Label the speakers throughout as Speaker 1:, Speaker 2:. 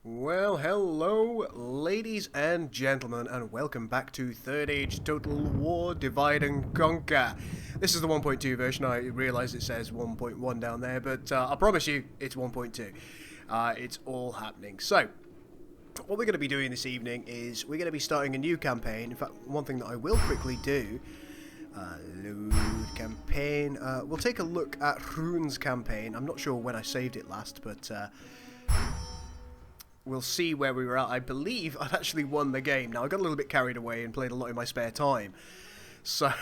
Speaker 1: Well, hello, ladies and gentlemen, and welcome back to Third Age Total War Divide and Conquer. This is the 1.2 version. I realise it says 1.1 down there, but I promise you, it's 1.2. It's all happening. So, what we're going to be doing this evening is we're going to be starting a new campaign. In fact, one thing that I will quickly do, load campaign. We'll take a look at Rune's campaign. I'm not sure when I saved it last, but we'll see where we were at. I believe I'd actually won the game. Now, I got a little bit carried away and played a lot in my spare time. So,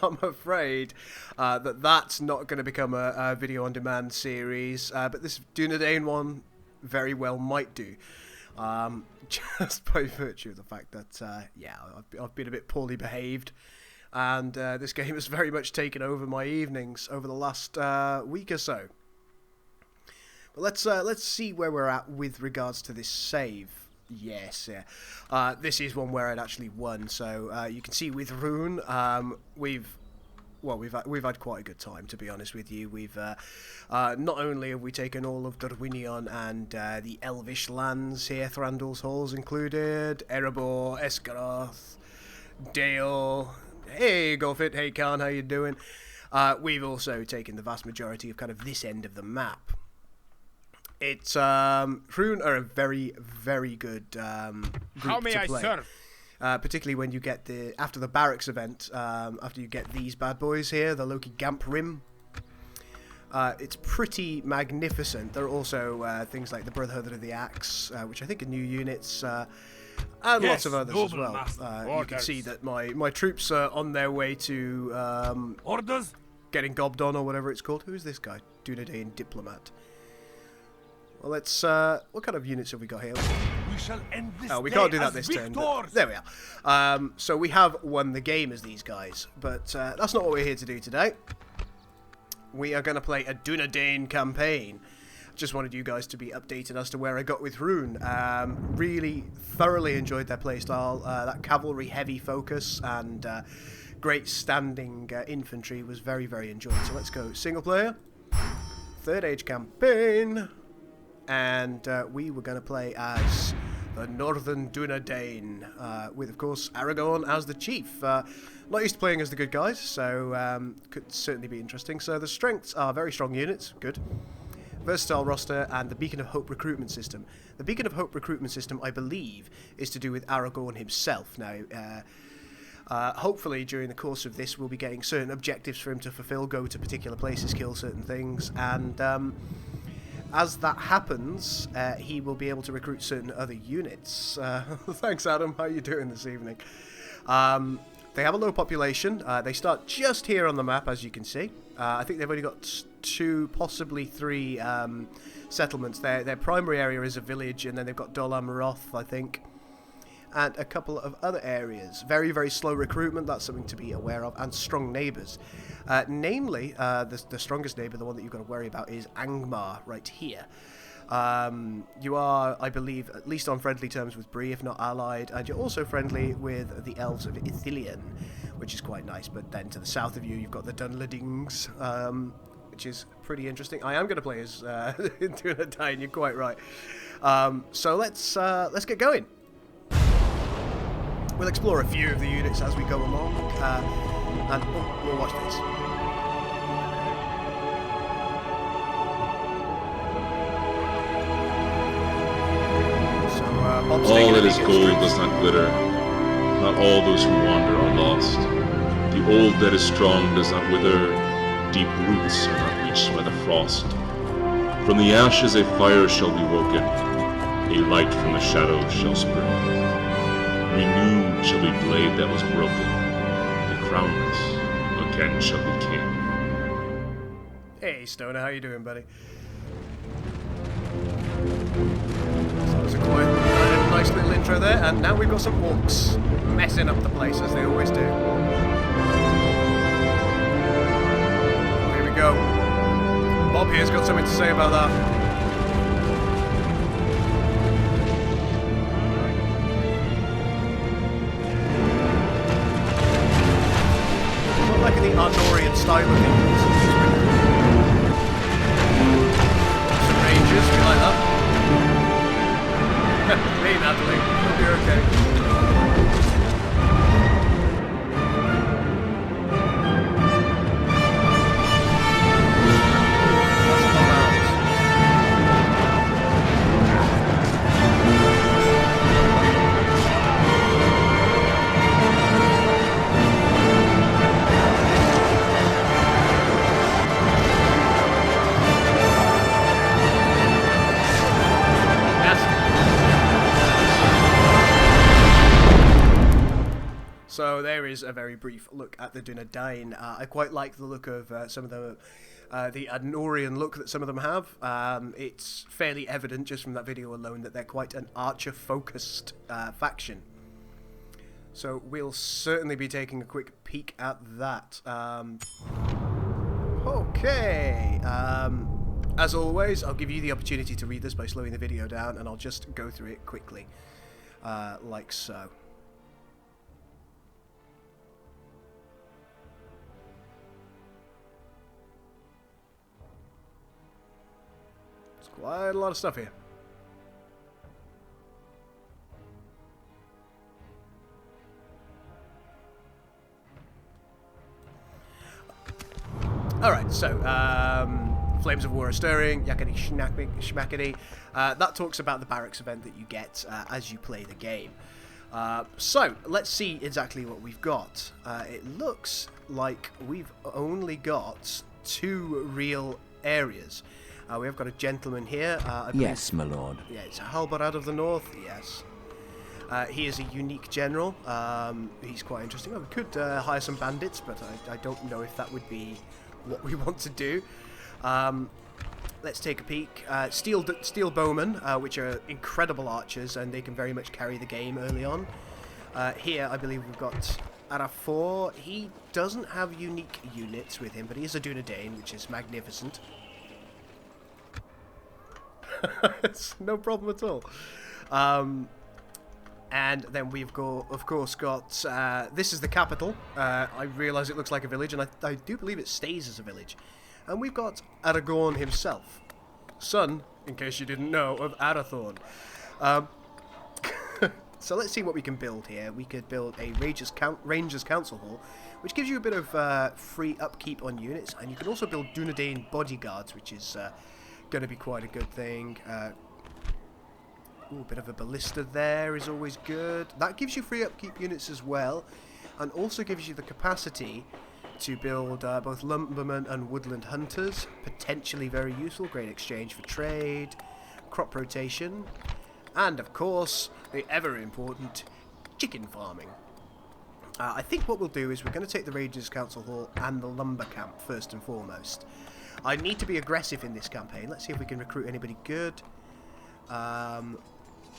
Speaker 1: I'm afraid that's not going to become a video-on-demand series. But this Dunedain one very well might do. Just by virtue of the fact that, yeah, I've been a bit poorly behaved. And this game has very much taken over my evenings over the last week or so. But let's see where we're at with regards to this save. Yes, yeah. This is one where I'd actually won. So you can see with Rune, we've had quite a good time, to be honest with you. We've not only have we taken all of Darwinion and the Elvish lands here, Thranduil's Halls included, Erebor, Esgaroth, Dale. Hey, Golfit. Hey, Khan. How you doing? We've also taken the vast majority of kind of this end of the map. It's Rune are a very, very good group
Speaker 2: How may
Speaker 1: to
Speaker 2: I
Speaker 1: play.
Speaker 2: serve?
Speaker 1: Particularly when you get after the barracks event, after you get these bad boys here, the Loki Gamp Rim. It's pretty magnificent. There are also things like the Brotherhood of the Axe, which I think are new units, and
Speaker 2: Yes,
Speaker 1: lots of others as
Speaker 2: noble
Speaker 1: well.
Speaker 2: master.
Speaker 1: You can see that my troops are on their way to
Speaker 2: Orders?
Speaker 1: getting gobbed on, or whatever it's called. Who's this guy? Dunedain Diplomat. Well, let's. What kind of units have we got here?
Speaker 2: We shall end this
Speaker 1: Oh, we
Speaker 2: day
Speaker 1: can't do that
Speaker 2: as
Speaker 1: this turn.
Speaker 2: victors.
Speaker 1: There we are. So we have won the game as these guys, but that's not what we're here to do today. We are going to play a Dunedain campaign. Just wanted you guys to be updated as to where I got with Rune. Really thoroughly enjoyed their playstyle. That cavalry heavy focus and great standing infantry was very, very enjoyed. So let's go single player, Third Age campaign. And we were going to play as the Northern Dunedain, with, of course, Aragorn as the chief. Not used to playing as the good guys, so could certainly be interesting. So the strengths are very strong units, good. Versatile roster, and the Beacon of Hope recruitment system. The Beacon of Hope recruitment system, I believe, is to do with Aragorn himself. Now, hopefully during the course of this, we'll be getting certain objectives for him to fulfill, go to particular places, kill certain things, and as that happens, he will be able to recruit certain other units. Thanks, Adam. How are you doing this evening? They have a low population. They start just here on the map, as you can see. I think they've only got 2, possibly 3 settlements. Their primary area is a village, and then they've got Dol Amroth, I think, and a couple of other areas. Very, very slow recruitment. That's something to be aware of, and strong neighbours. Namely, the strongest neighbour, the one that you've got to worry about, is Angmar, right here. You are, I believe, at least on friendly terms with Bree, if not allied, and you're also friendly with the elves of Ithilien, which is quite nice. But then to the south of you, you've got the Dunledings, which is pretty interesting. I am going to play as Dunedain, you're quite right. So let's get going. We'll explore a few of the units as we go along, and we'll watch this. Bob's
Speaker 3: all that is
Speaker 1: taking
Speaker 3: gold does not glitter. Not all those who wander are lost. The old that is strong does not wither. Deep roots are not reached by the frost. From the ashes a fire shall be woken. A light from the shadows shall spring. Renewed shall be blade that was broken. The crownless again shall be king.
Speaker 1: Hey, Stoner, how you doing, buddy? So that was a quite nice little intro there, and now we've got some orcs messing up the place as they always do. Oh, here we go. Bob here's got something to say about that. Like the Arnorian style of things. Some ranges, we like that. Hey, Natalie. You're okay. So there is a very brief look at the Dunedain. I quite like the look of some of the Adnorian look that some of them have. It's fairly evident just from that video alone that they're quite an archer-focused faction. So we'll certainly be taking a quick peek at that. Okay. As always, I'll give you the opportunity to read this by slowing the video down, and I'll just go through it quickly, like so. Quite a lot of stuff here. Alright, so, Flames of War are stirring, yakety schmackety. That talks about the barracks event that you get as you play the game. So, let's see exactly what we've got. It looks like we've only got 2 real areas. We have got a gentleman here.
Speaker 4: Yes, my lord.
Speaker 1: Yeah, it's Halbarad of the North, yes. He is a unique general. He's quite interesting. We could hire some bandits, but I don't know if that would be what we want to do. Let's take a peek. Steel Bowmen, which are incredible archers, and they can very much carry the game early on. Here, I believe we've got Arafor. He doesn't have unique units with him, but he is a Dunedain, which is magnificent. It's no problem at all. And then we've got, of course, this is the capital. I realise it looks like a village, and I do believe it stays as a village. And we've got Aragorn himself, son, in case you didn't know, of Arathorn. So let's see what we can build here. We could build a Rangers Council Hall, which gives you a bit of free upkeep on units, and you can also build Dunedain bodyguards, which is going to be quite a good thing. Ooh, a bit of a ballista there is always good. That gives you free upkeep units as well, and also gives you the capacity to build both lumbermen and woodland hunters. Potentially very useful, great exchange for trade, crop rotation, and of course the ever important chicken farming. I think what we'll do is we're going to take the Rangers Council Hall and the lumber camp first and foremost. I need to be aggressive in this campaign. Let's see if we can recruit anybody good.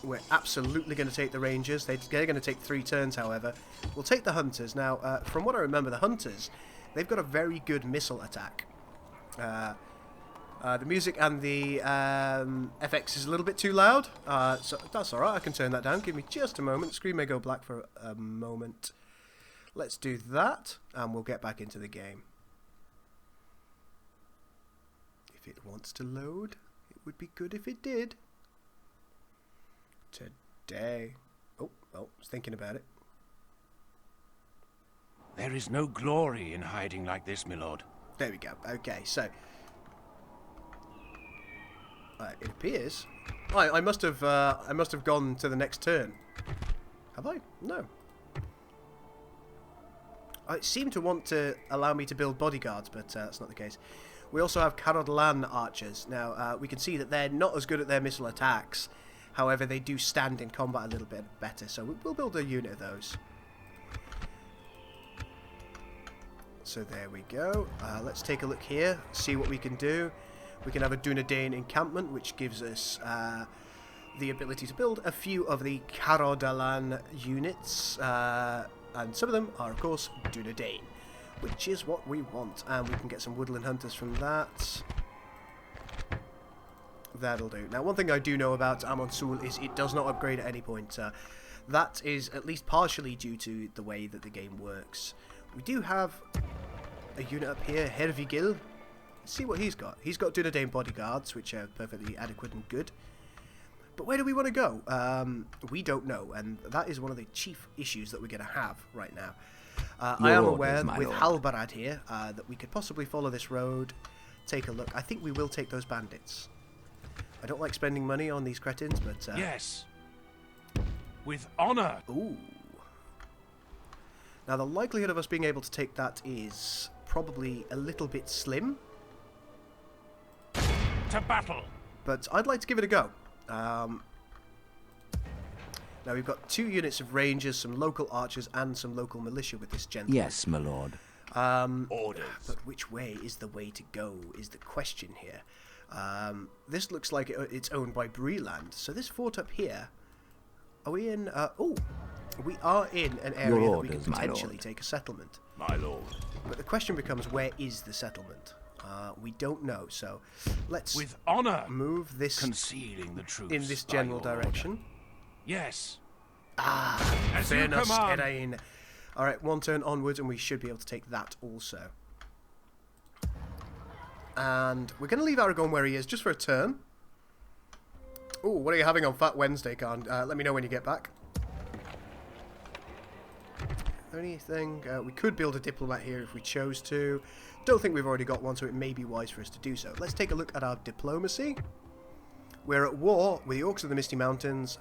Speaker 1: We're absolutely going to take the Rangers. They're going to take 3 turns, however. We'll take the Hunters. Now, from what I remember, the Hunters, they've got a very good missile attack. The music and the FX is a little bit too loud, so that's alright. I can turn that down. Give me just a moment. The screen may go black for a moment. Let's do that, and we'll get back into the game. If it wants to load, it would be good if it did. Today. Oh, I was thinking about it.
Speaker 2: There is no glory in hiding like this, my lord.
Speaker 1: There we go. Okay, so it appears I must have gone to the next turn. Have I? No. I seem to want to allow me to build bodyguards, but that's not the case. We also have Carodlan archers. Now, we can see that they're not as good at their missile attacks. However, they do stand in combat a little bit better, so we'll build a unit of those. So there we go. Let's take a look here, see what we can do. We can have a Dunedain encampment, which gives us the ability to build a few of the Carodlan units. And some of them are, of course, Dunedain, which is what we want. And we can get some woodland hunters from that. That'll do. Now, one thing I do know about Amon Sul is it does not upgrade at any point. That is at least partially due to the way that the game works. We do have a unit up here, Hervigil. Let's see what he's got. He's got Dunedain bodyguards, which are perfectly adequate and good. But where do we want to go? We don't know, and that is one of the chief issues that we're going to have right now. I am aware with Halbarad here that we could possibly follow this road, take a look. I think we will take those bandits. I don't like spending money on these cretins, but...
Speaker 2: Yes. With honor.
Speaker 1: Ooh. Now, the likelihood of us being able to take that is probably a little bit slim.
Speaker 2: To battle.
Speaker 1: But I'd like to give it a go. Now, we've got 2 units of rangers, some local archers, and some local militia with this gentleman.
Speaker 4: Yes, my lord.
Speaker 2: Orders.
Speaker 1: But which way is the way to go is the question here. This looks like it's owned by Breland. So this fort up here, are we in... we are in an area that we can potentially take a settlement.
Speaker 2: My lord.
Speaker 1: But the question becomes, where is the settlement? We don't know, so let's
Speaker 2: with honor
Speaker 1: move this
Speaker 2: concealing the truth
Speaker 1: in this general direction.
Speaker 2: Order. Yes.
Speaker 1: As fairness, Edain. Alright, 1 turn onwards and we should be able to take that also. And we're going to leave Aragorn where he is just for a turn. Oh, what are you having on Fat Wednesday, Khan? Let me know when you get back. Anything? We could build a diplomat here if we chose to. Don't think we've already got one, so it may be wise for us to do so. Let's take a look at our diplomacy. We're at war with the Orcs of the Misty Mountains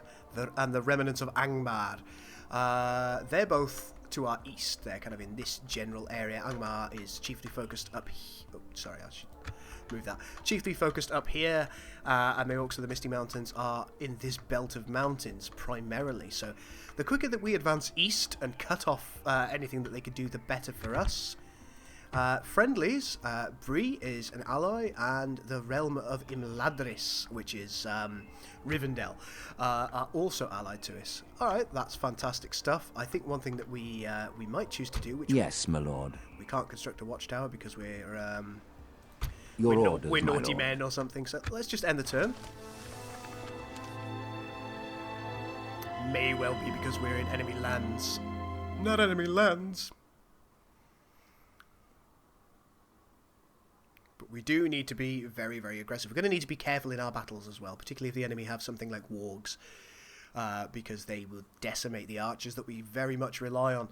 Speaker 1: and the remnants of Angmar. They're both to our east. They're kind of in this general area. Angmar is chiefly focused up here. Oh, sorry, I should move that. Chiefly focused up here, and the Orcs of the Misty Mountains are in this belt of mountains primarily. So the quicker that we advance east and cut off anything that they could do, the better for us. Friendlies, Bree is an ally, and the realm of Imladris, which is Rivendell, are also allied to us. Alright, that's fantastic stuff. I think one thing that we might choose to do, which
Speaker 4: yes, my lord.
Speaker 1: We can't construct a watchtower because we're
Speaker 4: we're
Speaker 1: naughty men or something, so let's just end the turn. May well be because we're in enemy lands. Not enemy lands. But we do need to be very, very aggressive. We're going to need to be careful in our battles as well, particularly if the enemy have something like wargs, because they will decimate the archers that we very much rely on.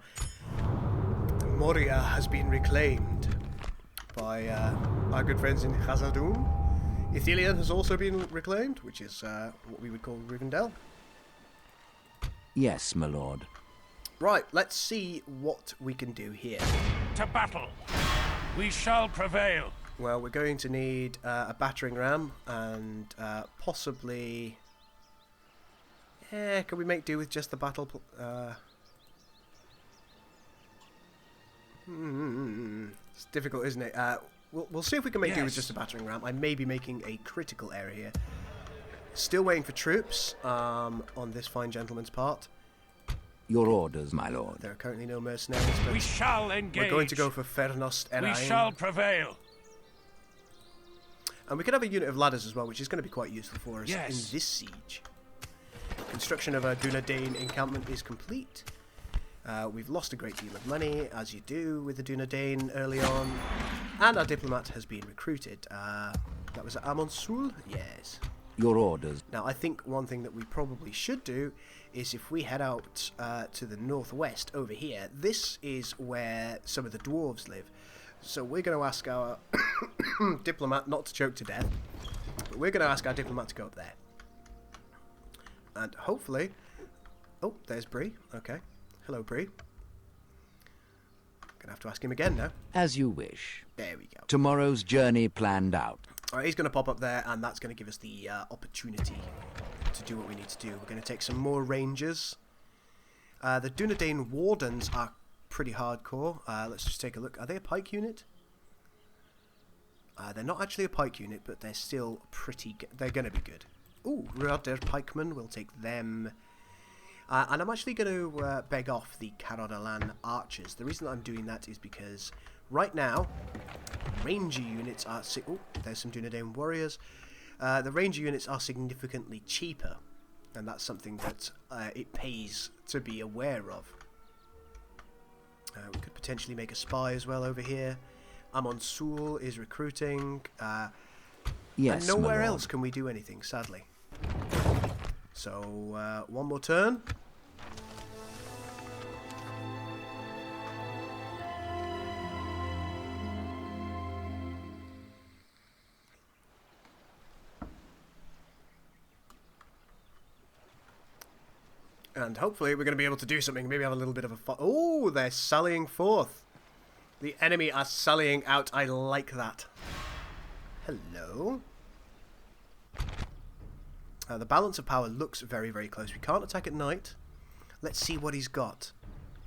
Speaker 1: Moria has been reclaimed by our good friends in Khazad-dûm. Ithilien has also been reclaimed, which is what we would call Rivendell.
Speaker 4: Yes, my lord.
Speaker 1: Right, let's see what we can do here.
Speaker 2: To battle. We shall prevail.
Speaker 1: Well, we're going to need a battering ram and possibly... can we make do with just the battle... It's difficult, isn't it? We'll see if we can make do with just a battering ram. I may be making a critical error here. Still waiting for troops on this fine gentleman's part.
Speaker 4: Your orders, my lord.
Speaker 1: There are currently no mercenaries, but
Speaker 2: we shall engage.
Speaker 1: We're going to go for Fernost Erain.
Speaker 2: We shall prevail.
Speaker 1: And we can have a unit of ladders as well, which is going to be quite useful for us in this siege. Construction of a Dunedain encampment is complete. We've lost a great deal of money, as you do with the Dunedain early on. And our diplomat has been recruited. That was at Amonsul? Yes.
Speaker 4: Your orders.
Speaker 1: Now, I think one thing that we probably should do is if we head out to the northwest over here, this is where some of the dwarves live. So we're going to ask our diplomat not to choke to death, but we're going to ask our diplomat to go up there. And hopefully... Oh, there's Bree. Okay. Hello, Bree. Going to have to ask him again now.
Speaker 4: As you wish.
Speaker 1: There we go.
Speaker 4: Tomorrow's journey planned out.
Speaker 1: Alright, he's going to pop up there, and that's going to give us the opportunity to do what we need to do. We're going to take some more rangers. The Dunedain Wardens are pretty hardcore. Let's just take a look. Are they a pike unit? They're not actually a pike unit, but they're still pretty good. They're going to be good. Ooh, Ruader Pikemen. We'll take them. And I'm actually going to beg off the Carodalan archers. The reason that I'm doing that is because right now, ranger units are... Oh, there's some Dunedain warriors. The ranger units are significantly cheaper. And that's something that it pays to be aware of. We could potentially make a spy as well over here. Amonsul is recruiting.
Speaker 4: Yes,
Speaker 1: and nowhere else can we do anything, sadly. So, one more turn. And hopefully we're going to be able to do something. Maybe have a little bit of a... Oh, they're sallying forth. The enemy are sallying out. I like that. Hello. The balance of power looks very, very close. We can't attack at night. Let's see what he's got.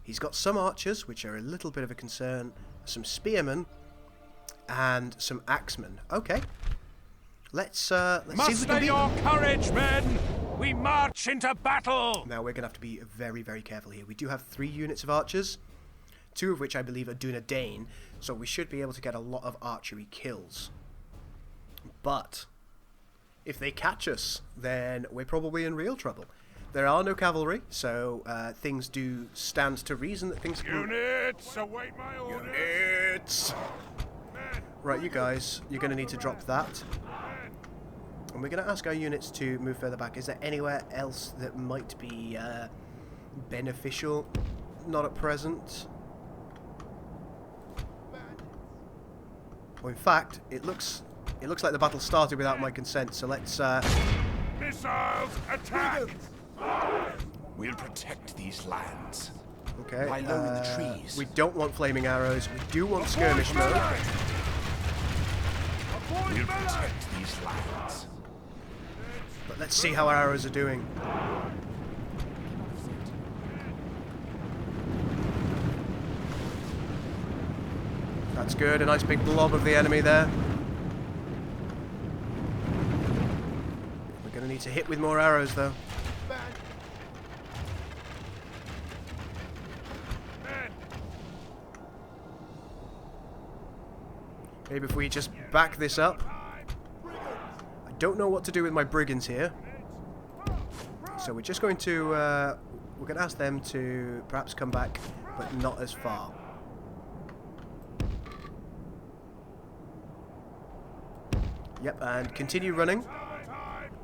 Speaker 1: He's got some archers, which are a little bit of a concern. Some spearmen. And some axemen. Okay. Let's see if we can
Speaker 2: Muster
Speaker 1: beat
Speaker 2: your
Speaker 1: them.
Speaker 2: courage, men! We march into battle!
Speaker 1: Now we're going to have to be very, very careful here. We do have 3 units of archers, 2 of which I believe are Dunedain, so we should be able to get a lot of archery kills. But if they catch us, then we're probably in real trouble. There are no cavalry, so things do stand to reason that things...
Speaker 2: Units, await my orders!
Speaker 1: Units! Right, you guys, you're going to need to drop that. And we're going to ask our units to move further back. Is there anywhere else that might be beneficial? Not at present. Well, in fact, it looks like the battle started without my consent. So let's.
Speaker 2: Missiles, attack!
Speaker 5: We'll protect these lands.
Speaker 1: Okay.
Speaker 5: Lie low in the trees.
Speaker 1: We don't want flaming arrows. We do want skirmish mode.
Speaker 5: We'll protect these lands.
Speaker 1: But let's see how our arrows are doing. That's good. A nice big blob of the enemy there. We're going to need to hit with more arrows, though. Maybe if we just back this up. I don't know what to do with my brigands here. So we're just going to... we're going to ask them to perhaps come back, but not as far. Yep, and continue running.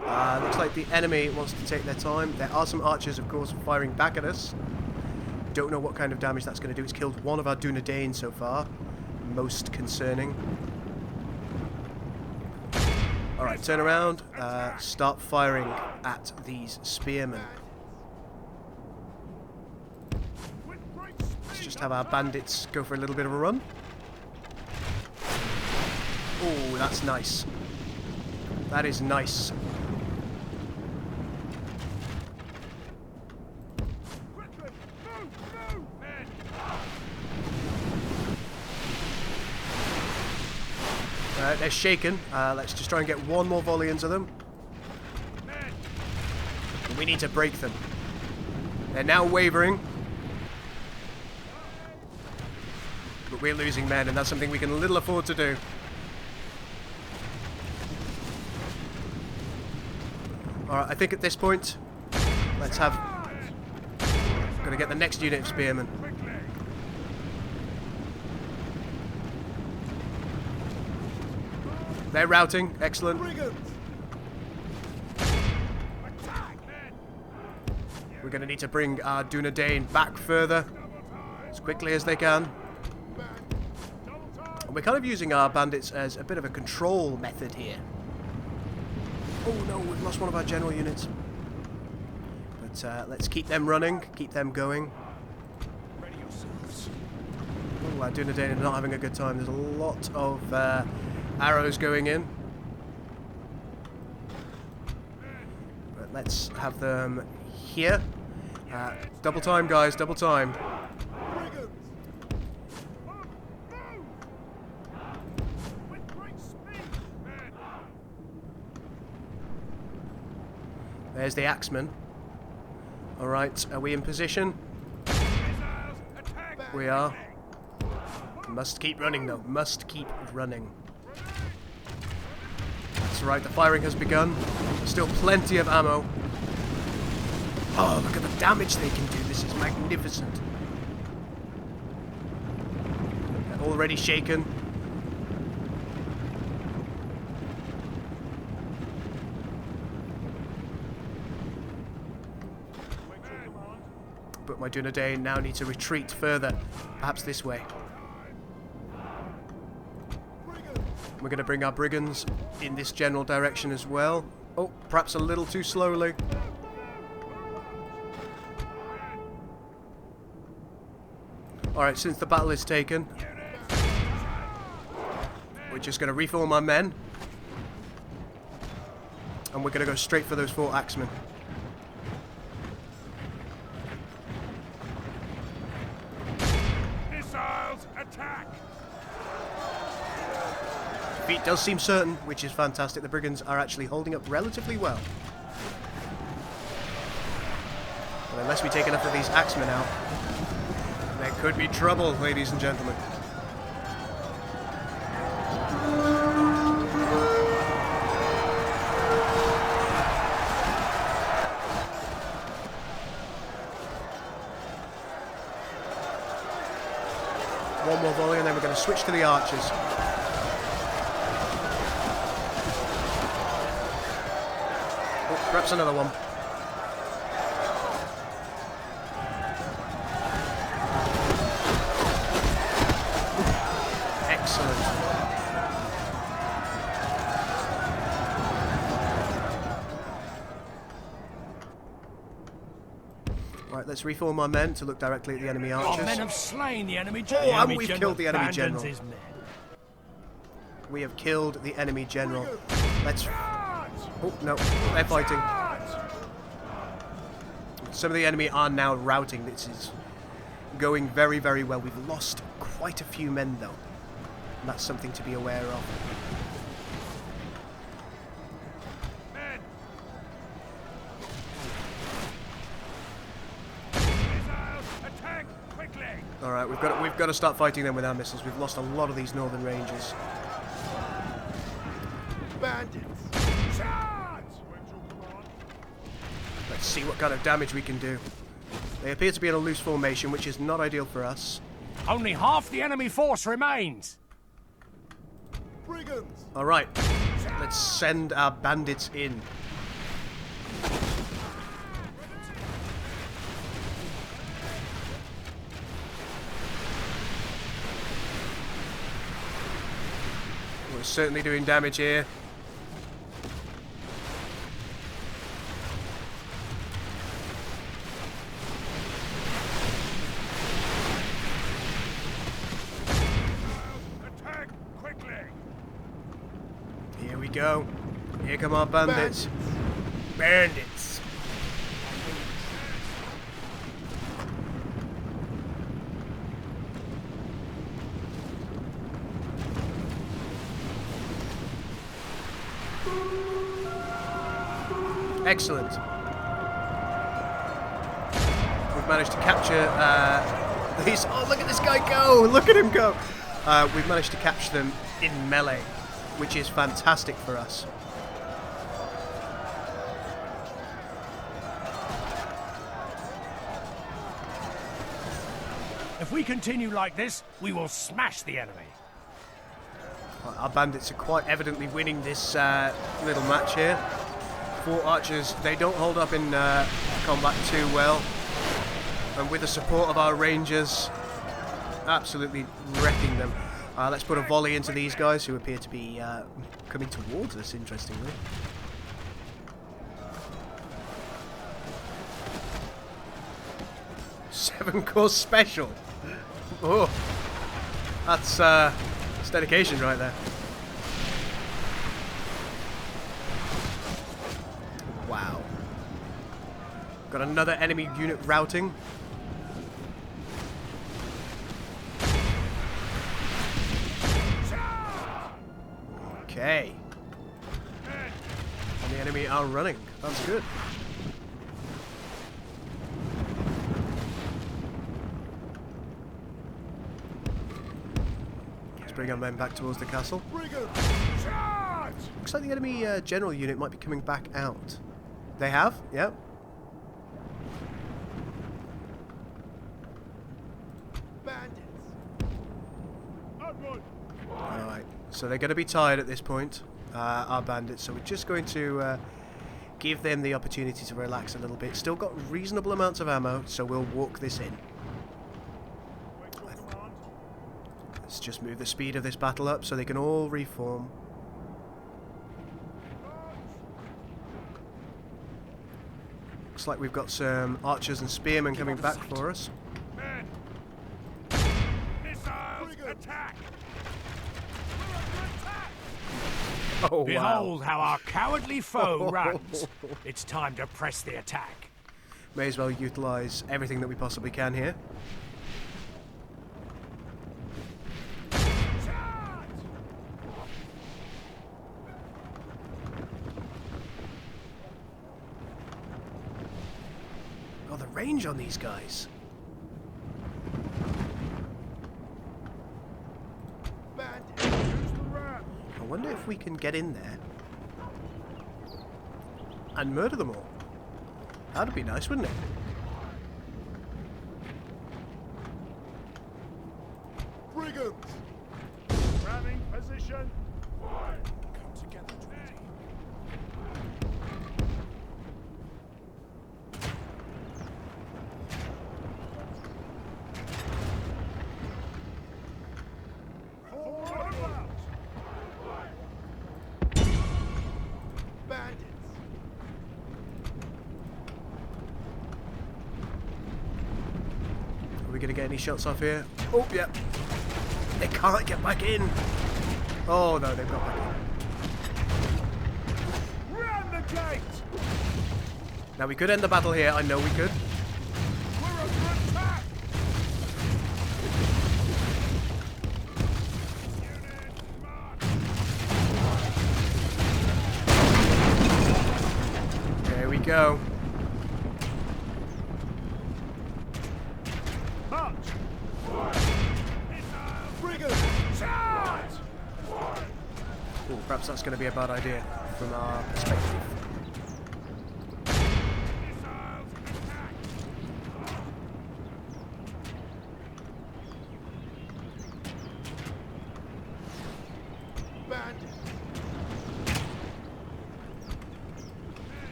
Speaker 1: Looks like the enemy wants to take their time. There are some archers, of course, firing back at us. Don't know what kind of damage that's going to do. It's killed one of our Dunedain so far. Most concerning. Alright, turn around. Start firing at these spearmen. Let's just have our bandits go for a little bit of a run. Oh, that's nice. That is nice. They're shaken. Let's just try and get one more volley into them. We need to break them. They're now wavering. But we're losing men, and that's something we can little afford to do. Alright, I think at this point, let's have... Gonna get the next unit of spearmen. They're routing. Excellent. We're going to need to bring our Dunedain back further as quickly as they can. And we're kind of using our bandits as a bit of a control method here. Oh no, we've lost one of our general units. But let's keep them running, keep them going. Oh, our Dunedain are not having a good time. There's a lot of... arrows going in. But let's have them here. Double time, guys, double time. There's the axeman. Alright, are we in position? We are. Must keep running though, must keep running. That's right, the firing has begun. Still plenty of ammo. Oh, look at the damage they can do. This is magnificent. They're already shaken. but my Dunedain now need to retreat further. Perhaps this way. We're going to bring our brigands in this general direction as well. Oh, perhaps a little too slowly. Alright, since the battle is taken, we're just going to reform our men. And we're going to go straight for those 4 axemen.
Speaker 2: Missiles, attack!
Speaker 1: Defeat does seem certain, which is fantastic. The brigands are actually holding up relatively well. But unless we take enough of these axemen out, there could be trouble, ladies and gentlemen. One more volley and then we're going to switch to the archers. Oh, perhaps another one. Excellent. Right, let's reform our men to look directly at the enemy archers.
Speaker 2: Our men have slain the enemy
Speaker 1: Oh,
Speaker 2: general.
Speaker 1: and we've killed the enemy general.
Speaker 2: Abandons his men.
Speaker 1: We have killed the enemy general. Let's... Oh, no. They're fighting. Some of the enemy are now routing. This is going very, very well. We've lost quite a few men, though. And that's something to be aware of.
Speaker 2: Men. Missiles, attack quickly!
Speaker 1: Alright, we've got to start fighting them with our missiles. We've lost a lot of these northern ranges.
Speaker 5: Bandits!
Speaker 2: Charge!
Speaker 1: Let's see what kind of damage we can do. They appear to be in a loose formation, which is not ideal for us.
Speaker 2: Only half the enemy force remains.
Speaker 5: Brigands!
Speaker 1: Alright, let's send our bandits in. We're certainly doing damage here.
Speaker 2: Attack quickly!
Speaker 1: Here we go. Here come our bandits. Bandits. Excellent. We've managed to capture these. Oh, look at this guy go! Look at him go! We've managed to capture them in melee, which is fantastic for us.
Speaker 2: If we continue like this, we will smash the enemy.
Speaker 1: Our bandits are quite evidently winning this little match here. 4 archers, they don't hold up in combat too well. And with the support of our rangers, absolutely wrecking them. Let's put a volley into these guys who appear to be coming towards us, interestingly. Seven-course special. Oh, that's dedication right there. Wow. Got another enemy unit routing. Okay. And the enemy are running. That's good. Let's bring our men back towards the castle. Looks like the enemy general unit might be coming back out. They have? Yep. Alright, so they're going to be tired at this point, our bandits, so we're just going to give them the opportunity to relax a little bit. Still got reasonable amounts of ammo, so we'll walk this in. Let's just move the speed of this battle up so they can all reform. Looks like we've got some archers and spearmen coming back for us.
Speaker 2: Men! Missiles, attack!
Speaker 1: Oh, wow.
Speaker 2: Behold how our cowardly foe runs. It's time to press the attack.
Speaker 1: May as well utilize everything that we possibly can here. Oh, the range on these guys. I wonder if we can get in there and murder them all. That'd be nice, wouldn't it?
Speaker 5: Brigands!
Speaker 2: Grabbing position.
Speaker 5: Come together to bandits!
Speaker 1: Are we going to get any shots off here? Oh, yeah. They can't get back in. Oh, no, they've got back in.
Speaker 2: Ram the gate!
Speaker 1: Now, we could end the battle here. I know we could.
Speaker 2: We're under attack!
Speaker 1: There we go.
Speaker 2: March!
Speaker 5: Brigands!
Speaker 2: Charge!
Speaker 1: Ooh, perhaps that's going to be a bad idea from our perspective.
Speaker 2: Missiles, attack!
Speaker 5: Bandits!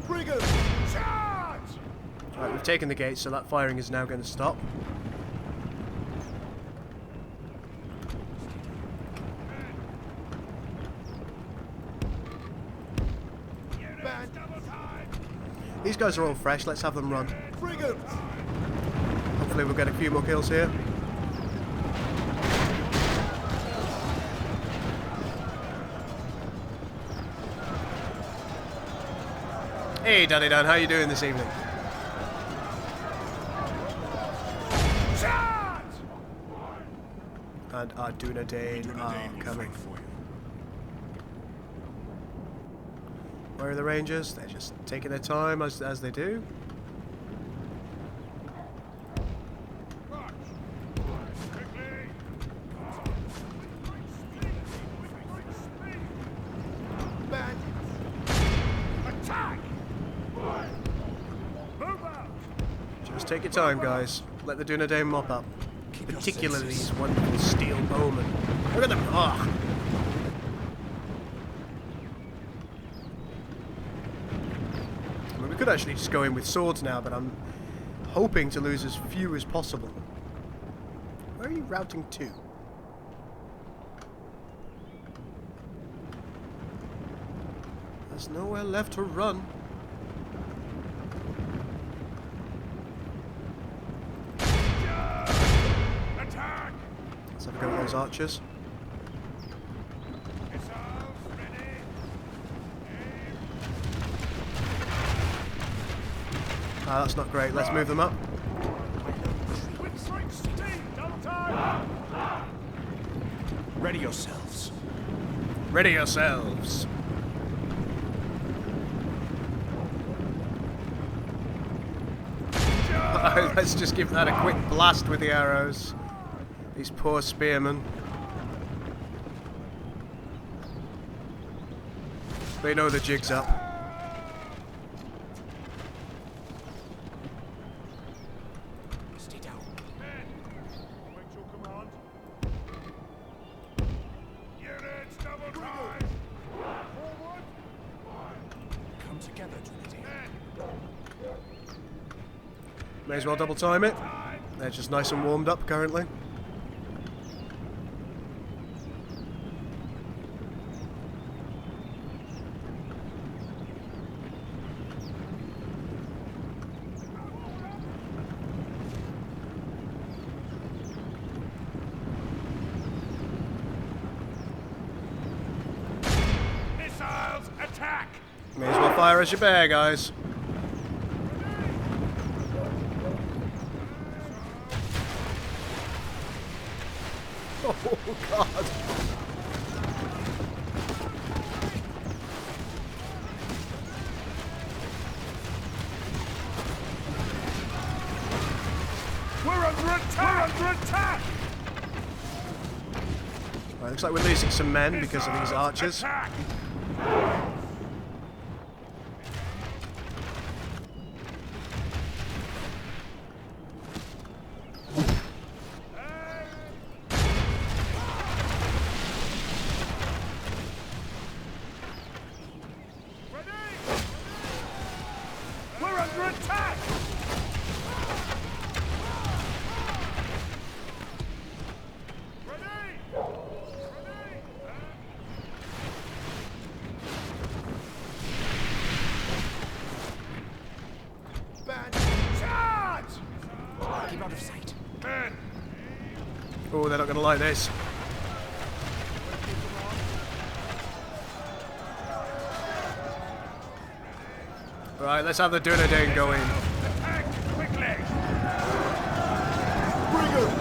Speaker 5: Brigands!
Speaker 2: Charge!
Speaker 1: Right, we've taken the gate, so that firing is now going to stop.
Speaker 5: Bandits!
Speaker 1: These guys are all fresh. Let's have them run.
Speaker 5: Brigands!
Speaker 1: Hopefully we'll get a few more kills here. Hey, Dunedain, how you doing this evening?
Speaker 2: Charge!
Speaker 1: And our Dunedain are coming. Where are the Rangers? They're just taking their time as they do.
Speaker 2: Quickly!
Speaker 5: Bandits!
Speaker 2: Attack! Move out!
Speaker 1: Just take your time, guys. Let the Dunedain mop up. Particularly these wonderful steel bowmen. Look at them! Ah! I mean, we could actually just go in with swords now, but I'm hoping to lose as few as possible. Where are you routing to? There's nowhere left to run.
Speaker 2: Attack!
Speaker 1: Let's have a go at those archers.
Speaker 2: Missiles ready!
Speaker 1: Ah, that's not great. Let's move them up.
Speaker 2: With straight steam! Don't time!
Speaker 5: Ready yourselves.
Speaker 1: Ready yourselves. Let's just give that a quick blast with the arrows. These poor spearmen. They know the jig's up.
Speaker 5: Stay down.
Speaker 2: Men! Wait your command. You
Speaker 1: May as well double time it. They're just nice and warmed up currently.
Speaker 2: Missiles, attack!
Speaker 1: May as well fire as you bear, guys. Oh, God.
Speaker 2: We're under attack! We're under attack!
Speaker 1: Right, looks like we're losing some men because of these archers.
Speaker 2: Attack! We're under attack! Charge!
Speaker 5: Keep out of sight.
Speaker 2: Men!
Speaker 1: Oh, they're not going to like this. Right, let's have the Dunedain going.
Speaker 2: Attack quickly!
Speaker 5: Bring 'em!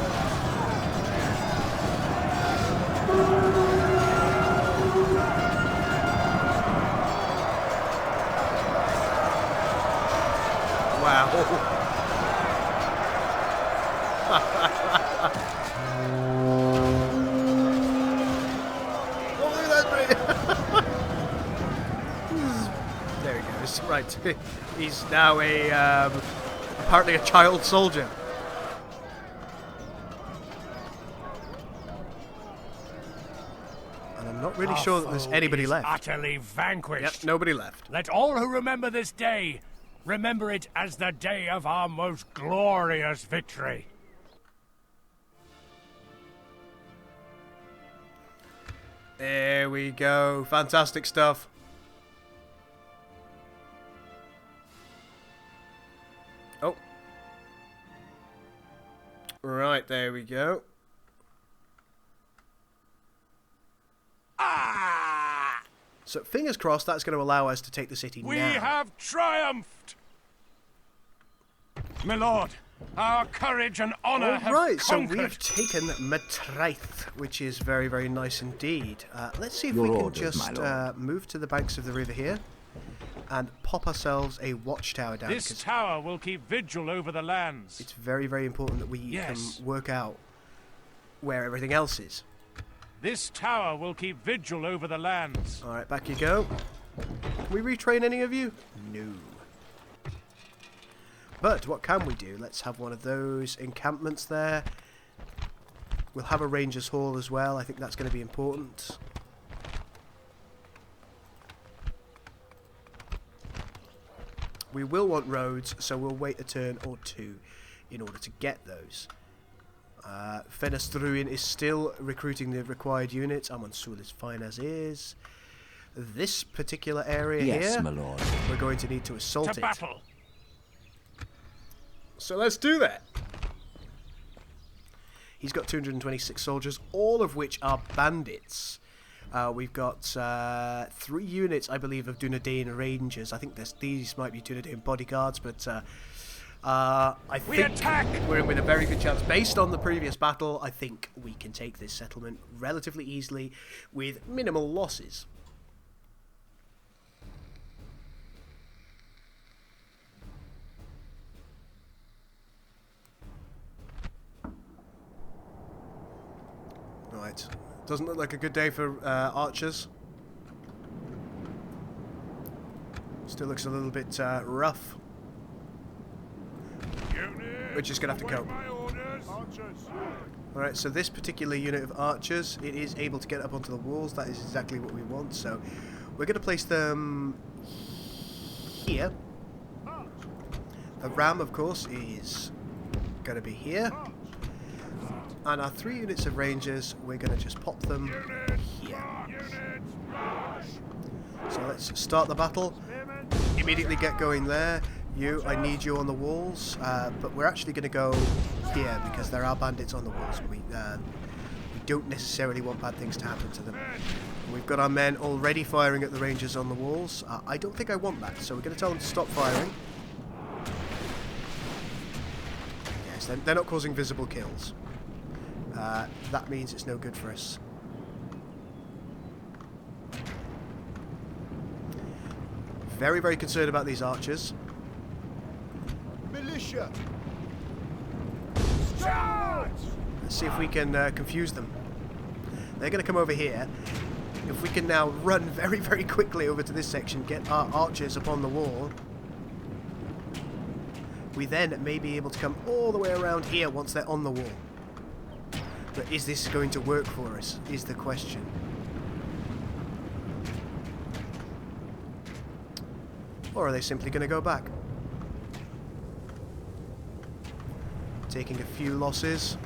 Speaker 1: Wow. There he goes. Right. He's now apparently a child soldier. And I'm not really sure that there's anybody left.
Speaker 2: Utterly vanquished.
Speaker 1: Yep, nobody left.
Speaker 2: Let all who remember this day remember it as the day of our most glorious victory.
Speaker 1: There we go. Fantastic stuff. Oh. Right, there we go.
Speaker 2: Ah!
Speaker 1: So fingers crossed that's going to allow us to take the city
Speaker 2: We
Speaker 1: now.
Speaker 2: have triumphed! My lord, our courage and honor have
Speaker 1: Right, so
Speaker 2: conquered.
Speaker 1: we've taken Matraith, which is very, very nice indeed. Let's see if
Speaker 4: Your
Speaker 1: we can
Speaker 4: orders, my
Speaker 1: just
Speaker 4: lord.
Speaker 1: move to the banks of the river here and pop ourselves a watchtower down.
Speaker 2: This
Speaker 1: 'Cause
Speaker 2: tower will keep vigil over the lands.
Speaker 1: it's very, very important that we
Speaker 2: Yes.
Speaker 1: can work out where everything else is.
Speaker 2: This tower will keep vigil over the lands.
Speaker 1: All right, back you go. Can we retrain any of you? No. But what can we do? Let's have one of those encampments there. We'll have a ranger's hall as well. I think that's going to be important. We will want roads, so we'll wait a turn or two in order to get those. Fenestruin is still recruiting the required units. Amonsul is fine as is. This particular area
Speaker 4: Yes,
Speaker 1: here,
Speaker 4: my lord.
Speaker 1: we're going to need to assault
Speaker 2: To
Speaker 1: it.
Speaker 2: battle.
Speaker 1: So let's do that. He's got 226 soldiers, all of which are bandits. We've got 3 units, I believe, of Dunedain Rangers. I think these might be Dunedain bodyguards, but I
Speaker 2: We
Speaker 1: think
Speaker 2: attack!
Speaker 1: we're in with a very good chance. Based on the previous battle, I think we can take this settlement relatively easily with minimal losses. Right. Doesn't look like a good day for archers. Still looks a little bit rough. We're just going to have to cope. Alright, so this particular unit of archers, it is able to get up onto the walls. That is exactly what we want. So we're going to place them here. The ram, of course, is going to be here. And our 3 units of rangers, we're going to just pop them here. So let's start the battle. Immediately get going there. You, I need you on the walls. But we're actually going to go here because there are bandits on the walls. We don't necessarily want bad things to happen to them. We've got our men already firing at the rangers on the walls. I don't think I want that, so we're going to tell them to stop firing. Yes, they're not causing visible kills. That means it's no good for us. Very, very concerned about these archers.
Speaker 5: Militia!
Speaker 1: Let's see if we can confuse them. They're going to come over here. If we can now run very, very quickly over to this section, get our archers upon the wall, we then may be able to come all the way around here once they're on the wall. But is this going to work for us, is the question. Or are they simply going to go back? Taking a few losses.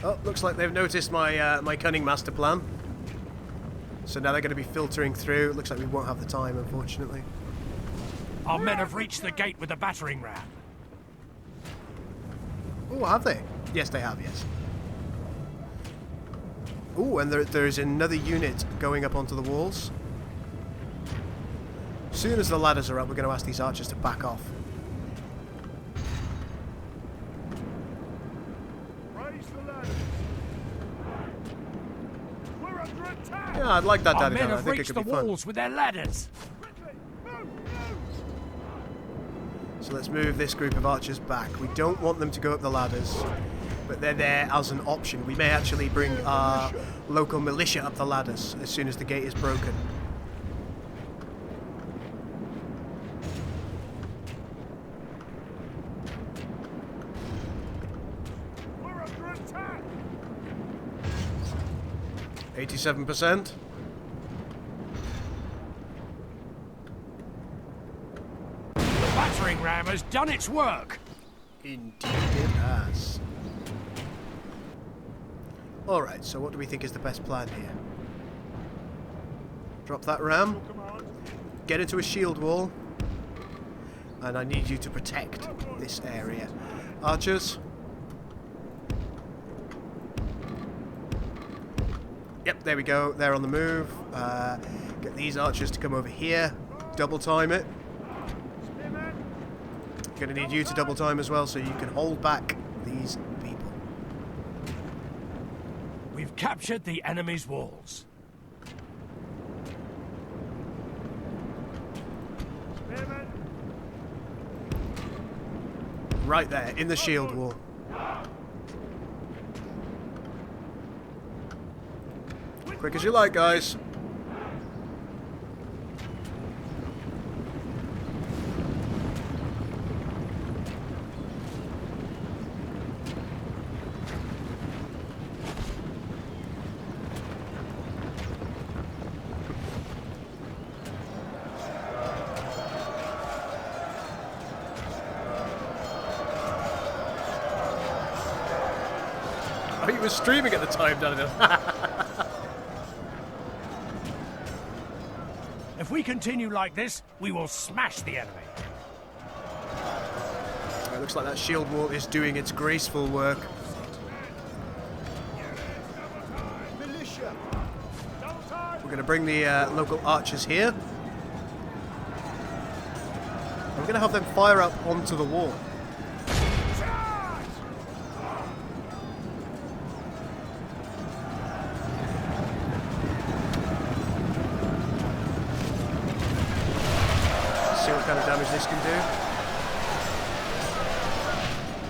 Speaker 1: Oh, looks like they've noticed my my cunning master plan. So now they're going to be filtering through. Looks like we won't have the time, unfortunately.
Speaker 2: Our men have reached the gate with the battering ram.
Speaker 1: Oh, have they? Yes, they have, yes. Oh, and there's another unit going up onto the walls. As soon as the ladders are up, we're going to ask these archers to back off.
Speaker 5: Raise the ladders. We're under attack.
Speaker 1: Yeah, I'd like that,
Speaker 2: Our
Speaker 1: Daddy.
Speaker 2: men
Speaker 1: I
Speaker 2: have
Speaker 1: think it
Speaker 2: reached
Speaker 1: could
Speaker 2: the
Speaker 1: be fun.
Speaker 2: walls with their ladders.
Speaker 5: Quickly, move.
Speaker 1: So let's move this group of archers back. We don't want them to go up the ladders, but they're there as an option. We may actually bring our local militia up the ladders as soon as the gate is broken.
Speaker 5: We're under attack.
Speaker 1: 87%.
Speaker 2: The battering ram has done its work.
Speaker 1: Indeed it has. Alright, so what do we think is the best plan here? Drop that ram. Get into a shield wall. And I need you to protect this area. Archers. Yep, there we go. They're on the move. Get these archers to come over here. Double time it. Gonna need you to double time as well so you can hold back these people.
Speaker 2: We've captured the enemy's walls.
Speaker 1: Right there, in the shield wall. Quick as you like, guys. Oh, he was streaming at the time, Dunedain.
Speaker 2: If we continue like this, we will smash the enemy.
Speaker 1: It looks like that shield wall is doing its graceful work.
Speaker 5: Militia.
Speaker 1: We're going to bring the local archers here. And we're going to have them fire up onto the wall. See what kind of damage this can do.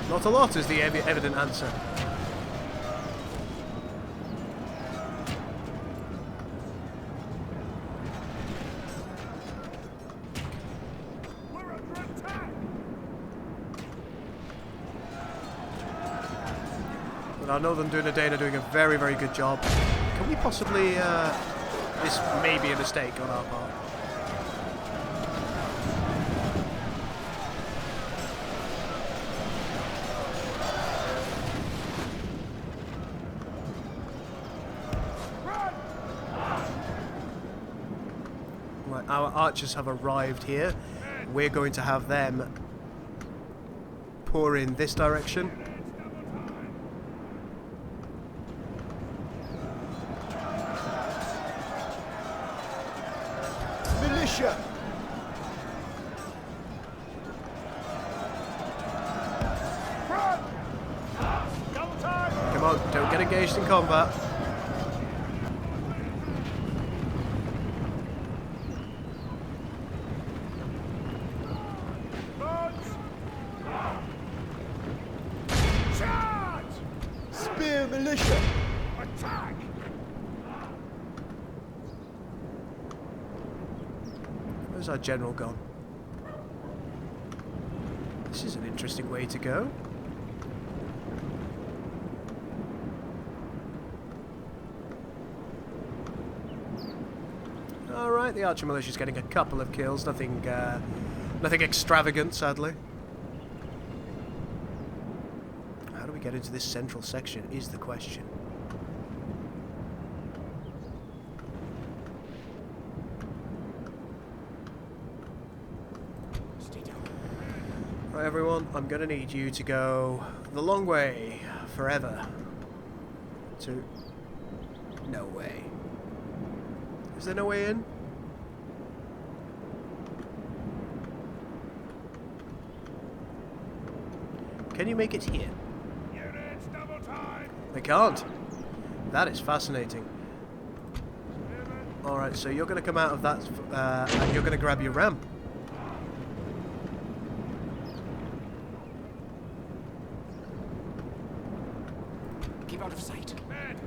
Speaker 1: Not a lot is the evident answer.
Speaker 5: We're under attack.
Speaker 1: But our northern Dunedain are doing a very, very good job. Can we possibly This may be a mistake on our part. Right, our archers have arrived here. We're going to have them pour in this direction.
Speaker 5: Militia! Double time!
Speaker 1: Come on, don't get engaged in combat.
Speaker 5: Lords! Charge! Spear militia! Attack!
Speaker 1: Where's our general gone? This is an interesting way to go. Alright, the archer militia's getting a couple of kills. Nothing extravagant, sadly. How do we get into this central section is the question. Right, everyone, I'm going to need you to go the long way, forever. To... no way. Is there no way in? Can you make it here?
Speaker 5: Units, double time!
Speaker 1: They can't. That is fascinating. Alright, so you're going to come out of that and you're going to grab your ram.
Speaker 6: Keep out of sight.
Speaker 5: Men!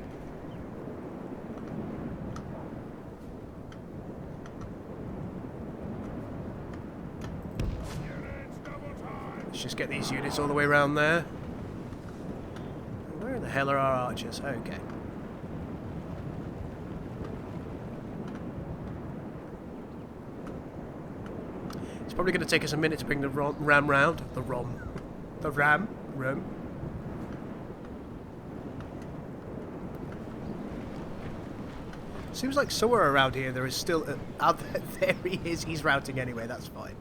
Speaker 5: Units, double time!
Speaker 1: Let's just get these units all the way around there. Where the hell are our archers? Okay. It's probably going to take us a minute to bring the ram round. The ram. Seems like somewhere around here there is still... there he is. He's routing anyway. That's fine.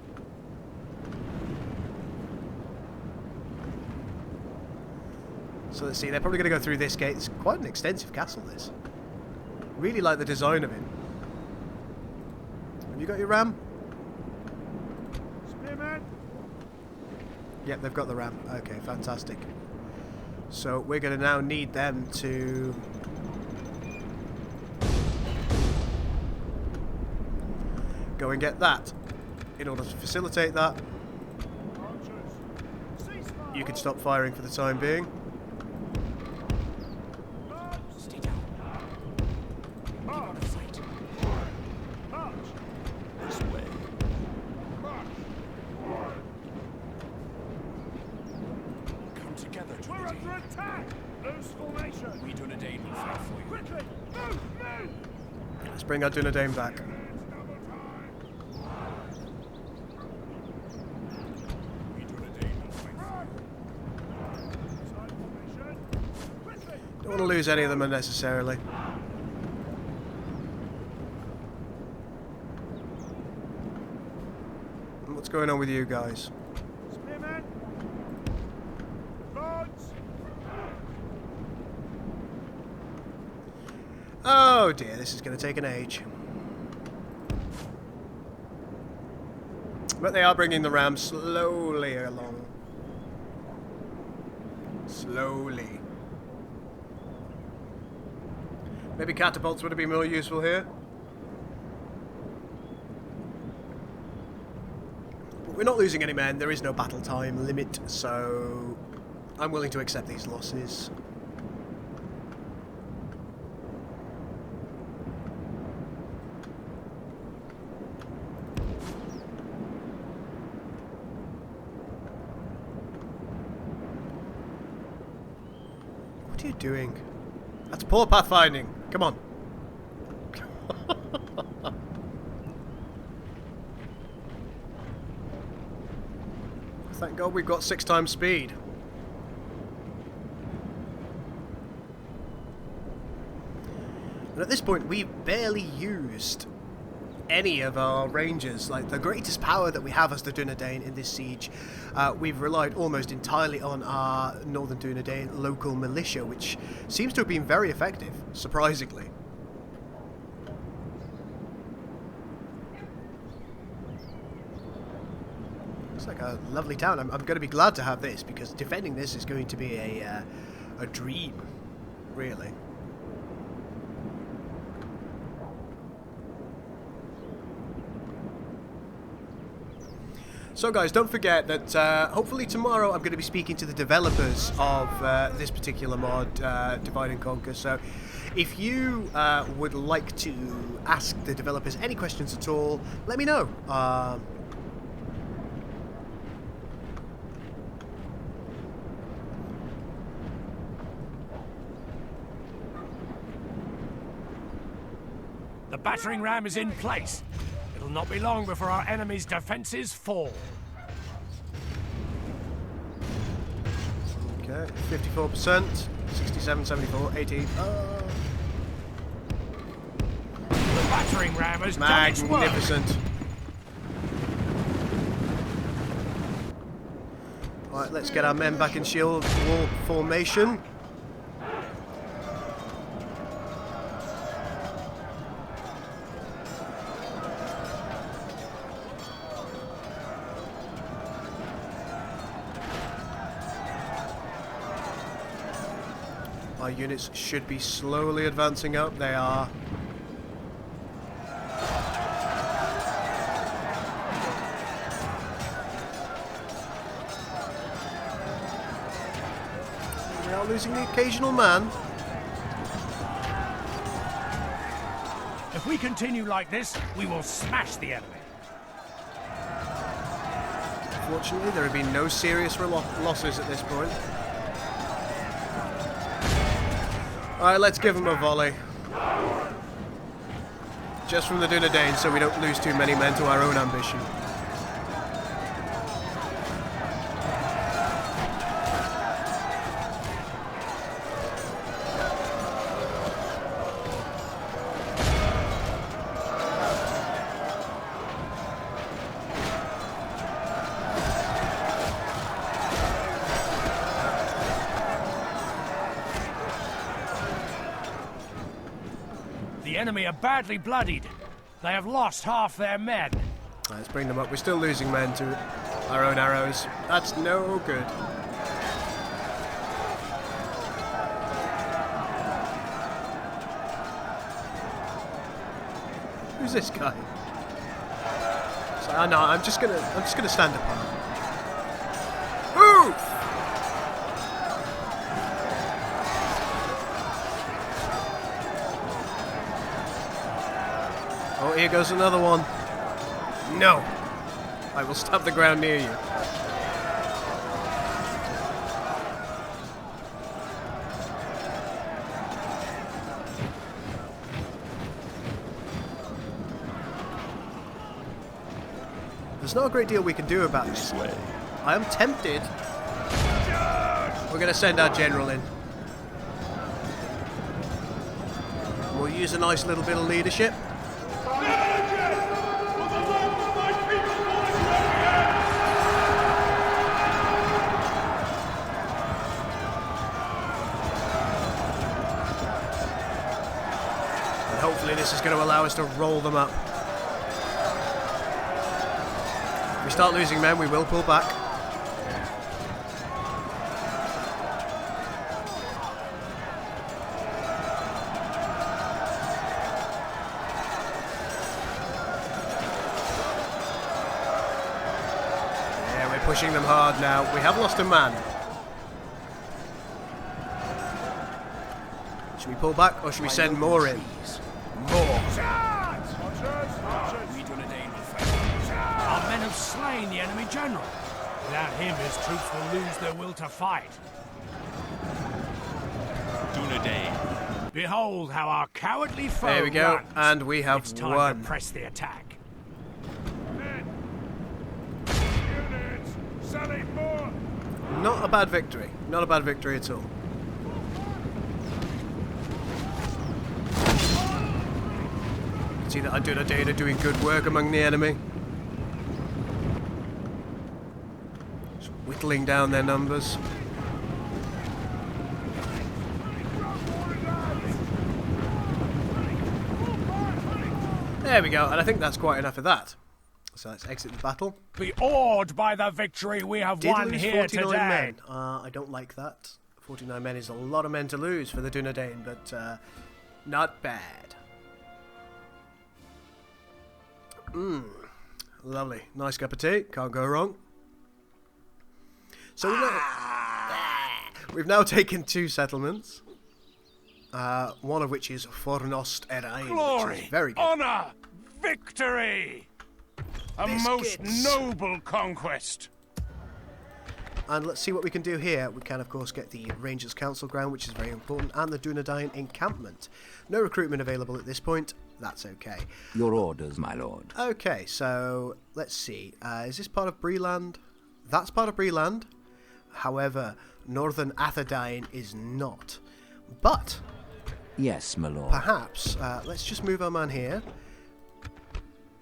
Speaker 1: So let's see. They're probably going to go through this gate. It's quite an extensive castle, this. Really like the design of it. Have you got your ram?
Speaker 5: Spearmen!
Speaker 1: Yep, they've got the ram. Okay, fantastic. So we're going to now need them to... go and get that. In order to facilitate that,
Speaker 5: Archers! Ceasefire!
Speaker 1: you can stop firing for the time being.
Speaker 5: Lords!
Speaker 6: Stay down. Keep out of sight.
Speaker 5: March!
Speaker 6: This way.
Speaker 5: March!
Speaker 6: Come together,
Speaker 5: We're under
Speaker 6: Dunedain.
Speaker 5: attack! Loose formation!
Speaker 6: We Dunedain will fight for you.
Speaker 5: Quickly! Move! Move!
Speaker 1: Let's bring our Dunedain back.
Speaker 5: Units, double time!
Speaker 6: We Dunedain will fight for you.
Speaker 5: Side formation! Quickly!
Speaker 1: Don't want to lose any of them unnecessarily. And what's going on with you guys?
Speaker 5: Spearmen! Lords!
Speaker 1: Oh dear, this is going to take an age. But they are bringing the ram slowly along. Slowly. Maybe catapults would have been more useful here. But we're not losing any men. There is no battle time limit, so I'm willing to accept these losses. What are you doing? That's poor pathfinding. Come on. Thank God we've got 6 times speed. And at this point, we've barely used any of our rangers. Like, the greatest power that we have as the Dunedain in this siege, we've relied almost entirely on our Northern Dunedain local militia, which seems to have been very effective, surprisingly. Looks like a lovely town. I'm going to be glad to have this, because defending this is going to be a dream, really. So guys, don't forget that hopefully tomorrow I'm going to be speaking to the developers of this particular mod, Divide and Conquer. So if you would like to ask the developers any questions at all, let me know.
Speaker 2: The battering ram is in place. It'll not be long before our enemy's defenses fall.
Speaker 1: Okay, 54%, 67, 74, 18.
Speaker 2: The battering ram has done its work.
Speaker 1: Magnificent. Alright, let's get our men back in shield wall formation. Our units should be slowly advancing up. They are. We are losing the occasional man.
Speaker 2: If we continue like this, we will smash the enemy.
Speaker 1: Fortunately, there have been no serious losses at this point. Alright, let's give him a volley. Just from the Dunedain, so we don't lose too many men to our own ambition.
Speaker 2: The enemy are badly bloodied. They have lost half their men.
Speaker 1: Let's bring them up. We're still losing men to our own arrows. That's no good. Who's this guy? So, no, I'm just gonna stand apart. Move! Oh, here goes another one. No! I will stab the ground near you. There's not a great deal we can do about this. I am tempted. We're going to send our general in. We'll use a nice little bit of leadership. And hopefully this is going to allow us to roll them up. If we start losing men, we will pull back. Yeah, we're pushing them hard now. We have lost a man. Should we pull back or should we send more in? More.
Speaker 2: Our men have slain the enemy general. Without him, his troops will lose their will to fight.
Speaker 7: Dunedain.
Speaker 2: Behold how our cowardly foe
Speaker 1: There we go,
Speaker 2: runs.
Speaker 1: and we have
Speaker 2: It's time
Speaker 1: won.
Speaker 2: to press the attack.
Speaker 5: Units, sally forth!
Speaker 1: not a bad victory. Not a bad victory at all. See that Dunedain are doing good work among the enemy. Just whittling down their numbers. There we go, and I think that's quite enough of that. So let's exit the battle.
Speaker 2: Be awed by the victory we have
Speaker 1: Did
Speaker 2: won
Speaker 1: lose
Speaker 2: here
Speaker 1: 49
Speaker 2: today.
Speaker 1: men. I don't like that. 49 men is a lot of men to lose for the Dunedain, but not bad. Lovely. Nice cup of tea. Can't go wrong. So we've now taken 2 settlements. One of which is Fornost Erain, which is
Speaker 2: Glory,
Speaker 1: very good.
Speaker 2: honor, victory! A most
Speaker 1: Biscuits.
Speaker 2: noble conquest.
Speaker 1: And let's see what we can do here. We can, of course, get the Rangers Council ground, which is very important, and the Dunedain encampment. No recruitment available at this point. That's okay.
Speaker 4: Your orders, my lord.
Speaker 1: Okay, so let's see. Is this part of Breland? That's part of Breland. However, Northern Atherdain is not. But
Speaker 4: Yes, my lord.
Speaker 1: perhaps let's just move our man here.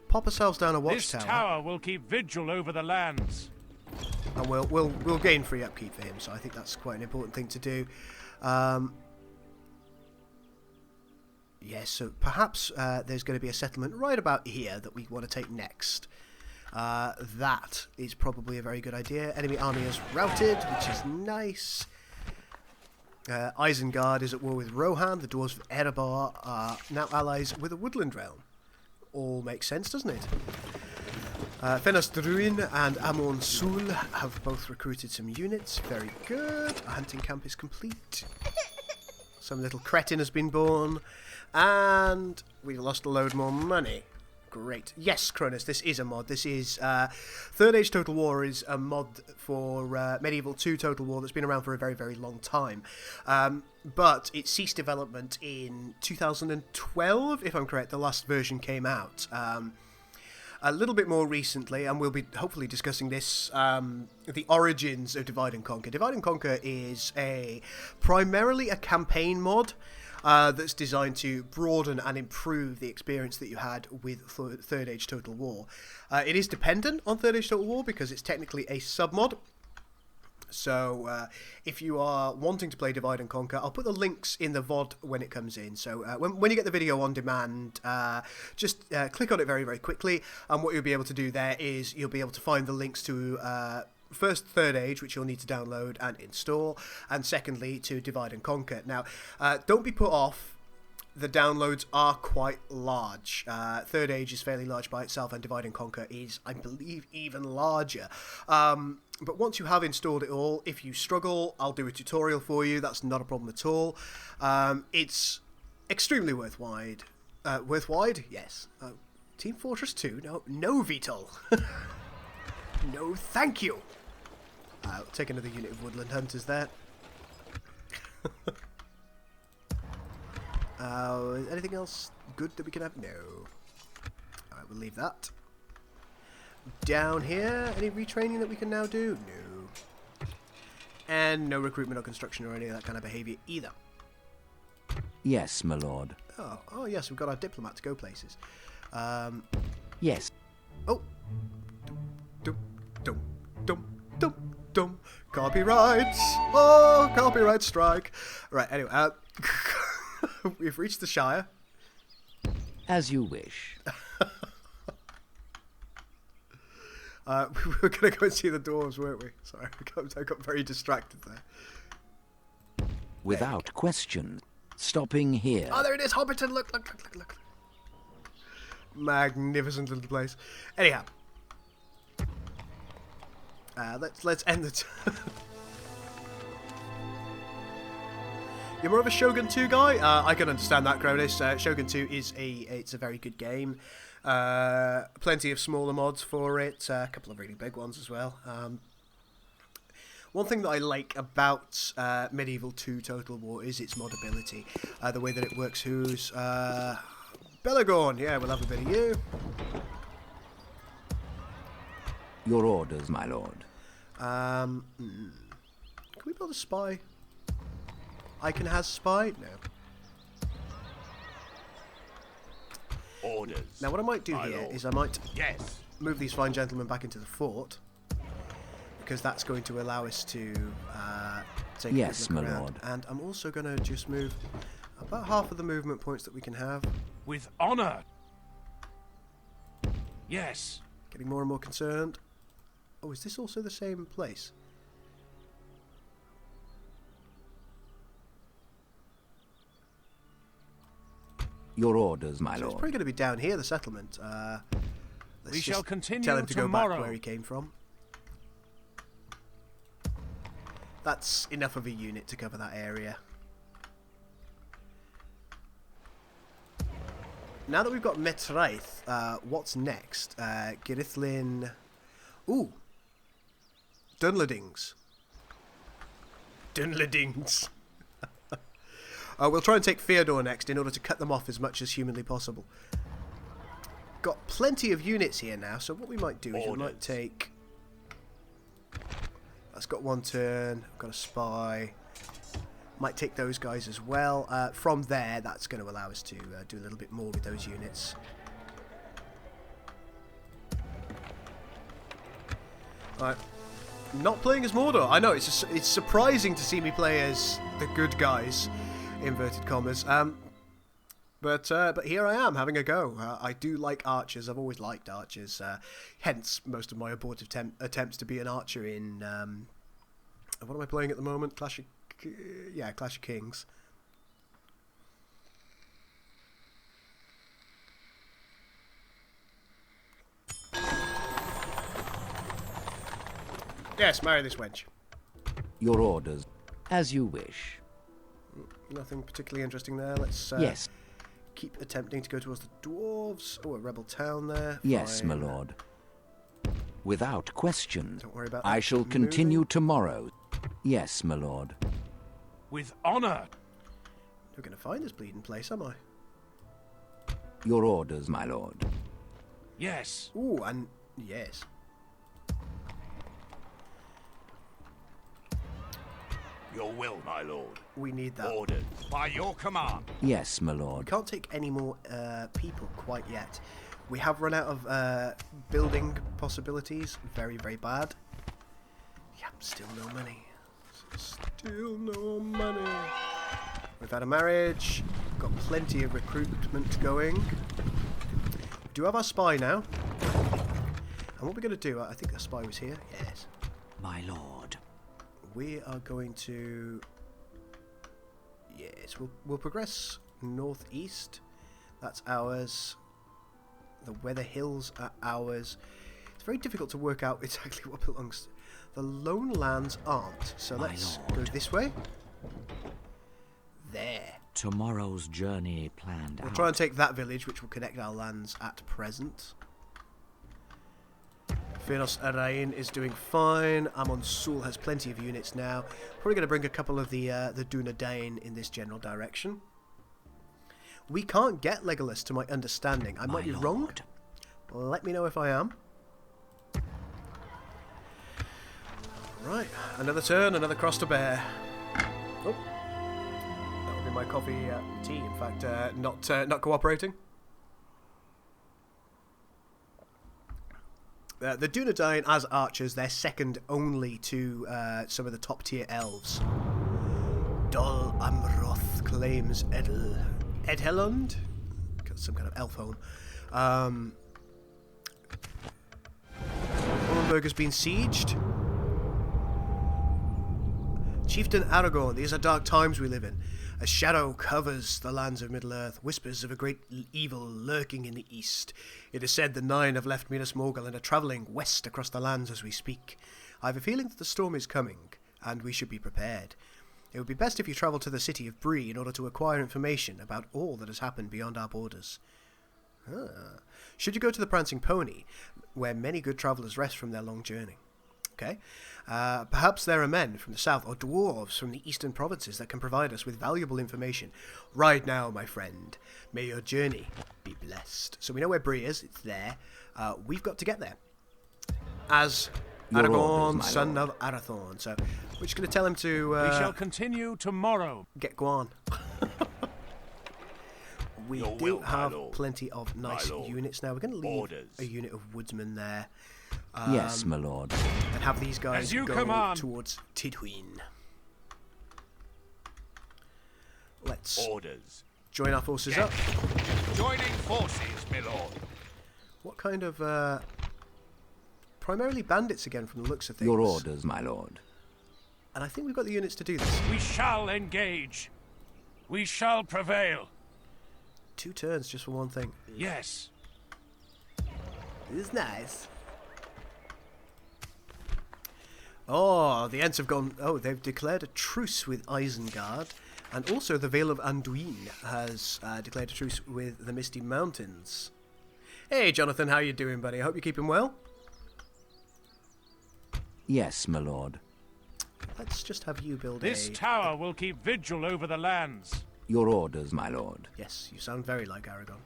Speaker 1: Pop ourselves down a
Speaker 2: This
Speaker 1: watchtower,
Speaker 2: tower will keep vigil over the lands.
Speaker 1: and we'll gain free upkeep for him. So I think that's quite an important thing to do. Yes, so perhaps there's going to be a settlement right about here that we want to take next. That is probably a very good idea. Enemy army is routed, which is nice. Isengard is at war with Rohan. The dwarves of Erebor are now allies with the Woodland Realm. All makes sense, doesn't it? Fenas Druin and Amon Sul have both recruited some units. Very good. Our hunting camp is complete. Some little cretin has been born. And we've lost a load more money. Great. Yes, Cronus, this is a mod. This is Third Age Total War is a mod for Medieval 2 Total War that's been around for a very, very long time. But it ceased development in 2012, if I'm correct. The last version came out. A little bit more recently, and we'll be hopefully discussing this, the origins of Divide and Conquer. Divide and Conquer is primarily a campaign mod. That's designed to broaden and improve the experience that you had with Third Age Total War. It is dependent on Third Age Total War because it's technically a sub-mod. So if you are wanting to play Divide and Conquer, I'll put the links in the VOD when it comes in. So when you get the video on demand, just click on it very, very quickly. And what you'll be able to do there is you'll be able to find the links to... first, Third Age, which you'll need to download and install, and secondly, to Divide and Conquer. Now, don't be put off. The downloads are quite large. Third Age is fairly large by itself, and Divide and Conquer is, I believe, even larger. But once you have installed it all, if you struggle, I'll do a tutorial for you. That's not a problem at all. It's extremely worthwhile. Worthwhile? Yes. Team Fortress 2? No, Vital. No, thank you. I'll take another unit of Woodland Hunters there. Anything else good that we can have? No. Alright, we'll leave that. Down here, any retraining that we can now do? No. And no recruitment or construction or any of that kind of behaviour either.
Speaker 4: Yes, my lord.
Speaker 1: Oh yes, we've got our diplomat to go places.
Speaker 4: Yes.
Speaker 1: Oh. Dum, dum, dum, dum, dum. Copyrights! Oh, copyright strike! Right, anyway, we've reached the Shire.
Speaker 4: As you wish.
Speaker 1: We were going to go and see the dwarves, weren't we? Sorry, I got very distracted there.
Speaker 4: Without question. Stopping here.
Speaker 1: Oh, there it is, Hobbiton! Look. Magnificent little place. Anyhow. Let's end it. You're more of a Shogun 2 guy? I can understand that, Cronus. Shogun 2 is it's a very good game. Plenty of smaller mods for it. A couple of really big ones as well. One thing that I like about Medieval 2 Total War is its modability. The way that it works. Who's Belagorn? Yeah, we'll have a bit of you.
Speaker 4: Your orders, my lord.
Speaker 1: Can we build a spy? I can has spy? No.
Speaker 7: Orders.
Speaker 1: Now what I might do
Speaker 7: My
Speaker 1: here
Speaker 7: lord.
Speaker 1: is I might
Speaker 7: Yes.
Speaker 1: move these fine gentlemen back into the fort, because that's going to allow us to take
Speaker 4: Yes,
Speaker 1: a good look
Speaker 4: my
Speaker 1: around.
Speaker 4: lord.
Speaker 1: And I'm also going to just move about half of the movement points that we can have.
Speaker 2: With honor. Yes.
Speaker 1: Getting more and more concerned. Oh, is this also the same place?
Speaker 4: Your orders, my
Speaker 1: So it's
Speaker 4: lord.
Speaker 1: probably going to be down here, the settlement. Let's
Speaker 2: We shall
Speaker 1: just
Speaker 2: continue
Speaker 1: tell him to go
Speaker 2: tomorrow.
Speaker 1: back where he came from. That's enough of a unit to cover that area. Now that we've got Metraith, what's next? Girithlin. Ooh. Dunledings. Dunledings. We'll try and take Theodore next in order to cut them off as much as humanly possible. Got plenty of units here now, so what we might do is we might take... That's got one turn. I've got a spy. Might take those guys as well. From there, that's going to allow us to do a little bit more with those units. Alright. Not playing as Mordor. I know, it's surprising to see me play as the good guys, inverted commas. But here I am, having a go. I do like archers. I've always liked archers. Hence, most of my abortive attempts to be an archer in... what am I playing at the moment? Clash of Kings. Yes, marry this wench.
Speaker 4: Your orders. As you wish.
Speaker 1: Nothing particularly interesting there. Let's
Speaker 4: Yes.
Speaker 1: keep attempting to go towards the dwarves. Oh, a rebel town there.
Speaker 4: Yes,
Speaker 1: Fine.
Speaker 4: my lord. Without question.
Speaker 1: Don't worry about
Speaker 4: I
Speaker 1: that.
Speaker 4: shall continue
Speaker 1: Moving.
Speaker 4: tomorrow. Yes, my lord.
Speaker 2: With honor.
Speaker 1: Not going to find this bleeding place, am I?
Speaker 4: Your orders, my lord.
Speaker 2: Yes.
Speaker 1: Ooh, and yes.
Speaker 7: Your will, my lord.
Speaker 1: We need that.
Speaker 7: Orders. By your command.
Speaker 4: Yes, my
Speaker 1: We
Speaker 4: lord.
Speaker 1: can't take any more people quite yet. We have run out of building possibilities. Very, very bad. Yep, still no money. Still no money. We've had a marriage. Got plenty of recruitment going. We do have our spy now. And what we're going to do, I think the spy was here. Yes.
Speaker 4: My lord.
Speaker 1: We are going to... Yes, we'll progress northeast. That's ours. The Weather Hills are ours. It's very difficult to work out exactly what belongs. The Lone Lands aren't. So
Speaker 4: My
Speaker 1: let's
Speaker 4: lord.
Speaker 1: go this way. There.
Speaker 4: Tomorrow's journey planned
Speaker 1: We'll
Speaker 4: out.
Speaker 1: try and take that village, which will connect our lands at present. Finos Arain is doing fine. Amon Sul has plenty of units now. Probably going to bring a couple of the Dunedain in this general direction. We can't get Legolas, to my understanding. I might be wrong. Let me know if I am. Right, another turn, another cross to bear. Oh, that will be my coffee tea. In fact, not cooperating. The Dunedain, as archers, they're second only to some of the top tier elves. Dol Amroth claims Edhelund? Some kind of elf home. Hornburg has been sieged. Chieftain Aragorn, these are dark times we live in. A shadow covers the lands of Middle-earth, whispers of a great evil lurking in the east. It is said the Nine have left Minas Morgul and are travelling west across the lands as we speak. I have a feeling that the storm is coming, and we should be prepared. It would be best if you travel to the city of Bree in order to acquire information about all that has happened beyond our borders. Should you go to the Prancing Pony, where many good travellers rest from their long journey? Okay. Perhaps there are men from the south or dwarves from the eastern provinces that can provide us with valuable information. Ride now, my friend. May your journey be blessed. So we know where Bree is. It's there. We've got to get there. As
Speaker 4: Your
Speaker 1: Aragorn,
Speaker 4: orders, my
Speaker 1: son
Speaker 4: lord.
Speaker 1: of Arathorn. So we're just going to tell him to
Speaker 2: We shall continue tomorrow.
Speaker 1: get Guan. We
Speaker 7: Your
Speaker 1: do
Speaker 7: will, my
Speaker 1: have
Speaker 7: lord.
Speaker 1: plenty of nice
Speaker 7: lord.
Speaker 1: units now. We're going to leave
Speaker 7: Orders.
Speaker 1: a unit of woodsmen there.
Speaker 4: Yes, my lord.
Speaker 1: And have these guys
Speaker 2: As you
Speaker 1: go
Speaker 2: command.
Speaker 1: towards Tidwin. Let's
Speaker 7: Orders.
Speaker 1: join our forces
Speaker 7: Yes.
Speaker 1: up.
Speaker 7: Joining forces, my lord.
Speaker 1: What kind of... primarily bandits again from the looks of things.
Speaker 4: Your orders, my lord.
Speaker 1: And I think we've got the units to do this.
Speaker 2: We shall engage. We shall prevail.
Speaker 1: 2 turns just for one thing.
Speaker 2: Yes.
Speaker 1: This is nice. Oh, the Ents have gone... Oh, they've declared a truce with Isengard. And also the Vale of Anduin has declared a truce with the Misty Mountains. Hey, Jonathan, how you doing, buddy? I hope you're keeping well.
Speaker 4: Yes, my lord.
Speaker 1: Let's just have you build
Speaker 2: This
Speaker 1: a...
Speaker 2: tower will keep vigil over the lands.
Speaker 4: Your orders, my lord.
Speaker 1: Yes, you sound very like Aragon.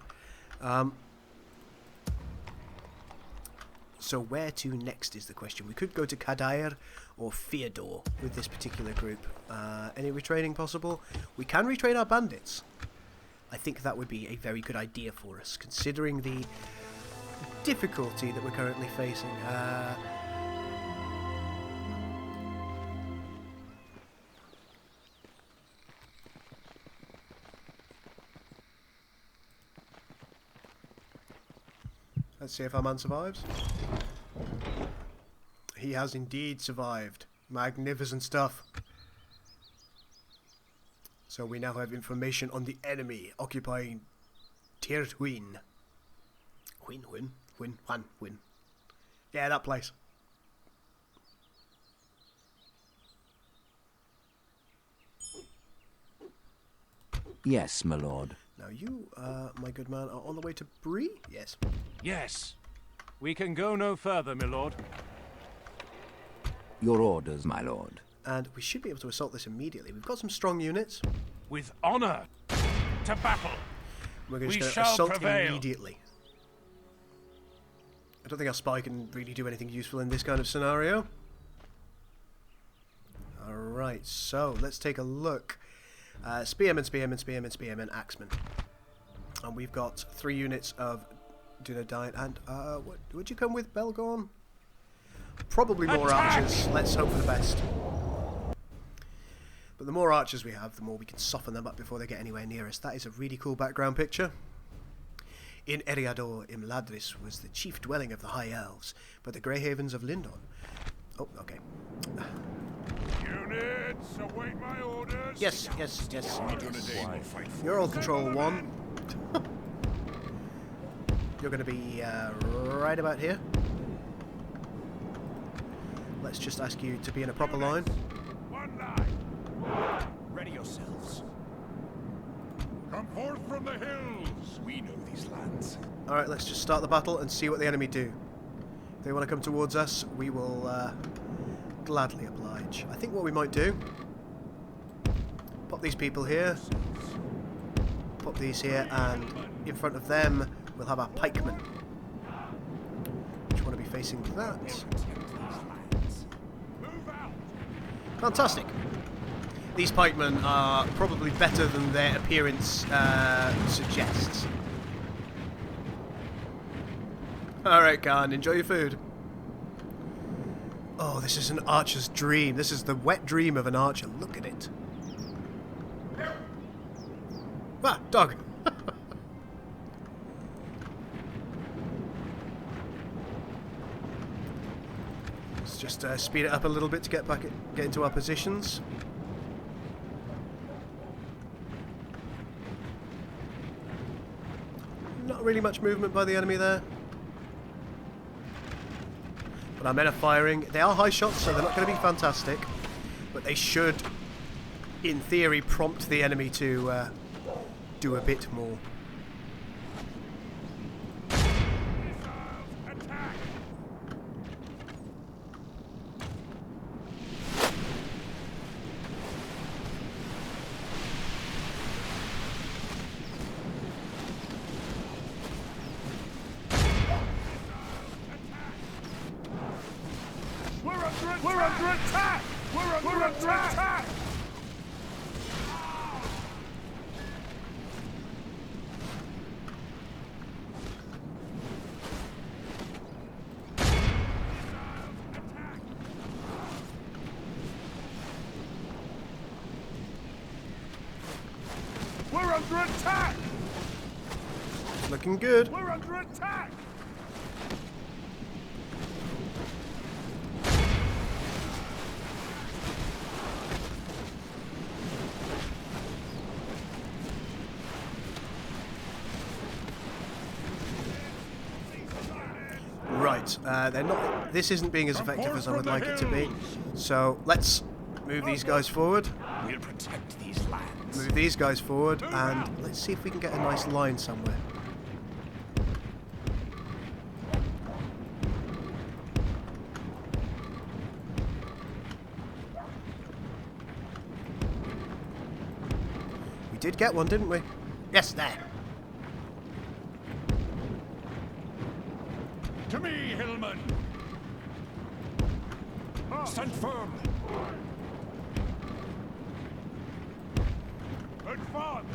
Speaker 1: So where to next is the question. We could go to Kadair or Theodore with this particular group. Any retraining possible? We can retrain our bandits. I think that would be a very good idea for us, considering the difficulty that we're currently facing. Let's see if our man survives. He has indeed survived. Magnificent stuff. So we now have information on the enemy occupying Tirtwin. Win. Yeah, that place.
Speaker 4: Yes, my lord.
Speaker 1: Now you, my good man, are on the way to Bree? Yes.
Speaker 2: Yes. We can go no further, my lord.
Speaker 4: Your orders, my lord.
Speaker 1: And we should be able to assault this immediately. We've got some strong units.
Speaker 2: With honor. To battle.
Speaker 1: We're
Speaker 2: We
Speaker 1: just going to
Speaker 2: shall
Speaker 1: assault
Speaker 2: prevail.
Speaker 1: immediately. I don't think our spy can really do anything useful in this kind of scenario. Alright, so let's take a look. Spearmen, Axemen. And we've got 3 units of Dunedain. And what would you come with, Belgorn? Probably more
Speaker 2: Attack!
Speaker 1: archers. Let's hope for the best. But the more archers we have, the more we can soften them up before they get anywhere near us. That is a really cool background picture. In Eriador, Imladris was the chief dwelling of the High Elves, but the Grey Havens of Lindon. Oh, okay.
Speaker 5: Units, await my orders.
Speaker 1: Yes.
Speaker 5: Dunedain will fight for
Speaker 1: You're all control 1. You're going to be right about here. Let's just ask you to be in a proper line.
Speaker 5: one line.
Speaker 7: Ready yourselves.
Speaker 5: Come forth from the hills.
Speaker 7: We know these lands.
Speaker 1: Alright, let's just start the battle and see what the enemy do. If they want to come towards us, we will gladly oblige. I think what we might do... Pop these people here. Pop these here, and in front of them we'll have our pikemen. Which want to be facing that.
Speaker 5: Move out.
Speaker 1: Fantastic. These pikemen are probably better than their appearance suggests. Alright, Khan, enjoy your food. Oh, this is an archer's dream. This is the wet dream of an archer. Look at it. Ah, dog. Let's just speed it up a little bit to get into our positions. Not really much movement by the enemy there. But our men are firing. They are high shots, so they're not going to be fantastic. But they should, in theory, prompt the enemy to do a bit more.
Speaker 5: Attack. under attack! We're under attack! We're under attack!
Speaker 1: Looking good.
Speaker 5: We're under attack!
Speaker 1: Right, they're not. This isn't being as effective as I would like it to be. So let's move these guys forward.
Speaker 7: We'll protect these lands.
Speaker 1: Move these guys forward, and let's see if we can get a nice line somewhere. We did get one, didn't we? Yes, there.
Speaker 5: To me, Hillman!
Speaker 7: Stand firm.
Speaker 5: Advance!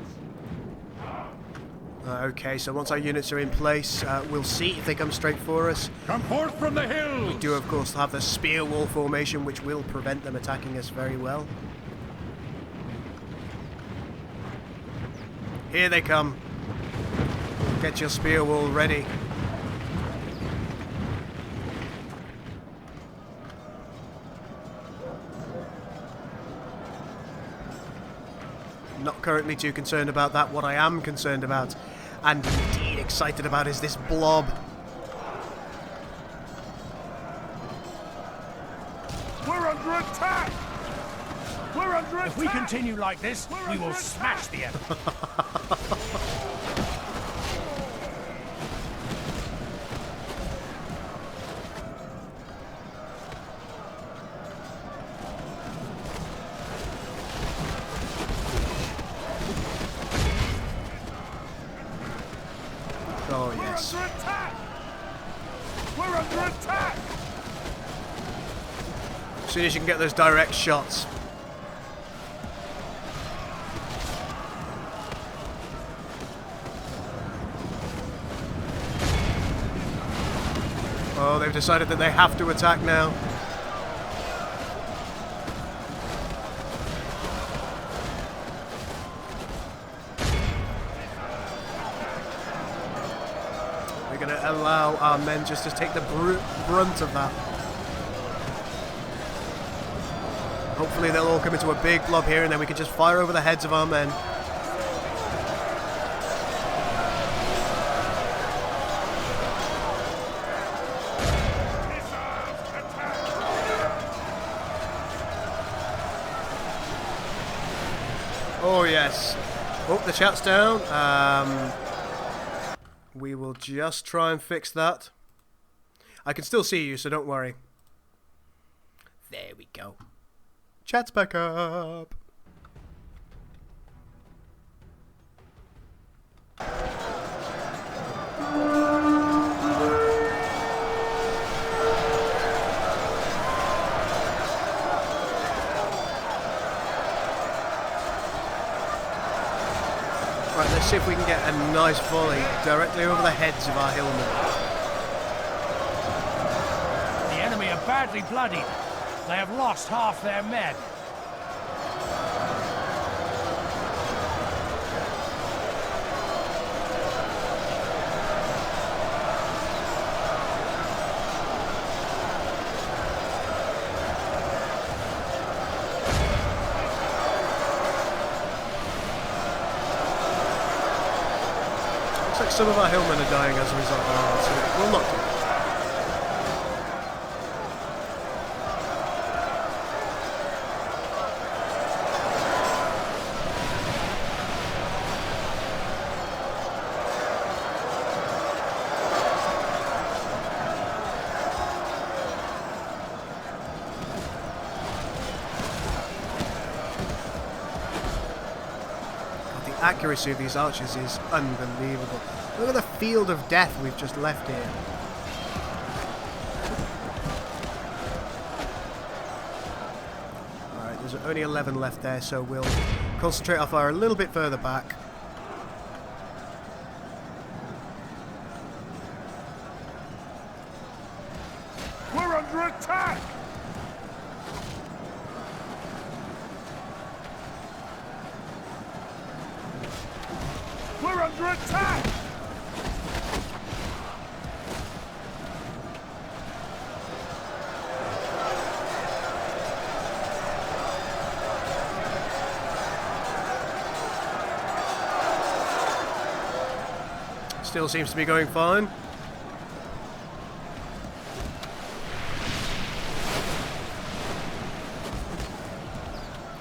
Speaker 1: Okay, so once our units are in place, we'll see if they come straight for us.
Speaker 5: Come forth from the hills!
Speaker 1: We do, of course, have the spear wall formation, which will prevent them attacking us very well. Here they come. Get your spear wall ready. Not currently too concerned about that. What I am concerned about, and indeed excited about, is this blob.
Speaker 5: We're under attack! We're under attack!
Speaker 2: If we continue like this, we will smash the enemy.
Speaker 1: Oh, yes.
Speaker 5: We're under attack! We're under attack!
Speaker 1: As soon as you can get those direct shots. Oh, they've decided that they have to attack now. We're going to allow our men just to take the brunt of that. Hopefully they'll all come into a big blob here, and then we can just fire over the heads of our men. Oh yes. Oh, the chat's down. We will just try and fix that. I can still see you, so don't worry. There we go. Chat's back up. Right, let's see if we can get a nice volley directly over the heads of our hillmen.
Speaker 2: The enemy are badly bloodied. They have lost half their men.
Speaker 1: Looks like some of our hillmen are dying as a result of that, so we'll not do it. The accuracy of these archers is unbelievable. Look at the field of death we've just left here. only 11 left there, so we'll concentrate our fire a little bit further back.
Speaker 5: We're under attack! We're under attack!
Speaker 1: Still seems to be going fine.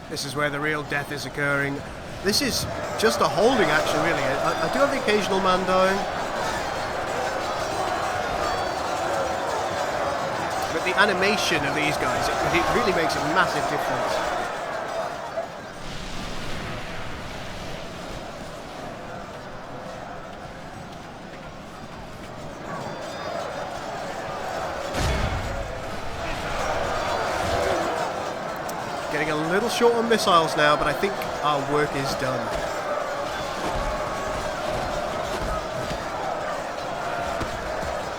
Speaker 1: This is where the real death is occurring. This is just a holding action, really. I do have the occasional man dying. But the animation of these guys, it really makes a massive difference. Getting a little short on missiles now, but I think our work is done.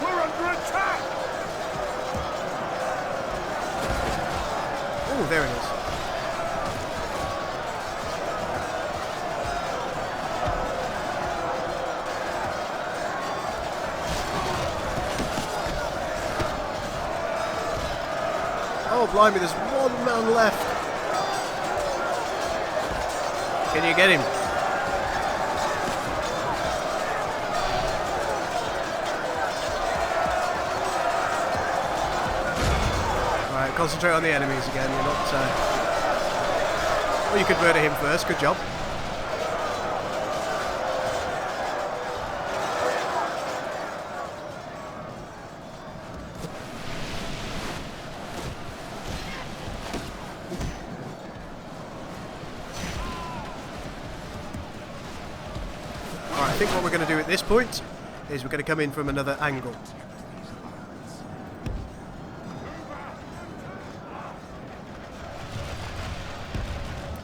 Speaker 5: We're under attack!
Speaker 1: Oh, there it is. Oh, blimey, there's one man left. Can you get him? Alright, concentrate on the enemies again. You're not... Well, you could murder him first. Good job. I think what we're going to do at this point is we're going to come in from another angle.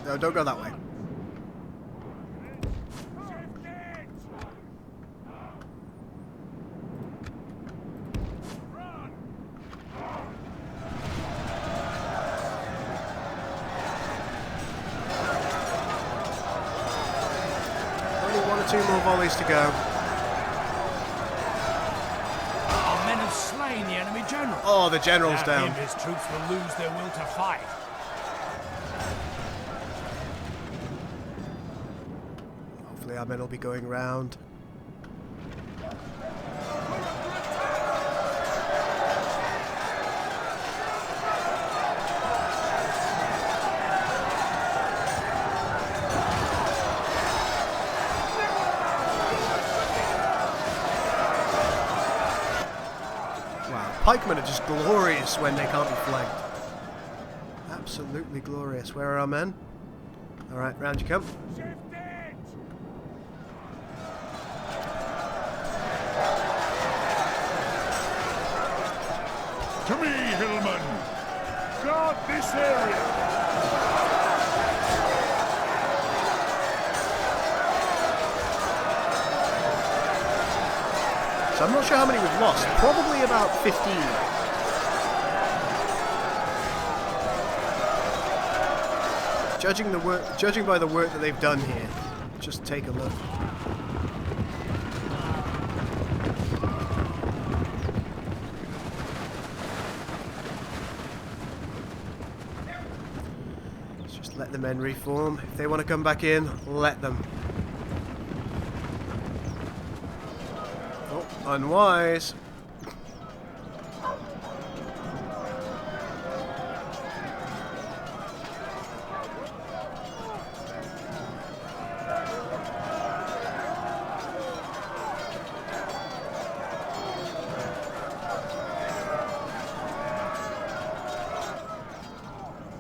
Speaker 1: No, don't go that way. Two more volleys to go.
Speaker 2: Our men have slain the enemy general.
Speaker 1: Oh, the general's down.
Speaker 2: His troops will lose their will to fight.
Speaker 1: Hopefully our men will be going round. Pikemen are just glorious when they can't be flanked. Absolutely glorious. Where are our men? Alright, round you come.
Speaker 5: To me, Hillman! Guard this area!
Speaker 1: So I'm not sure how many we've lost. Probably about 15. Judging by the work that they've done here, just take a look. Let's just let the men reform. If they want to come back in, let them. Unwise.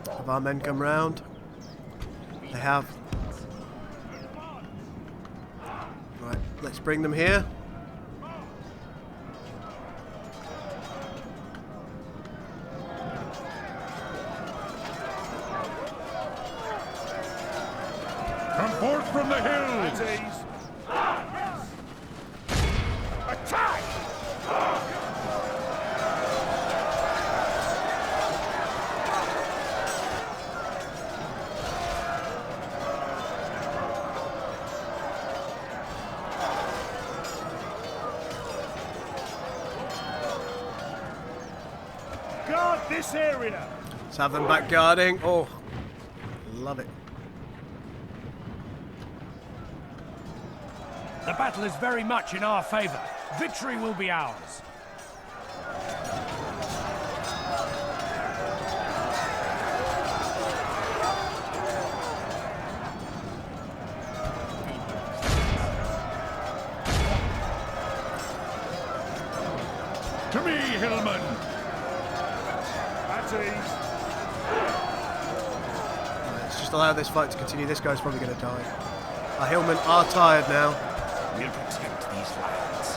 Speaker 1: Have our men come round? They have. Right, let's bring them here.
Speaker 5: Forth from the hills!
Speaker 7: Attack!
Speaker 5: Guard this area!
Speaker 1: Let's have them back guarding. Oh, love it.
Speaker 2: The battle is very much in our favor. Victory will be ours.
Speaker 5: To me, Hillman! At ease.
Speaker 1: Let's just allow this fight to continue. This guy's probably going to die. Our Hillmen are tired now.
Speaker 7: We'll protect these lands.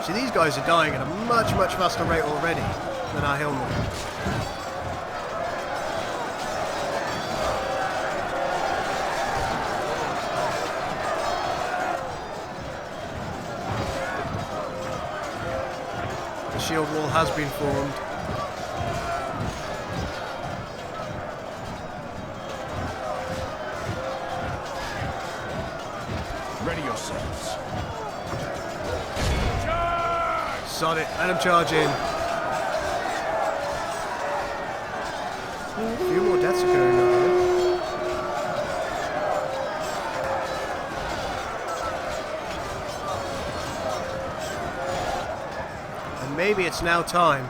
Speaker 1: See, these guys are dying at a much, much faster rate already than our Hillmen. The shield wall has been formed.
Speaker 7: Ready yourselves.
Speaker 1: Sod it, let him charge in. A few more deaths occurring over here. And maybe it's now time.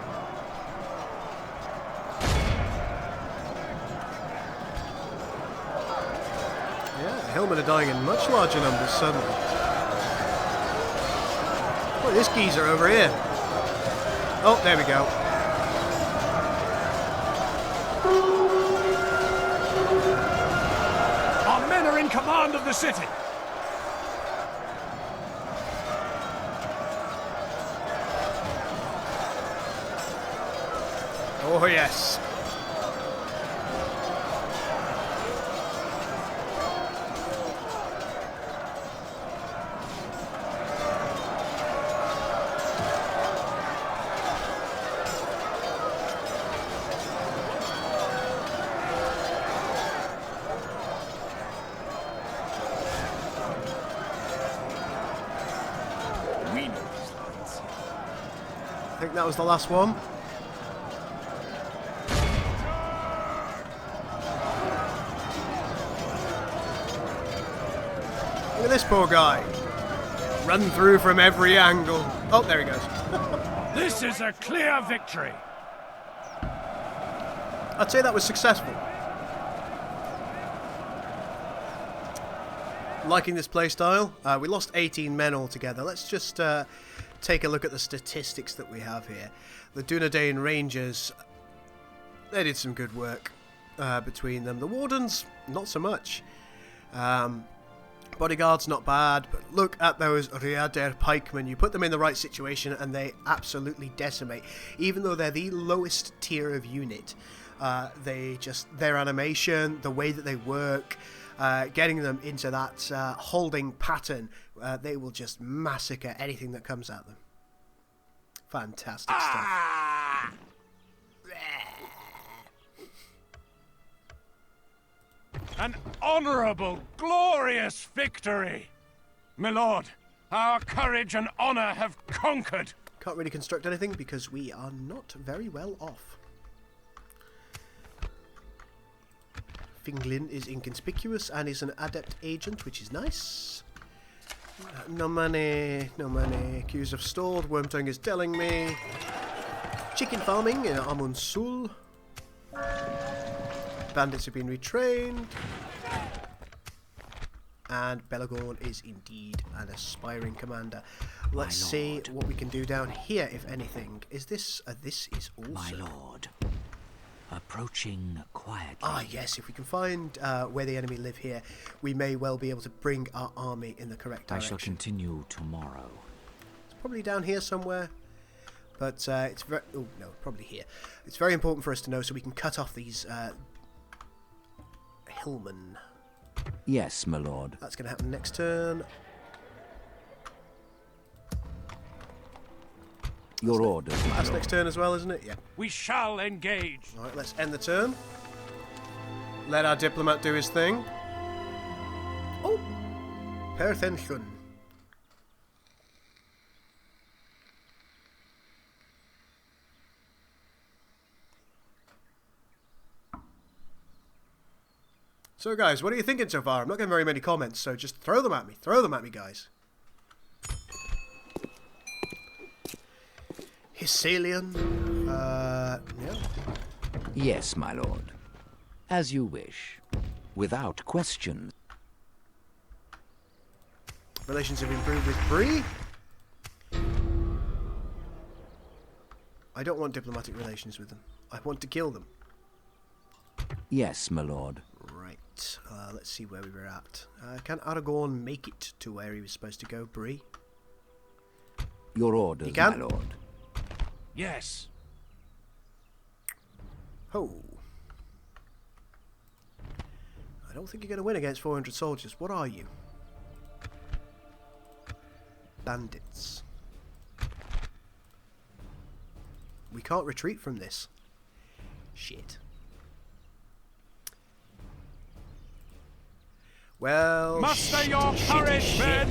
Speaker 1: Yeah, the Hillmen are dying in much larger numbers suddenly. Look, this geezer over here. Oh, there we go.
Speaker 2: Our men are in command of the city.
Speaker 1: Oh, yes.
Speaker 7: We know these lands.
Speaker 1: I think that was the last one. Look at this poor guy. Run through from every angle. Oh, there he goes.
Speaker 2: This is a clear victory.
Speaker 1: I'd say that was successful. Liking this playstyle. We lost 18 men altogether. Let's just take a look at the statistics that we have here. The Dunedain Rangers, they did some good work between them. The Wardens, not so much. Bodyguards, not bad, but look at those Reader pikemen. You put them in the right situation and they absolutely decimate. Even though they're the lowest tier of unit, their animation, the way that they work, getting them into that holding pattern, they will just massacre anything that comes at them. Fantastic stuff.
Speaker 2: An honorable, glorious victory. My lord, our courage and honor have conquered.
Speaker 1: Can't really construct anything because we are not very well off. Finglin is inconspicuous and is an adept agent, which is nice. No money, no money. Accused of stalled, Wormtongue is telling me. Chicken farming in Amunsul. Bandits have been retrained. And Belagorn is indeed an aspiring commander. Let's see what we can do down here, if anything. Is this... this is also...
Speaker 4: My lord. Approaching quietly.
Speaker 1: Ah, yes, if we can find where the enemy live here, we may well be able to bring our army in the correct direction.
Speaker 4: I shall continue tomorrow.
Speaker 1: It's probably down here somewhere. But it's very... Oh, no, probably here. It's very important for us to know so we can cut off these hillmen.
Speaker 4: Yes, my lord.
Speaker 1: That's going to happen next turn.
Speaker 4: Your orders, my
Speaker 1: That's
Speaker 4: lord.
Speaker 1: next turn as well, isn't it? Yeah.
Speaker 2: We shall engage.
Speaker 1: Alright, let's end the turn. Let our diplomat do his thing. Oh! Perthenchun. So guys, what are you thinking so far? I'm not getting very many comments, so just throw them at me. Throw them at me, guys. Hysalian. Yeah.
Speaker 4: Yes, my lord. As you wish. Without question.
Speaker 1: Relations have improved with Bree. I don't want diplomatic relations with them. I want to kill them.
Speaker 4: Yes, my lord.
Speaker 1: Right. Let's see where we were at. Can Aragorn make it to where he was supposed to go, Bree?
Speaker 4: Your orders,
Speaker 1: You can?
Speaker 4: my lord.
Speaker 2: Yes.
Speaker 1: Ho. I don't think you're going to win against 400 soldiers. What are you? Bandits. We can't retreat from this. Shit. Well,
Speaker 2: Muster your courage, men!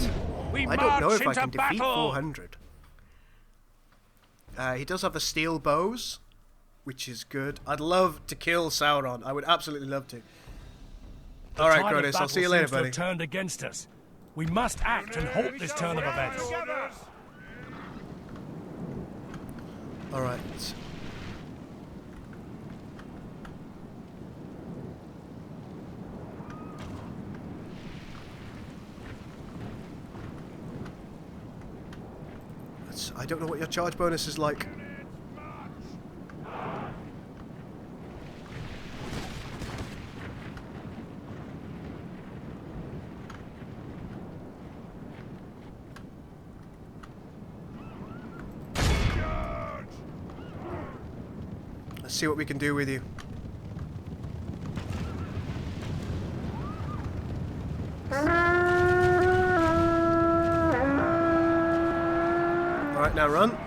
Speaker 2: We
Speaker 1: I don't know
Speaker 2: march
Speaker 1: if I
Speaker 2: into
Speaker 1: can defeat
Speaker 2: battle!
Speaker 1: 400. He does have the steel bows, which is good. I'd love to kill Sauron. I would absolutely love to.
Speaker 2: The
Speaker 1: Alright,
Speaker 2: tide of
Speaker 1: Grodis, I'll
Speaker 2: battle
Speaker 1: see you later,
Speaker 2: seems to have
Speaker 1: buddy.
Speaker 2: turned against us. We must act and halt this turn of events.
Speaker 1: Alright. I don't know what your charge bonus is like. Let's see what we can do with you. Alright, now run.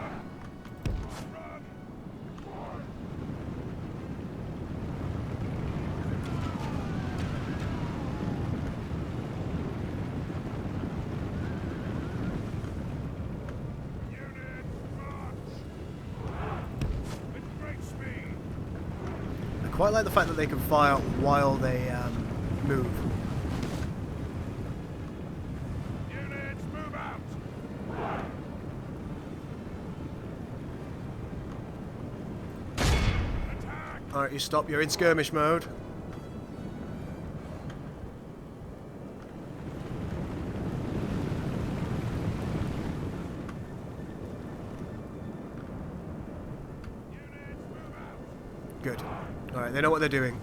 Speaker 1: I quite like the fact that they can fire while they move. Alright, you stop. You're in skirmish mode. Good. Alright, they know what they're doing.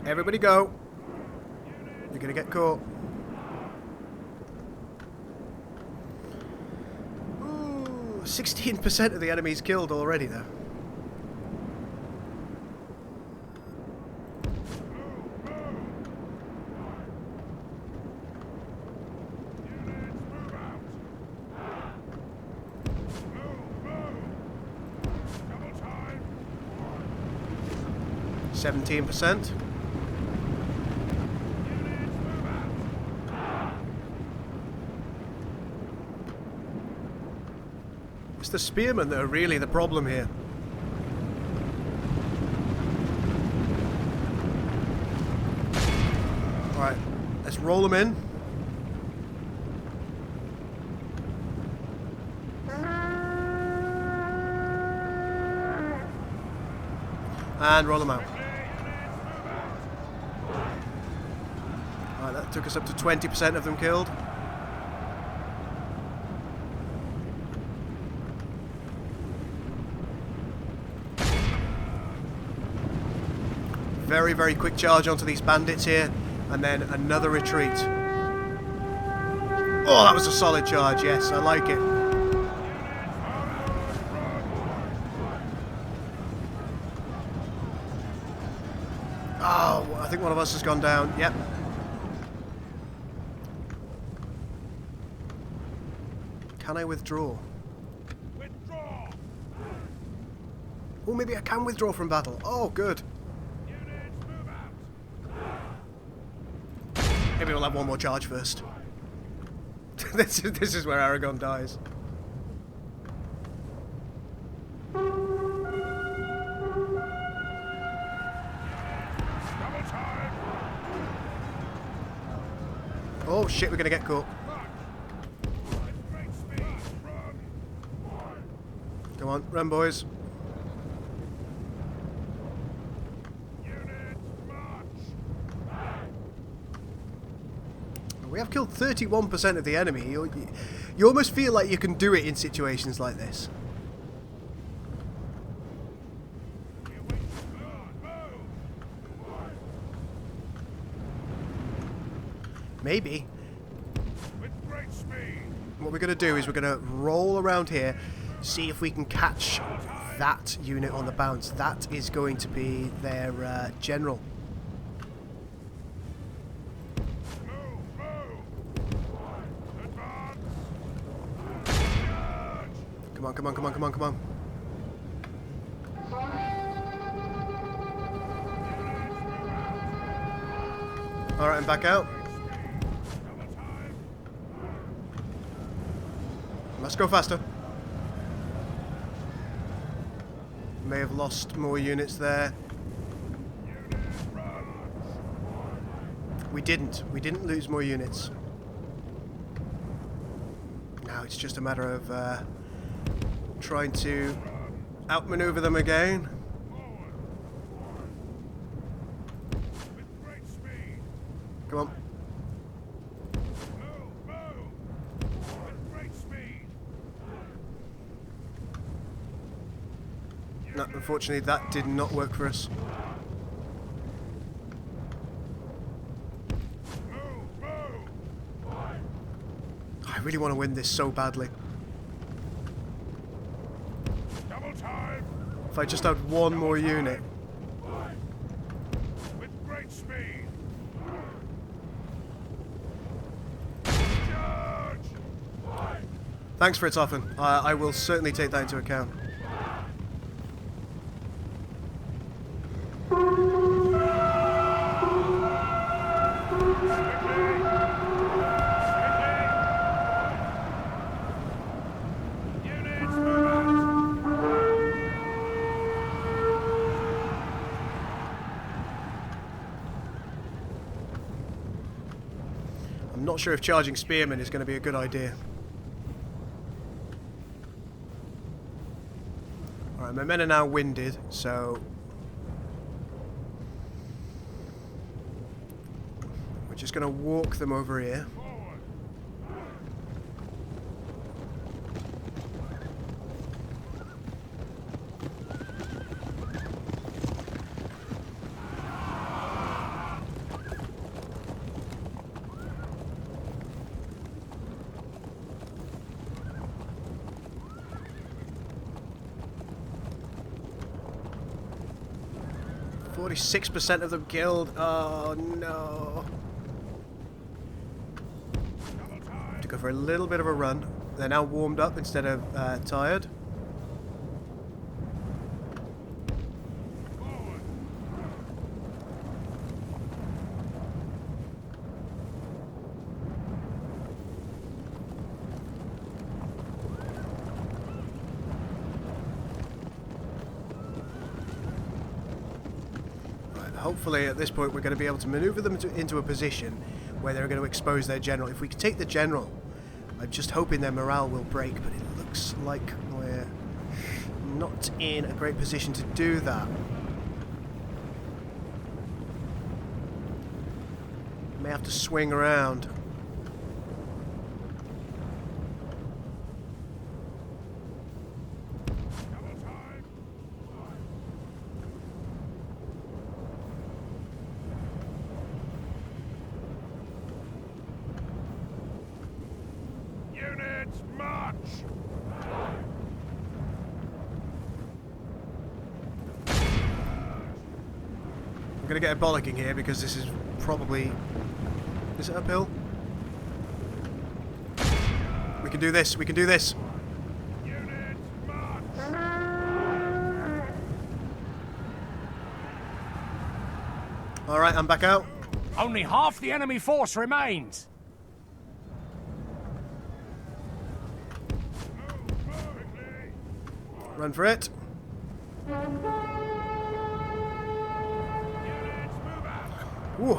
Speaker 1: Everybody go. You're gonna get caught. Ooh, 16% of the enemies killed already though.
Speaker 5: Double time.
Speaker 1: 17%. It's the spearmen that are really the problem here. Alright, let's roll them in. And roll them out. Alright, that took us up to 20% of them killed. very, very quick charge onto these bandits here, and then another retreat. Oh, that was a solid charge, yes, I like it. Oh, I think one of us has gone down, yep. Can I withdraw?
Speaker 5: Withdraw!
Speaker 1: Oh, maybe I can withdraw from battle. Oh, good.
Speaker 5: Units, move out!
Speaker 1: Maybe we'll have one more charge first. This is where Aragon dies.
Speaker 5: Double time!
Speaker 1: Oh shit, we're gonna get caught.
Speaker 5: With great speed, run!
Speaker 1: Come on, run boys.
Speaker 5: Units, march!
Speaker 1: We have killed 31% of the enemy. You almost feel like you can do it in situations like this. Maybe.
Speaker 5: With great speed!
Speaker 1: What we're going to do is we're going to roll around here, see if we can catch that unit on the bounce. That is going to be their general. Come on, come on, come on, come on, come on. Alright, I'm back out. Let's go faster. May have lost more units there. We didn't. We didn't lose more units. Now it's just a matter of trying to outmaneuver them again. Come on. No, unfortunately that did not work for us. I really want to win this so badly.
Speaker 5: Double time!
Speaker 1: If I just had one more unit.
Speaker 5: With great speed!
Speaker 1: Thanks for it, Offen. I will certainly take that into account. I'm not sure if charging spearmen is going to be a good idea. Alright, my men are now winded, so we're just going to walk them over here. 46% of them killed. Oh no. To go for a little bit of a run. They're now warmed up instead of tired. Hopefully at this point we're going to be able to maneuver them into a position where they're going to expose their general. If we can take the general, I'm just hoping their morale will break, but it looks like we're not in a great position to do that. May have to swing around.
Speaker 5: Units, march!
Speaker 1: I'm gonna get a bollocking here because this is probably... Is it uphill? We can do this, we can do this!
Speaker 5: Units, march!
Speaker 1: Alright, I'm back out.
Speaker 2: Only half the enemy force remains.
Speaker 1: Run for it. Ooh.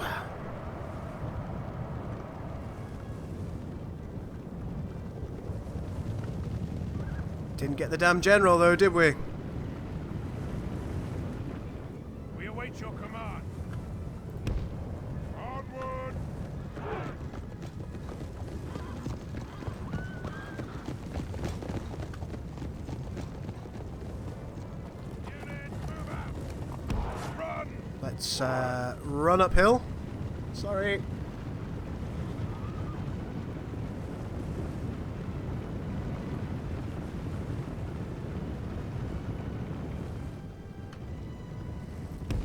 Speaker 1: Didn't get the damn general though, did we?
Speaker 5: We await your command. Onward! Units, move out! Run!
Speaker 1: Let's run uphill. Sorry.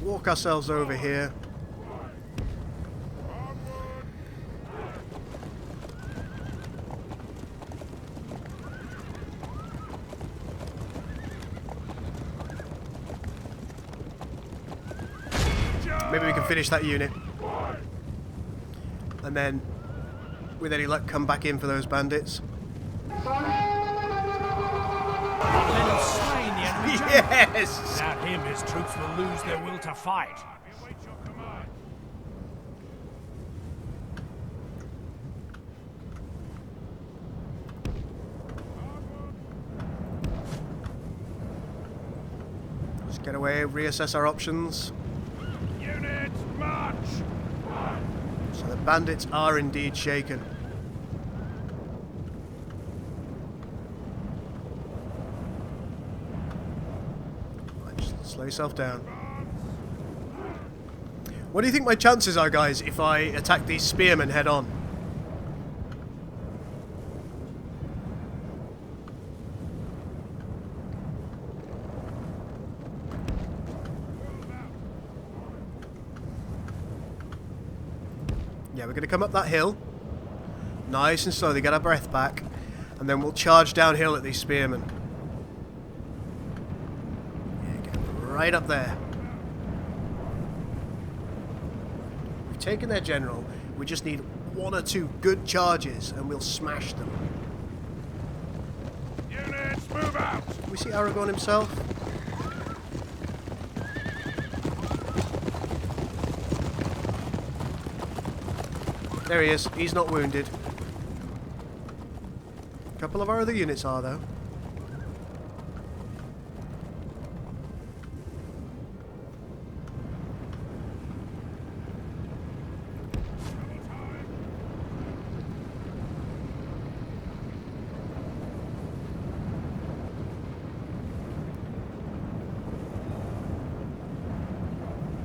Speaker 1: Walk ourselves over here. Maybe we can finish that unit. And then, with any luck, come back in for those bandits.
Speaker 2: Slain the enemy general.
Speaker 1: Yes!
Speaker 2: Without him, his troops will lose their will to fight.
Speaker 5: We await your command.
Speaker 1: Let's get away, reassess our options.
Speaker 5: Units, march!
Speaker 1: So the bandits are indeed shaken. Right, just slow yourself down. What do you think my chances are, guys, if I attack these spearmen head on? Yeah, we're going to come up that hill. Nice and slowly, get our breath back. And then we'll charge downhill at these spearmen. Yeah, get right up there. We've taken their general. We just need one or two good charges and we'll smash them.
Speaker 5: Units, move out!
Speaker 1: Can we see Aragorn himself? There he is. He's not wounded. A couple of our other units are, though.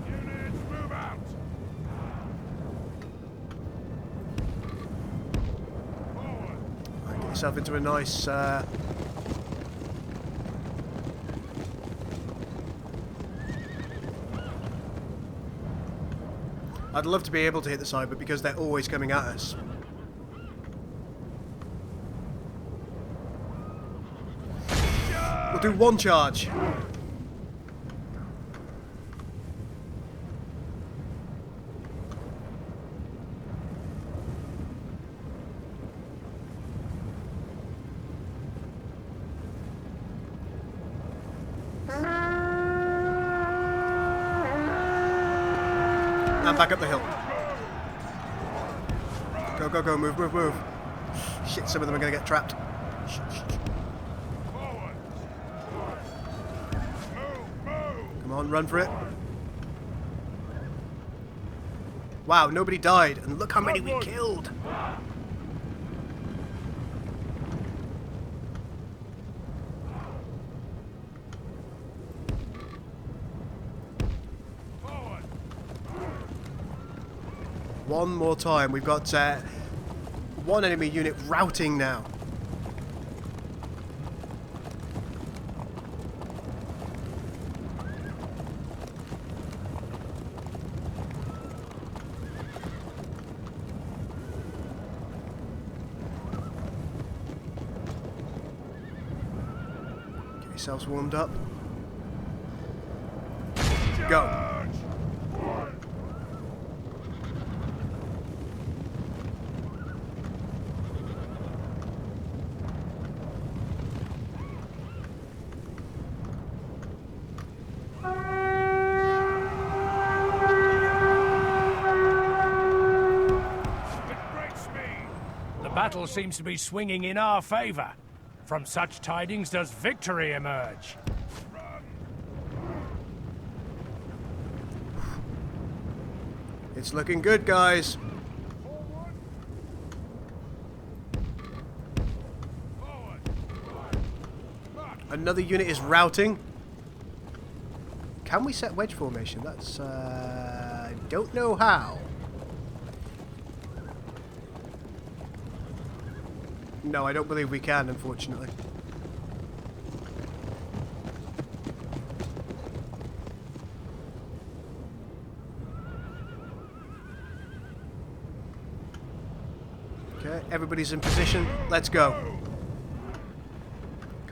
Speaker 5: Units, move out! Forward!
Speaker 1: Right, get yourself into a nice... I'd love to be able to hit the side, but because they're always coming at us. We'll do one charge. And back up the hill. Go, go, go, move, move, move. Shit, some of them are going to get trapped. Shit, shit, shit.
Speaker 5: Forward! Move, move!
Speaker 1: Come on, run for it. Wow, nobody died, and look how many we killed.
Speaker 5: Forward!
Speaker 1: One more time. We've got one enemy unit routing now. yourselves warmed up. Go.
Speaker 2: The battle seems to be swinging in our favor. From such tidings does victory emerge.
Speaker 1: It's looking good, guys. Another unit is routing. Can we set wedge formation? That's, don't know how. No, I don't believe we can, unfortunately. Okay, everybody's in position. Let's go.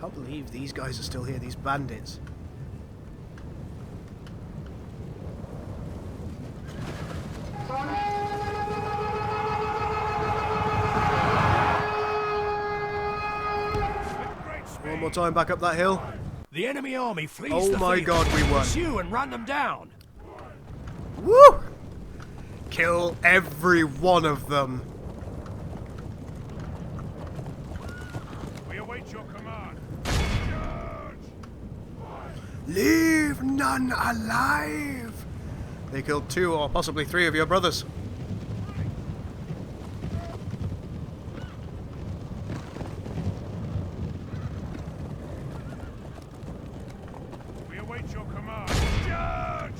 Speaker 1: Can't believe these guys are still here, these bandits. One more time back up that hill.
Speaker 2: The enemy army flees
Speaker 1: Oh
Speaker 2: the
Speaker 1: my
Speaker 2: field.
Speaker 1: god, we won.
Speaker 2: Pursue and run them down.
Speaker 1: Woo! Kill every one of them.
Speaker 5: We await your command.
Speaker 1: Leave none alive. They killed 2 or possibly 3 of your brothers.
Speaker 5: We await your command. Charge!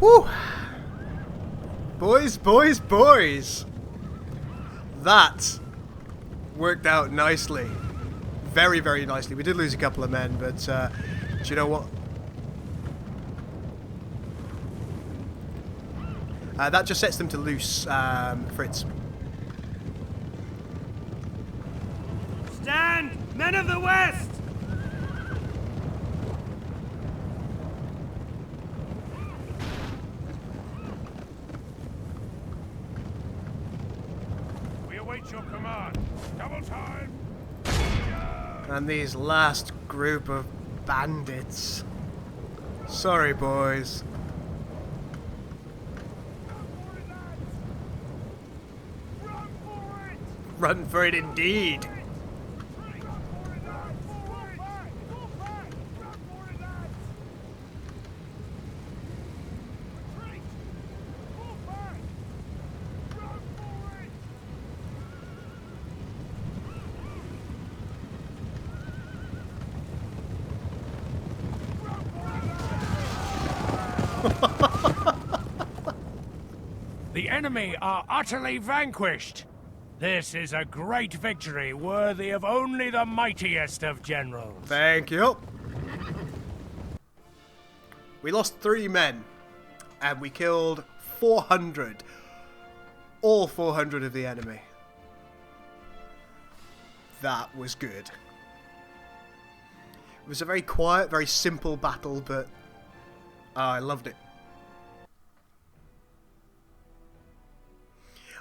Speaker 1: Woo! Boys, boys, boys! That worked out nicely. Very, very nicely. We did lose a couple of men, but do you know what? That just sets them to loose, Fritz.
Speaker 2: Stand, men of the West!
Speaker 5: We await your command. Double time.
Speaker 1: And these last group of bandits. Sorry, boys. Run for it indeed.
Speaker 2: The enemy are utterly vanquished. This is a great victory worthy of only the mightiest of generals.
Speaker 1: Thank you. We lost 3 men, and we killed 400. All 400 of the enemy. That was good. It was a very quiet, very simple battle, but I loved it.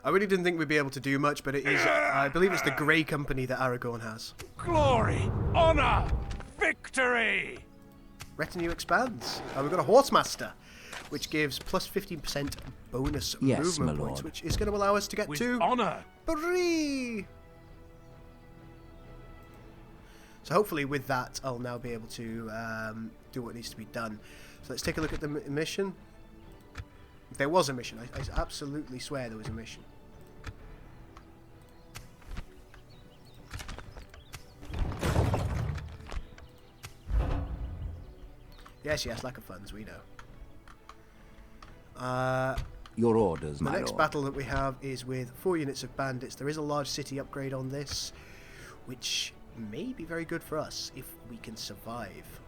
Speaker 1: I really didn't think we'd be able to do much, but it is, I believe it's the Grey Company that Aragorn has.
Speaker 2: Glory, honor, victory!
Speaker 1: Retinue expands. We've got a Horsemaster, which gives plus 15% bonus
Speaker 4: Yes,
Speaker 1: movement
Speaker 4: my lord.
Speaker 1: points, which is going to allow us to get
Speaker 2: With
Speaker 1: to
Speaker 2: honor.
Speaker 1: Bree. So hopefully with that, I'll now be able to do what needs to be done. So let's take a look at the mission. If there was a mission, I absolutely swear there was a mission. Yes, lack of funds, we know.
Speaker 4: Your orders,
Speaker 1: The
Speaker 4: my
Speaker 1: next
Speaker 4: lord.
Speaker 1: battle that we have is with 4 units of bandits. There is a large city upgrade on this, which may be very good for us if we can survive.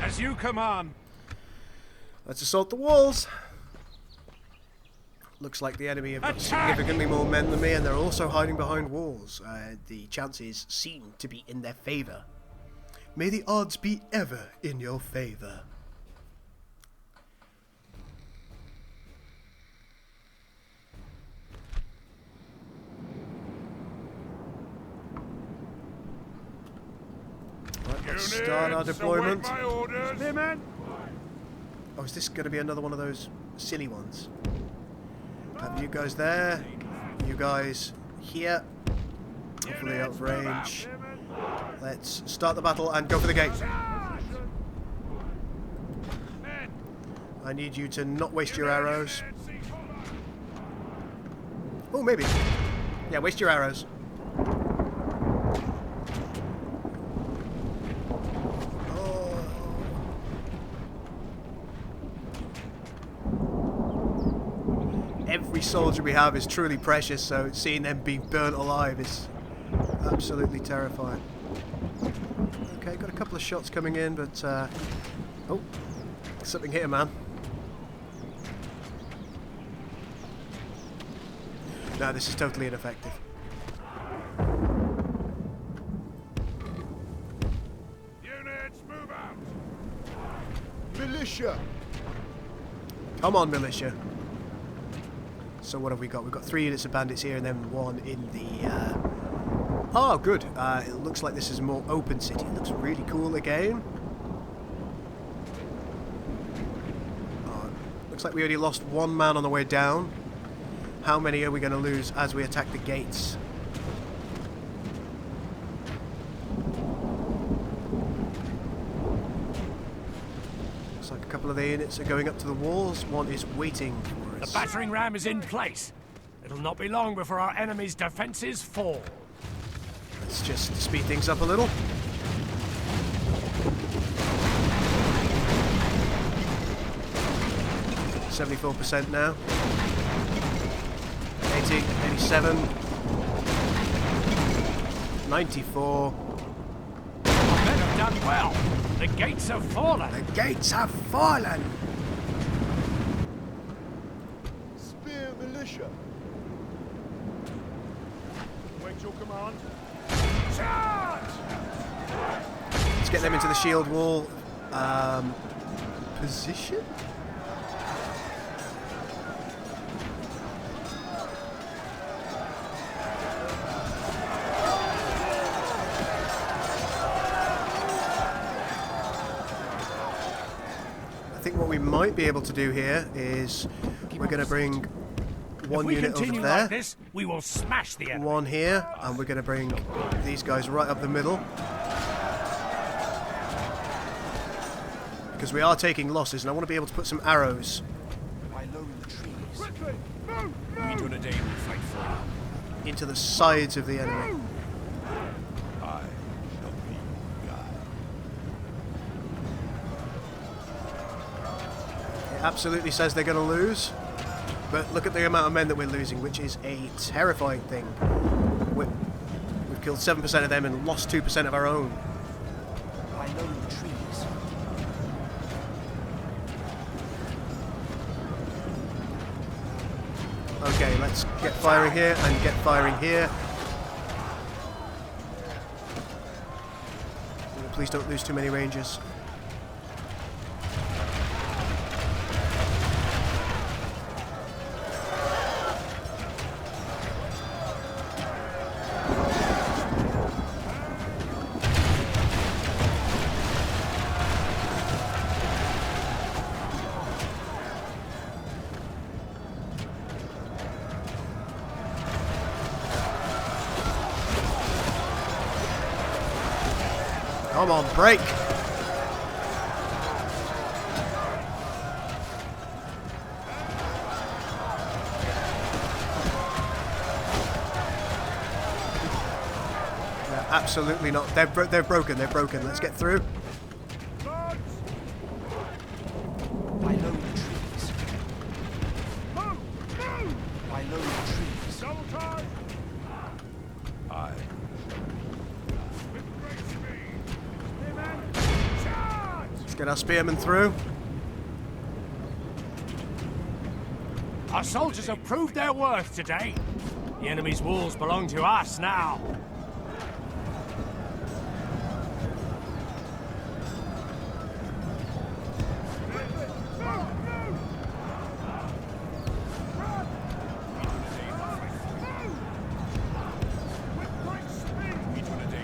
Speaker 2: As you command.
Speaker 1: Let's assault the walls. Looks like the enemy have got
Speaker 2: Attack!
Speaker 1: significantly more men than me, and they're also hiding behind walls. The chances seem to be in their favour. May the odds be ever in your favour. Right, let's start our deployment.
Speaker 5: Await my orders.
Speaker 7: Spearman!
Speaker 1: Oh, is this going to be another one of those silly ones? Have you guys there? You guys here. Hopefully out of range. Let's start the battle and go for the gate. I need you to not waste your arrows. Oh, maybe. Yeah, waste your arrows. Every soldier we have is truly precious, so seeing them being burnt alive is absolutely terrifying. Okay, got a couple of shots coming in, but oh, something here, man. No, this is totally ineffective.
Speaker 5: Units, move out.
Speaker 7: Militia!
Speaker 1: Come on, militia. So what have we got? We've got 3 units of bandits here and then 1 in the... Oh, good. It looks like this is a more open city. It looks really cool again. Looks like we only lost 1 man on the way down. How many are we going to lose as we attack the gates? Looks like a couple of the units are going up to the walls. 1 is waiting for us.
Speaker 2: The battering ram is in place. It'll not be long before our enemy's defenses fall.
Speaker 1: Let's just speed things up a little. %74 now. 80, 87, 94.
Speaker 2: Our men have done well. The gates have fallen.
Speaker 1: The gates have fallen!
Speaker 7: Spear militia!
Speaker 5: Wait your command.
Speaker 1: Let's get them into the shield wall position. I think what we might be able to do here is we're going to bring 1
Speaker 2: If we
Speaker 1: unit
Speaker 2: continue
Speaker 1: over there.
Speaker 2: like this, we will smash the enemy.
Speaker 1: 1 here, and we're going to bring these guys right up the middle. Because we are taking losses, and I want to be able to put some arrows
Speaker 7: Lie low in the trees.
Speaker 5: Quickly, move,
Speaker 7: We
Speaker 5: move.
Speaker 7: Dunedain will fight for you.
Speaker 1: into the sides of the enemy.
Speaker 7: I shall be your guide.
Speaker 1: It absolutely says they're going to lose, but look at the amount of men that we're losing, which is a terrifying thing. We've killed 7% of them and lost 2% of our own.
Speaker 7: Lie low in the trees.
Speaker 1: Okay, let's get firing here and get firing here. Please don't lose too many rangers. Come on, break! Yeah, absolutely not. They're broken. They're broken. Let's get through.
Speaker 5: Lords,
Speaker 7: Lie low in the trees.
Speaker 5: move, move.
Speaker 7: Lie low in the trees.
Speaker 5: Double time.
Speaker 7: I
Speaker 5: With great speed. Spearmen, charge.
Speaker 1: Let's get our spearmen through.
Speaker 2: Our soldiers have proved their worth today. The enemy's walls belong to us now.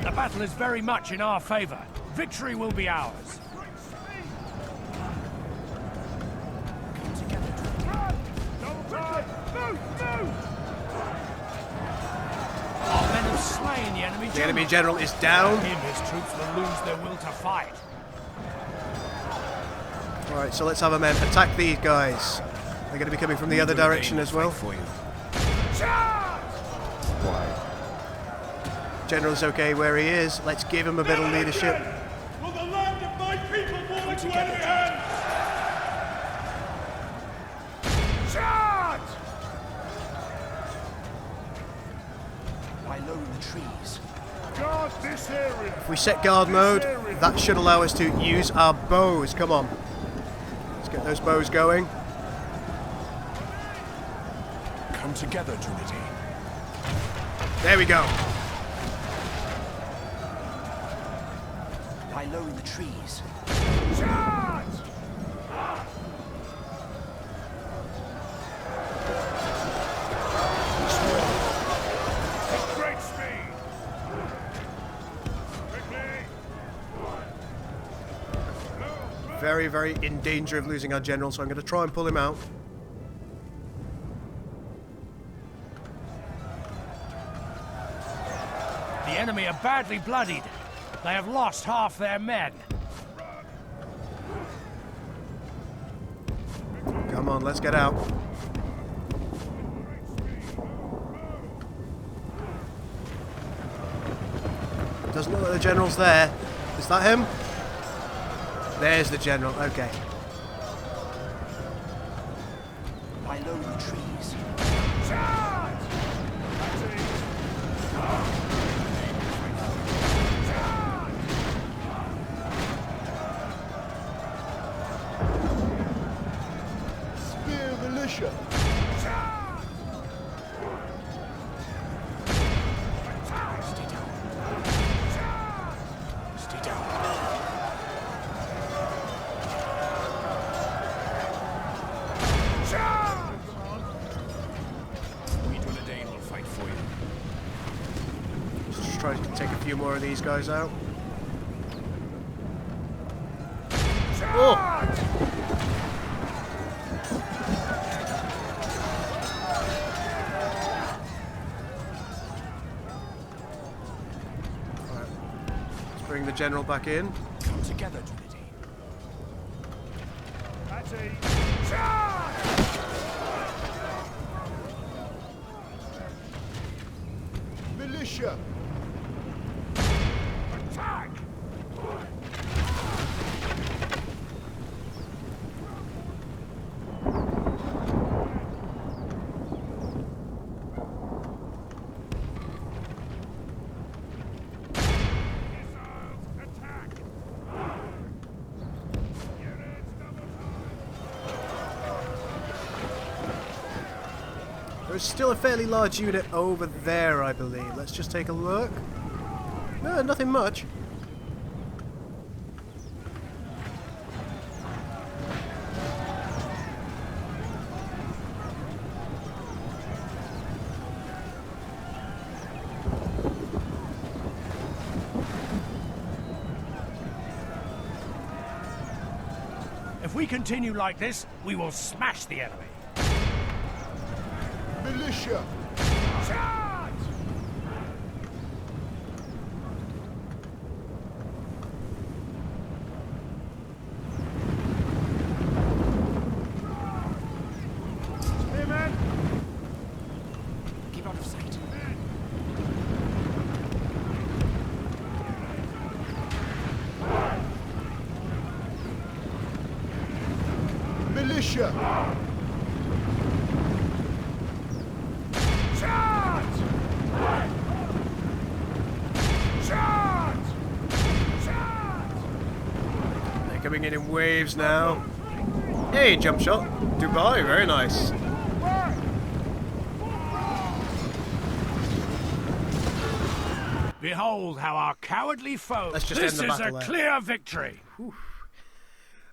Speaker 2: The battle is very much in our favor. Victory will be ours. Our men have slain the enemy general.
Speaker 1: The enemy general is down.
Speaker 2: His troops will lose their will to fight.
Speaker 1: Alright, so let's have a men attack these guys. They're going to be coming from the other direction as well.
Speaker 7: For you.
Speaker 1: General's okay where he is. Let's give him a bit of leadership.
Speaker 5: Will the land of my people fall into enemy hands? Charge!
Speaker 7: Lie low in the trees.
Speaker 5: Guard this area.
Speaker 1: If we set guard mode, that should allow us to use our bows. Come on. Let's get those bows going.
Speaker 7: Come together, Dunedain.
Speaker 1: There we go.
Speaker 7: Lie low in the trees.
Speaker 5: Charge! With great speed. Quickly.
Speaker 1: Very, very in danger of losing our general, so I'm going to try and pull him out.
Speaker 2: The enemy are badly bloodied. They have lost half their men.
Speaker 1: Come on, let's get out. Doesn't look like the general's there. Is that him? There's the general. Okay.
Speaker 7: Lie low in the trees.
Speaker 5: Charge!
Speaker 7: Spear militia. Stay down. Stay down. We Dunedain will fight for you.
Speaker 1: Just try to take a few more of these guys out. Oh! Alright. Let's bring the general back in.
Speaker 7: Come together, Dunedain.
Speaker 5: That's it. Charge!
Speaker 7: Militia.
Speaker 5: Attack! Attack! Units double
Speaker 1: There's still a fairly large unit over there, I believe. Let's just take a look. No, nothing much.
Speaker 2: If we continue like this, we will smash the enemy.
Speaker 7: Militia.
Speaker 5: charge! Spearman!
Speaker 7: Keep out of sight. Militia!
Speaker 5: Charge! Charge! Charge!
Speaker 1: They're coming in waves now. Hey, jump shot. Dubai, very nice.
Speaker 5: Back!
Speaker 2: Behold how our cowardly foe...
Speaker 1: Let's just
Speaker 2: This
Speaker 1: end the
Speaker 2: is a
Speaker 1: battle there.
Speaker 2: clear victory.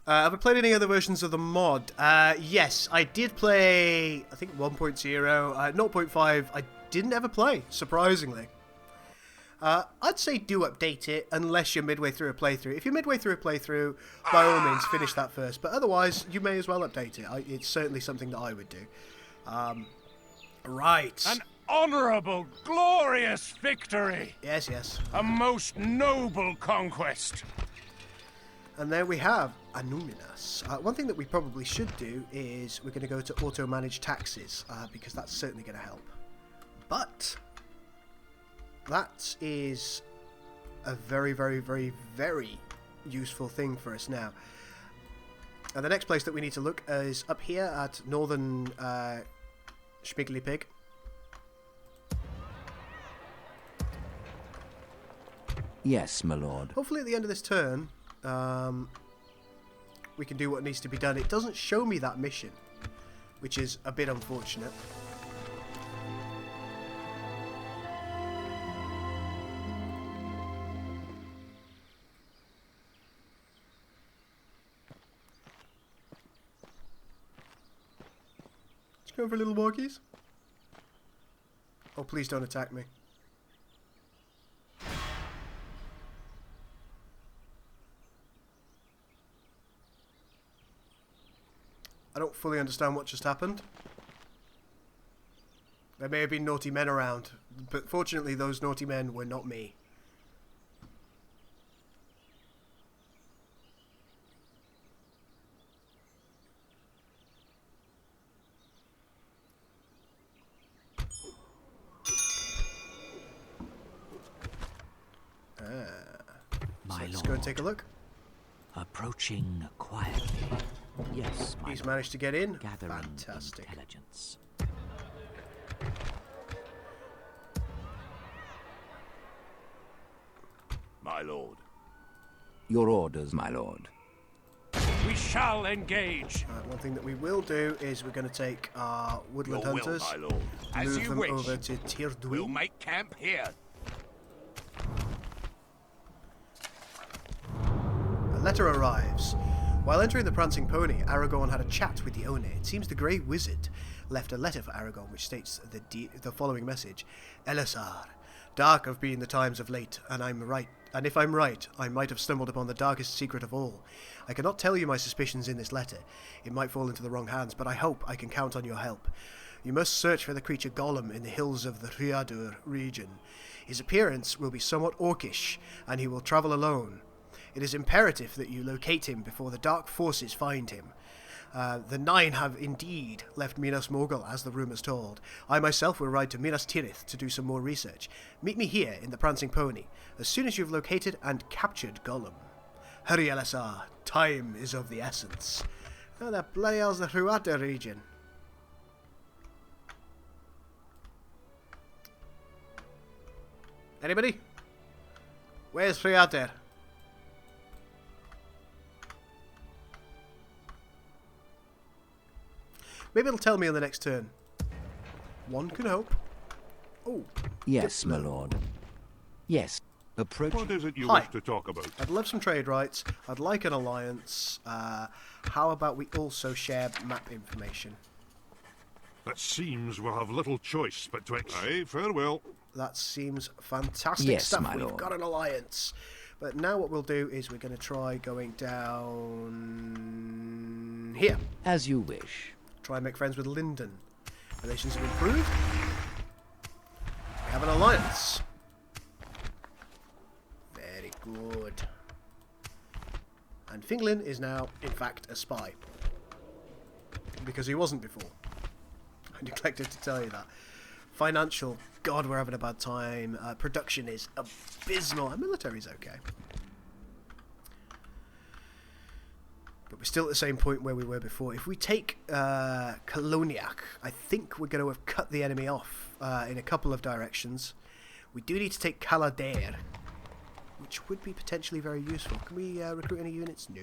Speaker 1: Have I played any other versions of the mod? Yes, I did play, I think 1.0, 0.5 I didn't ever play, surprisingly. I'd say do update it unless you're midway through a playthrough. If you're midway through a playthrough, by all means finish that first, but otherwise you may as well update it. It's certainly something that I would do. Right.
Speaker 2: An honourable, glorious victory.
Speaker 1: Yes, yes.
Speaker 2: A most noble conquest.
Speaker 1: And there we have Annuminas. One thing that we probably should do is we're going to go to auto-manage taxes, because that's certainly going to help. But that is a very, very, very, very useful thing for us now. And the next place that we need to look is up here at Northern Schmiggly Pig.
Speaker 4: Yes, my lord.
Speaker 1: Hopefully at the end of this turn, we can do what needs to be done. It doesn't show me that mission, which is a bit unfortunate. Let's go for a little walkies. Oh, please don't attack me. I don't fully understand what just happened. There may have been naughty men around, but fortunately those naughty men were not me. Let's go and take a look.
Speaker 4: Approaching quietly. Yes, my
Speaker 1: He's
Speaker 4: lord.
Speaker 1: managed to get in.
Speaker 4: Gathering
Speaker 1: Fantastic.
Speaker 4: intelligence.
Speaker 5: My lord.
Speaker 4: Your orders, my lord.
Speaker 2: We shall engage.
Speaker 1: One thing that we will do is we're going to take our woodland
Speaker 5: Your will,
Speaker 1: hunters,
Speaker 5: my lord.
Speaker 2: As
Speaker 1: move
Speaker 2: you
Speaker 1: them
Speaker 2: wish.
Speaker 1: over to Tirduin.
Speaker 2: We'll make camp here.
Speaker 1: A letter arrives. While entering the Prancing Pony, Aragorn had a chat with the owner. It seems the Grey Wizard left a letter for Aragorn which states the following message. Elisar, dark have been the times of late, and if I'm right, I might have stumbled upon the darkest secret of all. I cannot tell you my suspicions in this letter. It might fall into the wrong hands, but I hope I can count on your help. You must search for the creature Gollum in the hills of the Rhiadur region. His appearance will be somewhat orcish, and he will travel alone. It is imperative that you locate him before the dark forces find him. The Nine have indeed left Minas Morgul, as the rumours told. I myself will ride to Minas Tirith to do some more research. Meet me here in the Prancing Pony, as soon as you've located and captured Gollum. Hurry, Elisar. Time is of the essence. Oh, that bloody hell's the Rhiadur region. Anybody? Where's Rhiadur? Maybe it'll tell me on the next turn. One can hope. Oh.
Speaker 4: Yes, my lord. Yes. Approach.
Speaker 5: What is it you
Speaker 1: Hi.
Speaker 5: wish to talk about?
Speaker 1: I'd love some trade rights. I'd like an alliance. How about we also share map information?
Speaker 5: It seems we'll have little choice but to Aye, farewell.
Speaker 1: That seems fantastic
Speaker 4: Yes,
Speaker 1: stuff.
Speaker 4: my
Speaker 1: We've
Speaker 4: lord.
Speaker 1: got an alliance. But now what we'll do is we're going to try going down here.
Speaker 4: As you wish.
Speaker 1: Try and make friends with Lyndon. Relations have improved. We have an alliance. Very good. And Finglin is now, in fact, a spy. Because he wasn't before. I neglected to tell you that. Financial, God, we're having a bad time. Production is abysmal. Our military's okay. But we're still at the same point where we were before. If we take Koloniak, I think we're going to have cut the enemy off in a couple of directions. We do need to take Kalader, which would be potentially very useful. Can we recruit any units? No.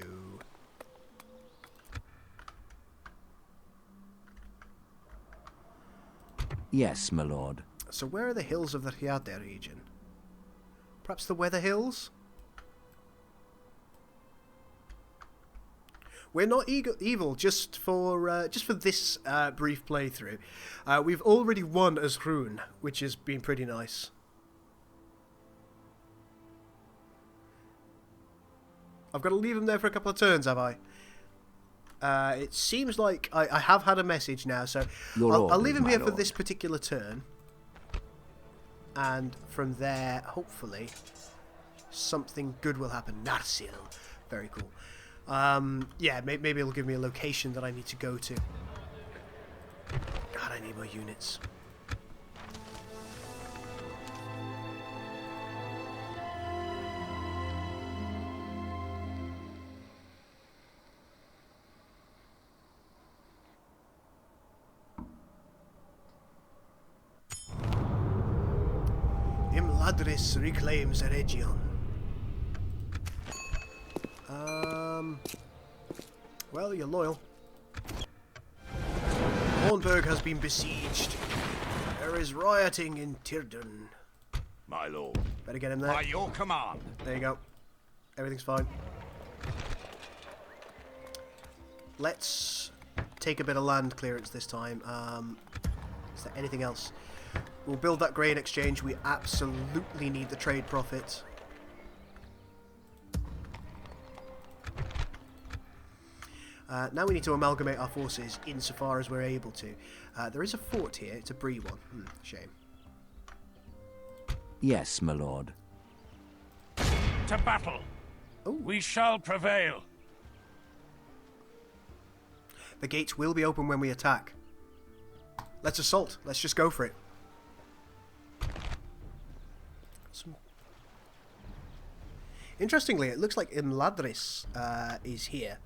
Speaker 4: Yes, my lord.
Speaker 1: So where are the hills of the Rhiadur region? Perhaps the Weather Hills? We're not evil just for this brief playthrough. We've already won as Hrun, which has been pretty nice. I've got to leave him there for a couple of turns, have I? It seems like I have had a message now, so I'll leave him here for this particular turn. And from there, hopefully, something good will happen. Narsil. Very cool. Yeah, maybe it'll give me a location that I need to go to. God, I need more units. Imladris reclaims a region. Well, you're loyal. Hornburg has been besieged. There is rioting in Tirden.
Speaker 5: My lord.
Speaker 1: Better get him there.
Speaker 5: By your command.
Speaker 1: There you go. Everything's fine. Let's take a bit of land clearance this time. Is there anything else? We'll build that grain exchange. We absolutely need the trade profit. Now we need to amalgamate our forces insofar as we're able to. There is a fort here. It's a Bree one. Shame.
Speaker 4: Yes, my lord.
Speaker 2: To battle.
Speaker 1: Ooh.
Speaker 2: We shall prevail.
Speaker 1: The gates will be open when we attack. Let's assault. Let's just go for it. Interestingly, it looks like Imladris is here.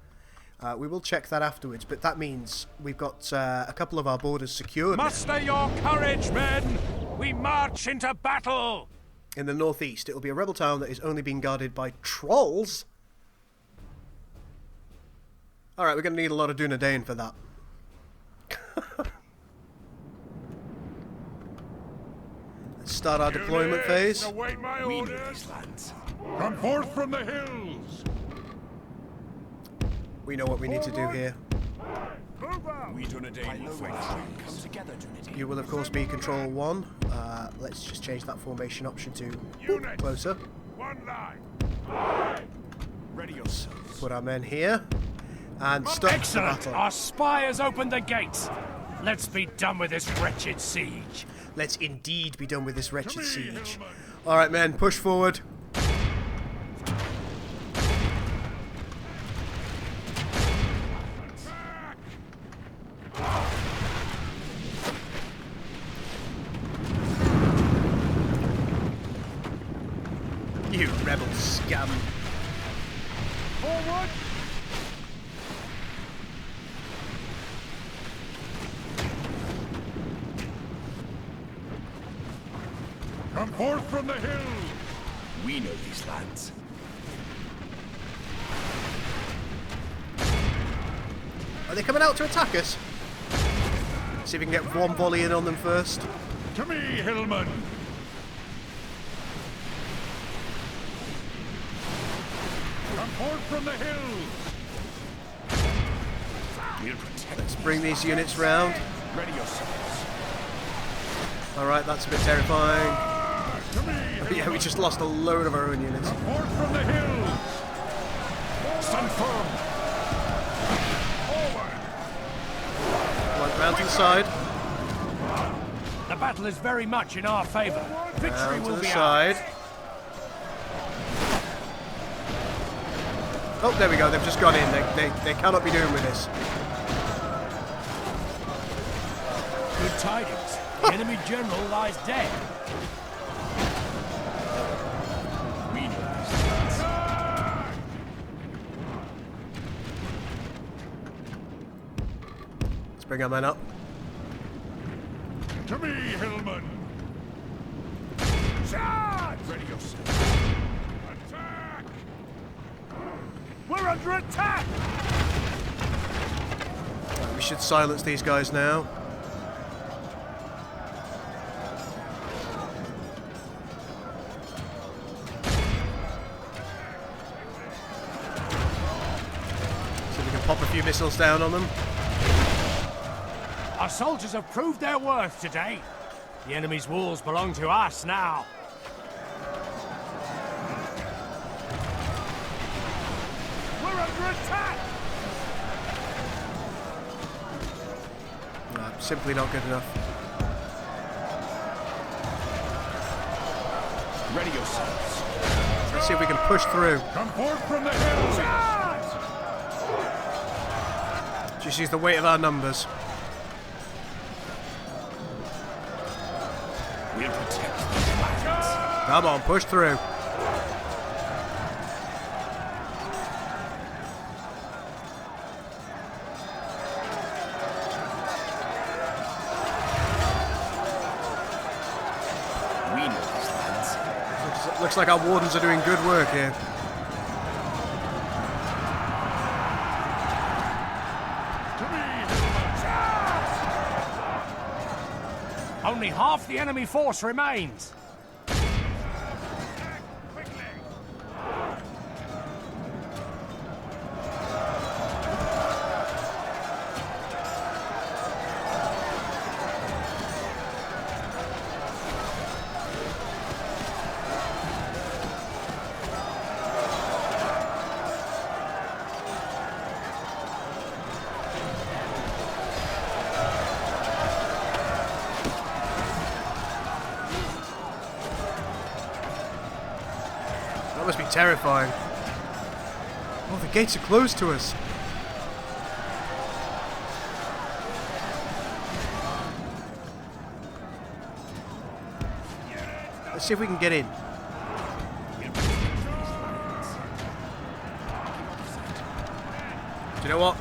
Speaker 1: We will check that afterwards, but that means we've got a couple of our borders secured.
Speaker 2: Muster your courage, men! We march into battle!
Speaker 1: In the northeast, it'll be a rebel town that is only being guarded by trolls. Alright, we're going to need a lot of Dunedain for that. Let's start our deployment phase.
Speaker 5: Await my
Speaker 7: We need
Speaker 5: orders.
Speaker 7: these lands.
Speaker 5: Come forth from the hills.
Speaker 1: We know what we need to do here.
Speaker 5: Move out.
Speaker 7: We Dunedain will fight. Come together, Dunedain.
Speaker 1: You will, of course, be Control 1. Let's just change that formation option to
Speaker 5: Units.
Speaker 1: closer.
Speaker 5: One line.
Speaker 7: Ready yourselves.
Speaker 1: Put our men here. And start the
Speaker 2: Excellent!
Speaker 1: battle.
Speaker 2: Our spy has opened the gates. Let's be done with this wretched siege.
Speaker 1: Let's indeed be done with this wretched
Speaker 5: To me,
Speaker 1: siege.
Speaker 5: Hillman.
Speaker 1: Alright, men, push forward. You rebel scum.
Speaker 5: Forward. Come forth from the hills.
Speaker 7: We know these lands.
Speaker 1: Are they coming out to attack us? See if we can get one volley in on them first.
Speaker 5: To me, Hillman. Come forth from the hills.
Speaker 7: We'll protect.
Speaker 1: Let's bring these units round.
Speaker 7: Ready yourselves.
Speaker 1: Alright, that's a bit terrifying.
Speaker 5: To me,
Speaker 1: Yeah, we just lost a load of our own units.
Speaker 5: Come forth from the hills. Stand firm. Forward.
Speaker 1: Right, round to the side.
Speaker 2: The battle is very much in our favor. Victory
Speaker 1: Round to
Speaker 2: will
Speaker 1: the
Speaker 2: be ours.
Speaker 1: side. Oh, there we go. They've just gone in. They cannot be doing with this.
Speaker 2: Good tidings. The enemy general lies dead.
Speaker 7: We know these lands.
Speaker 1: Let's bring our men up.
Speaker 5: To me, Hillman. Charge!
Speaker 7: Ready yourselves.
Speaker 5: Attack!
Speaker 2: We're under attack!
Speaker 1: We should silence these guys now. pop a few missiles down on them.
Speaker 2: Our soldiers have proved their worth today. The enemy's walls belong to us now.
Speaker 5: We're under attack!
Speaker 1: No, simply not good enough.
Speaker 7: Ready yourselves.
Speaker 1: Let's see if we can push through.
Speaker 5: Come forth from the hills!
Speaker 1: Just use the weight of our numbers.
Speaker 7: We'll protect these lands.
Speaker 1: Come on, push through.
Speaker 7: We know these lands.
Speaker 1: Looks like our wardens are doing good work here.
Speaker 2: Only half the enemy force remains.
Speaker 1: That must be terrifying. Oh, the gates are closed to us. Let's see if we can get in. Do you know what?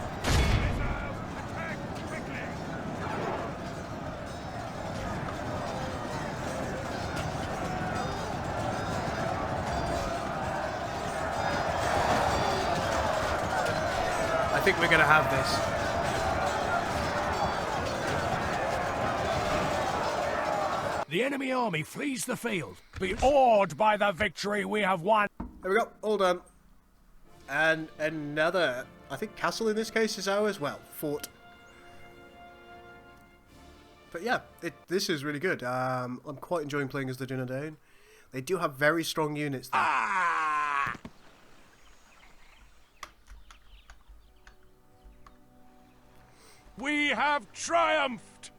Speaker 1: I think we're going to have this.
Speaker 2: The enemy army flees the field. Be awed by the victory we have won.
Speaker 1: There we go, all done. And another, I think castle in this case is ours. Well, fort. But yeah, this is really good. I'm quite enjoying playing as the Dunedain. They do have very strong units there.
Speaker 2: We have triumphed!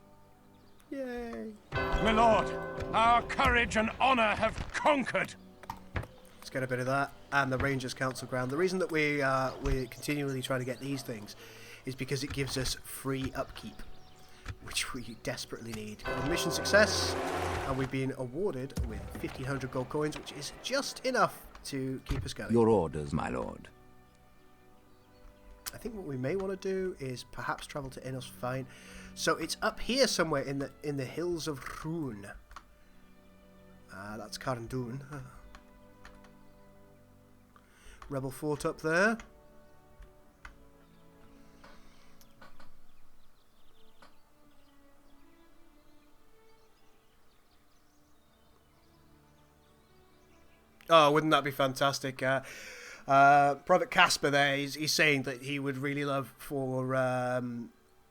Speaker 1: Yay.
Speaker 2: My lord, our courage and honor have conquered.
Speaker 1: Let's get a bit of that. And the Rangers Council ground. The reason that we're continually trying to get these things is because it gives us free upkeep, which we desperately need. Got a mission success, and we've been awarded with 1,500 gold coins, which is just enough to keep us going.
Speaker 4: Your orders, my lord.
Speaker 1: I think what we may want to do is perhaps travel to Enos Fine. So it's up here somewhere in the hills of Rhun. That's Carndun. Rebel fort up there. Oh, wouldn't that be fantastic? Private Casper there, he's saying that he would really love for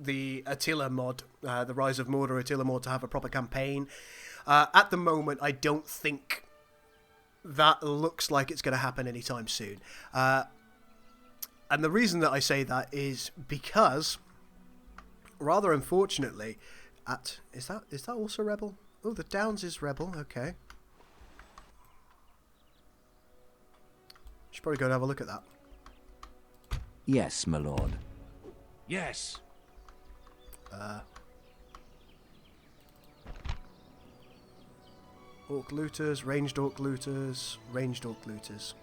Speaker 1: the Attila mod, the Rise of Mordor Attila mod, to have a proper campaign. At the moment, I don't think that looks like it's going to happen anytime soon. And the reason that I say that is because, rather unfortunately, is that also Rebel? Oh, the Downs is Rebel. Okay. Should probably go and have a look at that.
Speaker 4: Yes, my lord.
Speaker 2: Yes.
Speaker 1: Orc looters, ranged orc looters, ranged orc looters.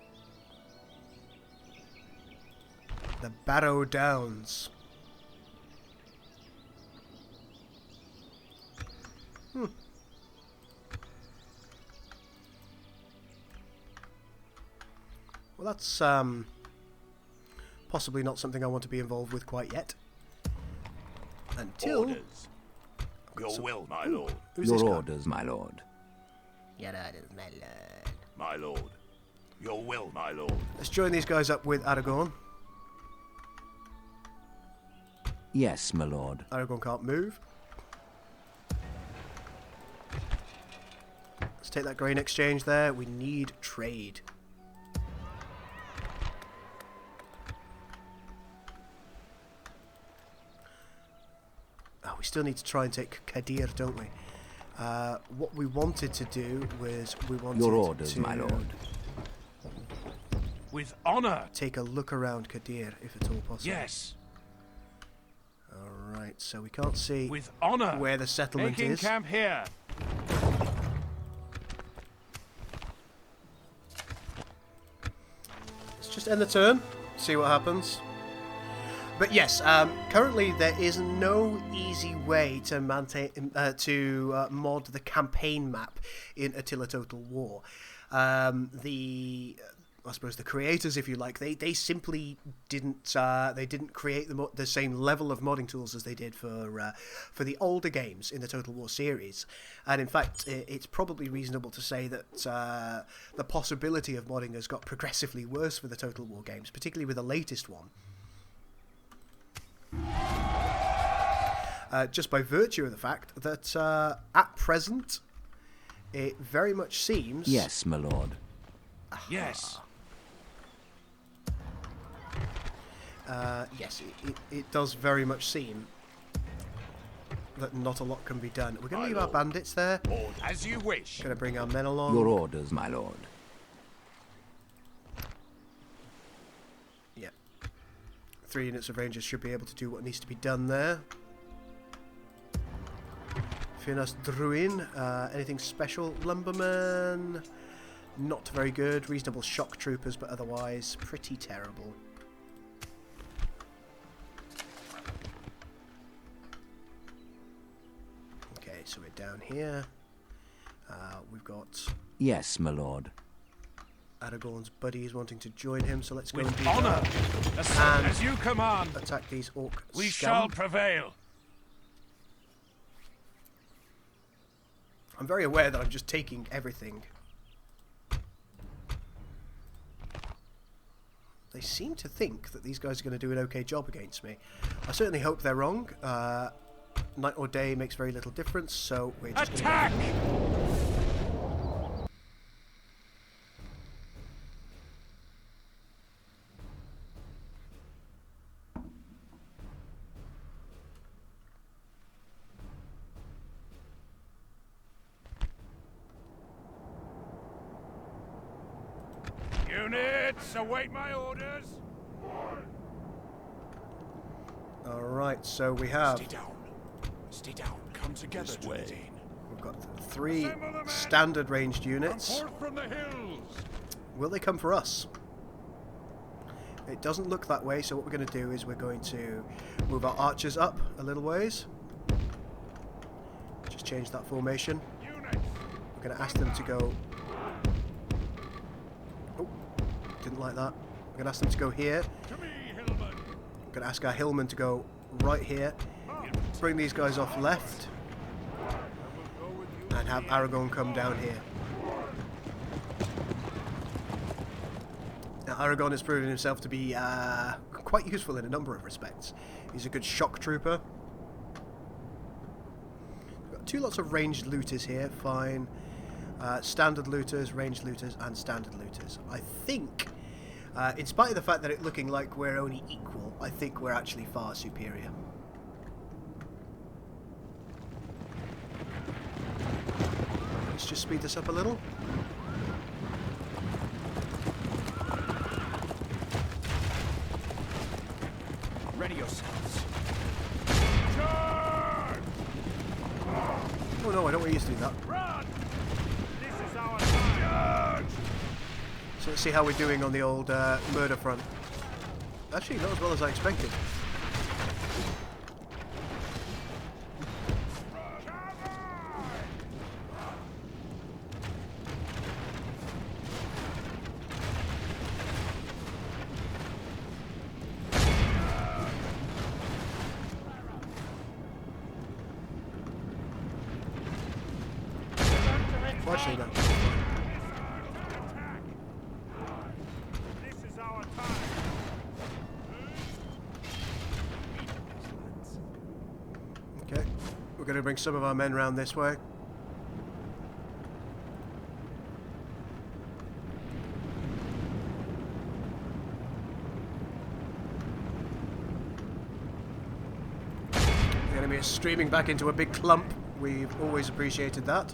Speaker 1: The Barrow Downs. Well, that's possibly not something I want to be involved with quite yet. Until...
Speaker 5: Orders. Your will, my lord.
Speaker 1: Who's this
Speaker 4: Your
Speaker 1: guy?
Speaker 4: orders, my lord.
Speaker 1: Your orders, my lord.
Speaker 5: My lord. Your will, my lord.
Speaker 1: Let's join these guys up with Aragorn.
Speaker 4: Yes, my lord.
Speaker 1: Aragon can't move. Let's take that grain exchange there. We need trade. Oh, we still need to try and take Kadir, don't we? What we wanted to do was we wanted
Speaker 4: Your orders,
Speaker 1: to
Speaker 4: my lord.
Speaker 2: With honor.
Speaker 1: take a look around Kadir, if at all possible.
Speaker 2: Yes.
Speaker 1: Alright, so we can't see
Speaker 2: With honor.
Speaker 1: where the settlement
Speaker 2: Making
Speaker 1: is.
Speaker 2: camp here.
Speaker 1: Let's just end the turn, see what happens. But yes, currently there is no easy way to maintain mod the campaign map in Attila Total War. I suppose the creators, if you like, they simply didn't create the same level of modding tools as they did for the older games in the Total War series. And in fact, it's probably reasonable to say that the possibility of modding has got progressively worse for the Total War games, particularly with the latest one. Just by virtue of the fact that at present it very much seems...
Speaker 4: Yes, my lord.
Speaker 2: Yes.
Speaker 1: Yes, it does very much seem that not a lot can be done. We're going to leave our bandits there.
Speaker 2: As you wish.
Speaker 1: Going to bring our men along.
Speaker 4: Your orders, my lord.
Speaker 1: Yeah. 3 units of rangers should be able to do what needs to be done there. Finas Druin, anything special? Lumberman, not very good. Reasonable shock troopers, but otherwise pretty terrible. Okay, so we're down here. We've got
Speaker 4: Yes, my lord.
Speaker 1: Aragorn's buddies wanting to join him, so let's go and
Speaker 2: With
Speaker 1: do
Speaker 2: honor.
Speaker 1: that. And
Speaker 2: As you command.
Speaker 1: attack these orc
Speaker 2: We
Speaker 1: scum.
Speaker 2: shall prevail.
Speaker 1: I'm very aware that I'm just taking everything. They seem to think that these guys are going to do an okay job against me. I certainly hope they're wrong. Night or day makes very little difference, so we're just
Speaker 2: Attack! Units, await my orders.
Speaker 1: Alright, so we have...
Speaker 7: Stay down. Stay down. Come together, Dunedain.
Speaker 1: We've got 3 standard ranged units.
Speaker 5: Forth from the hills.
Speaker 1: Will they come for us? It doesn't look that way, so what we're going to do is we're going to move our archers up a little ways. Just change that formation.
Speaker 5: Units.
Speaker 1: We're going to ask them to go... Oh, didn't like that. We're going to ask them to go here.
Speaker 5: To me, Hillman.
Speaker 1: We're going to ask our hillmen to go right here. Bring these guys off left. And have Aragon come down here. Now, Aragon has proven himself to be quite useful in a number of respects. He's a good shock trooper. We've got 2 lots of ranged looters here, fine. Standard looters, ranged looters, and standard looters. I think, in spite of the fact that it's looking like we're only equal, I think we're actually far superior. Let's just speed this up a little.
Speaker 7: Ready yourselves.
Speaker 5: Charge!
Speaker 1: Oh no, I don't want you to do that.
Speaker 5: Run! This is our time. Charge!
Speaker 1: So let's see how we're doing on the old murder front. Actually, not as well as I expected. Well, actually, no.
Speaker 5: This is our time.
Speaker 1: Okay, we're going to bring some of our men round this way. The enemy is streaming back into a big clump. We've always appreciated that.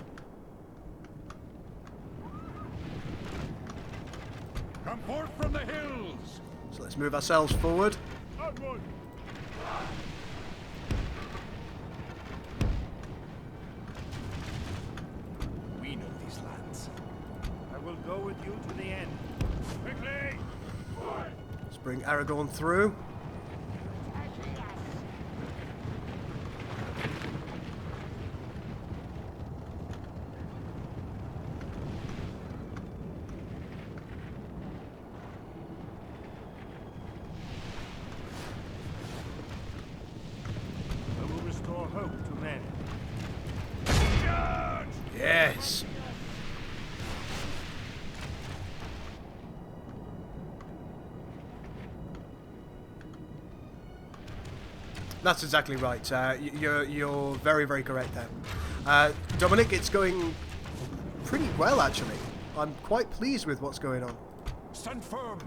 Speaker 5: Come forth from the hills!
Speaker 1: So let's move ourselves forward.
Speaker 5: Onward!
Speaker 7: We know these lands.
Speaker 5: I will go with you to the end. Quickly!
Speaker 1: Let's bring Aragorn through.
Speaker 5: I will restore hope to men.
Speaker 1: Yes. That's exactly right. You're very, very correct there. Dominic, it's going pretty well, actually. I'm quite pleased with what's going on.
Speaker 5: Stand firm!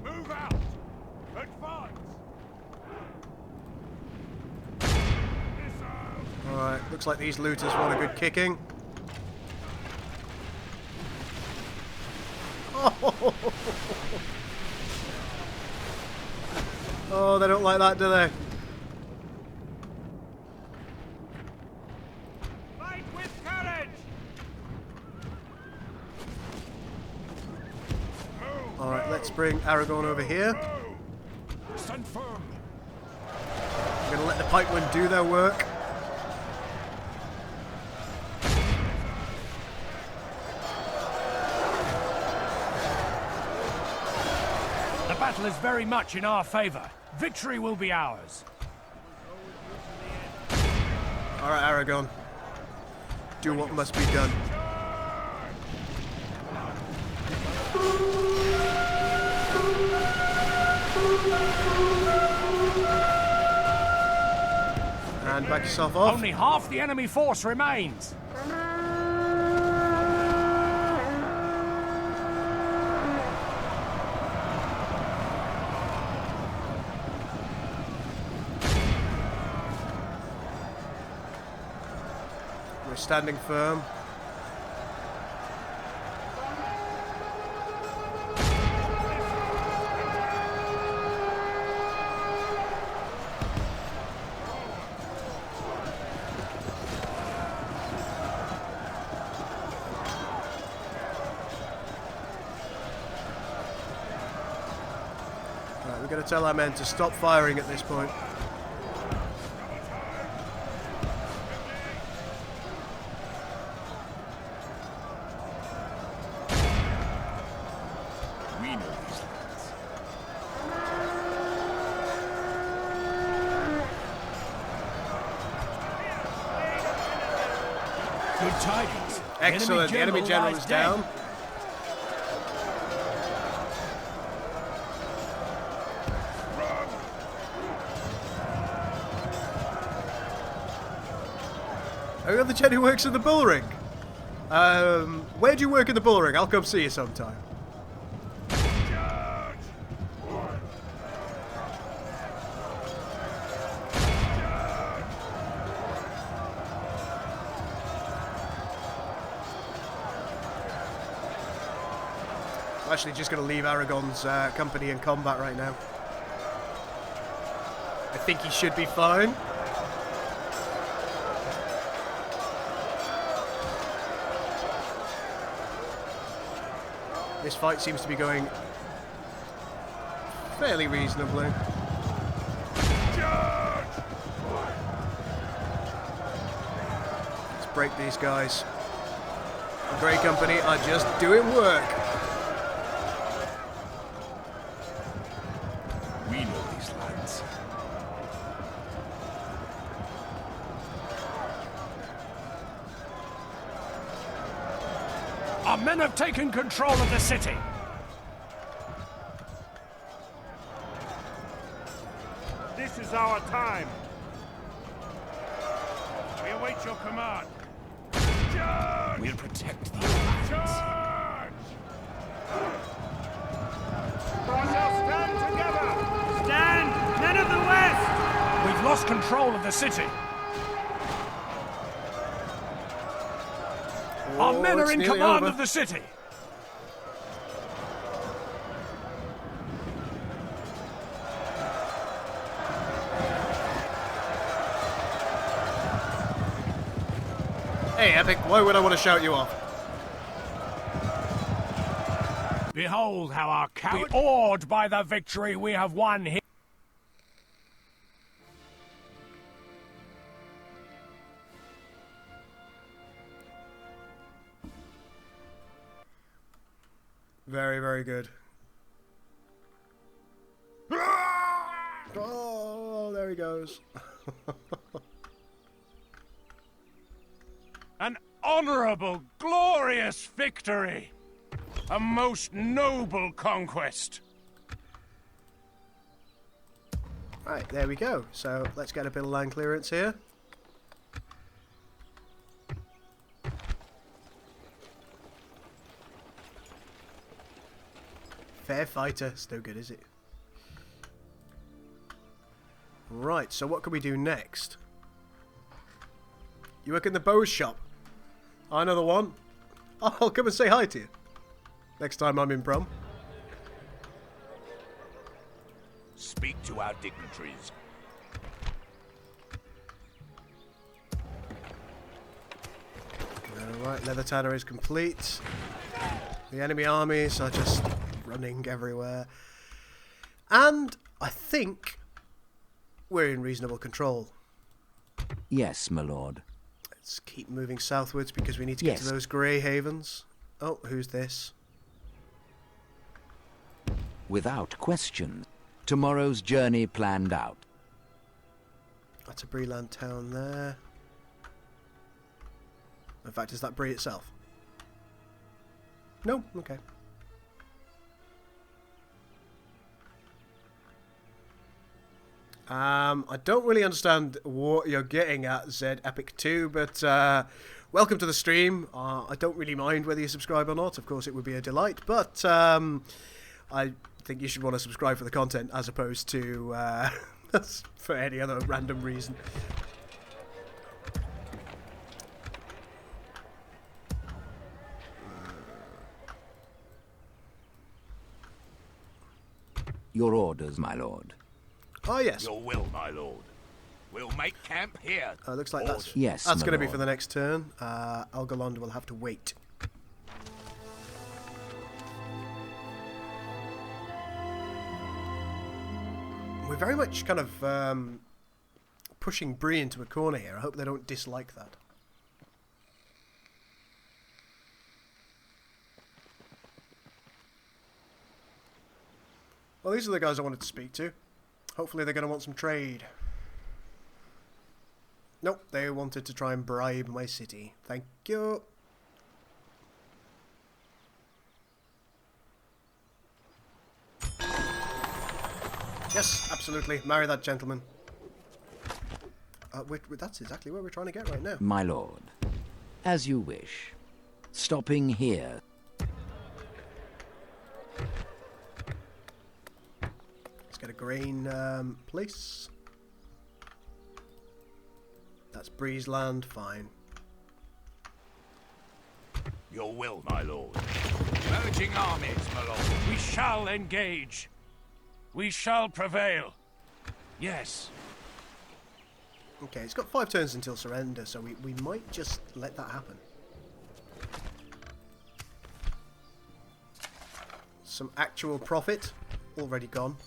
Speaker 5: Move out! Advance!
Speaker 1: Alright, looks like these looters want a good kicking. Oh, they don't like that, do they?
Speaker 5: Fight with courage!
Speaker 1: Alright, let's bring Aragorn over here.
Speaker 5: Stand firm!
Speaker 1: I'm gonna let the pikemen do their work.
Speaker 2: The battle is very much in our favor. Victory will be ours.
Speaker 1: Alright, Aragorn. Do what must be done. And back yourself off.
Speaker 2: Only half the enemy force remains.
Speaker 1: We're standing firm. Right, we're going to tell our men to stop firing at this point.
Speaker 7: We know these lands.
Speaker 2: Good tidings.
Speaker 1: Excellent. The enemy general is down. Oh, you're the Jen who works in the bull ring. Where do you work in the bull ring? I'll come see you sometime. I'm actually just going to leave Aragorn's company in combat right now. I think he should be fine. This fight seems to be going fairly reasonably. Let's break these guys. The Grey Company are just doing work.
Speaker 7: We know these lands.
Speaker 2: Our men have taken control of the city.
Speaker 5: This is our time.
Speaker 2: We await your command. Charge!
Speaker 7: We'll protect the Alliance.
Speaker 2: Charge! We shall stand together! Stand, men of the West! We've lost control of the city. Our men are in command of the city.
Speaker 1: Hey, Epic, why would I want to shout you off?
Speaker 2: Behold how our coward... awed by the victory we have won here.
Speaker 1: Very, very good. Oh, there he goes.
Speaker 2: An honorable, glorious victory! A most noble conquest!
Speaker 1: Right, there we go. So, let's get a bit of land clearance here. Fair fighter. It's no good, is it? Right, so what can we do next? You work in the bow shop. I know the one. I'll come and say hi to you. Next time I'm in Brum.
Speaker 5: Speak to our dignitaries.
Speaker 1: Alright, Leather Tanner is complete. The enemy armies are just running everywhere. And I think we're in reasonable control.
Speaker 4: Yes, my lord.
Speaker 1: Let's keep moving southwards because we need to get to those grey havens. Oh, who's this?
Speaker 4: Without question. Tomorrow's journey planned out.
Speaker 1: That's a Breeland town there. In fact, is that Bree itself? No? Okay. I don't really understand what you're getting at, Zed Epic 2, but welcome to the stream. I don't really mind whether you subscribe or not. Of course, it would be a delight, but I think you should want to subscribe for the content as opposed to for any other random reason.
Speaker 4: Your orders, my lord.
Speaker 1: Oh, yes.
Speaker 5: Your will, my lord. We'll make camp here.
Speaker 1: Looks like that's
Speaker 4: Yes,
Speaker 1: going to be for the next turn. Algalond will have to wait. We're very much kind of pushing Bree into a corner here. I hope they don't dislike that. Well, these are the guys I wanted to speak to. Hopefully they're going to want some trade. Nope, they wanted to try and bribe my city. Thank you. Yes, absolutely. Marry that gentleman. That's exactly where we're trying to get right now.
Speaker 4: My lord. As you wish. Stopping here.
Speaker 1: Get a grain place. That's Breeze Land, fine.
Speaker 5: Your will, my lord. Merging armies, my lord.
Speaker 2: We shall engage. We shall prevail. Yes.
Speaker 1: Okay, it's got 5 turns until surrender, so we might just let that happen. Some actual profit already gone.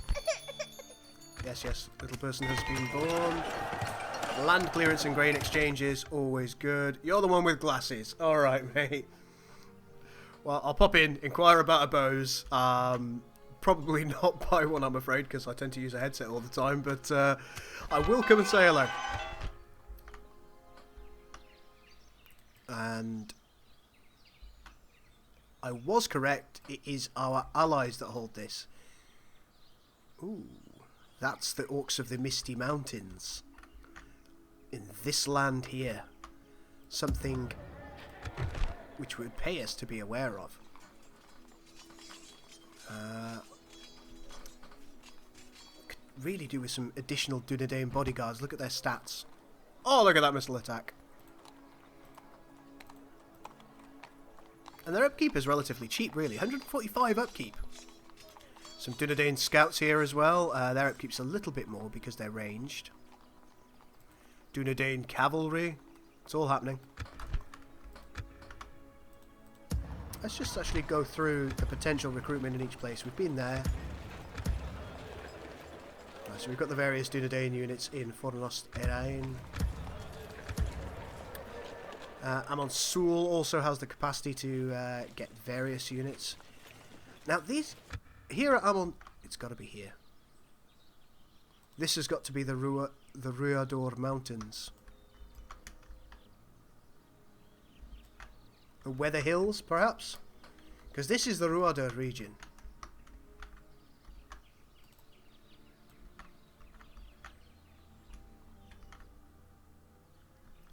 Speaker 1: Yes, little person has been born. Land clearance and grain exchanges, always good. You're the one with glasses. Alright, mate. Well, I'll pop in, inquire about a bows. Probably not buy one, I'm afraid, because I tend to use a headset all the time, but I will come and say hello. And I was correct, it is our allies that hold this. Ooh. That's the Orcs of the Misty Mountains. In this land here. something which would pay us to be aware of. Could really do with some additional Dunedain bodyguards. Look at their stats. Oh, look at that missile attack. And their upkeep is relatively cheap, really. 145 upkeep. Some Dunedain scouts here as well. Their upkeep's a little bit more because they're ranged. Dunedain cavalry. It's all happening. Let's just actually go through the potential recruitment in each place. We've been there. Right, so we've got the various Dunedain units in Fornost Erain. Amon Sul also has the capacity to get various units. Now these, here at Amon, it's got to be here. This has got to be the Ruador Mountains. The Weather Hills, perhaps? Because this is the Ruador region.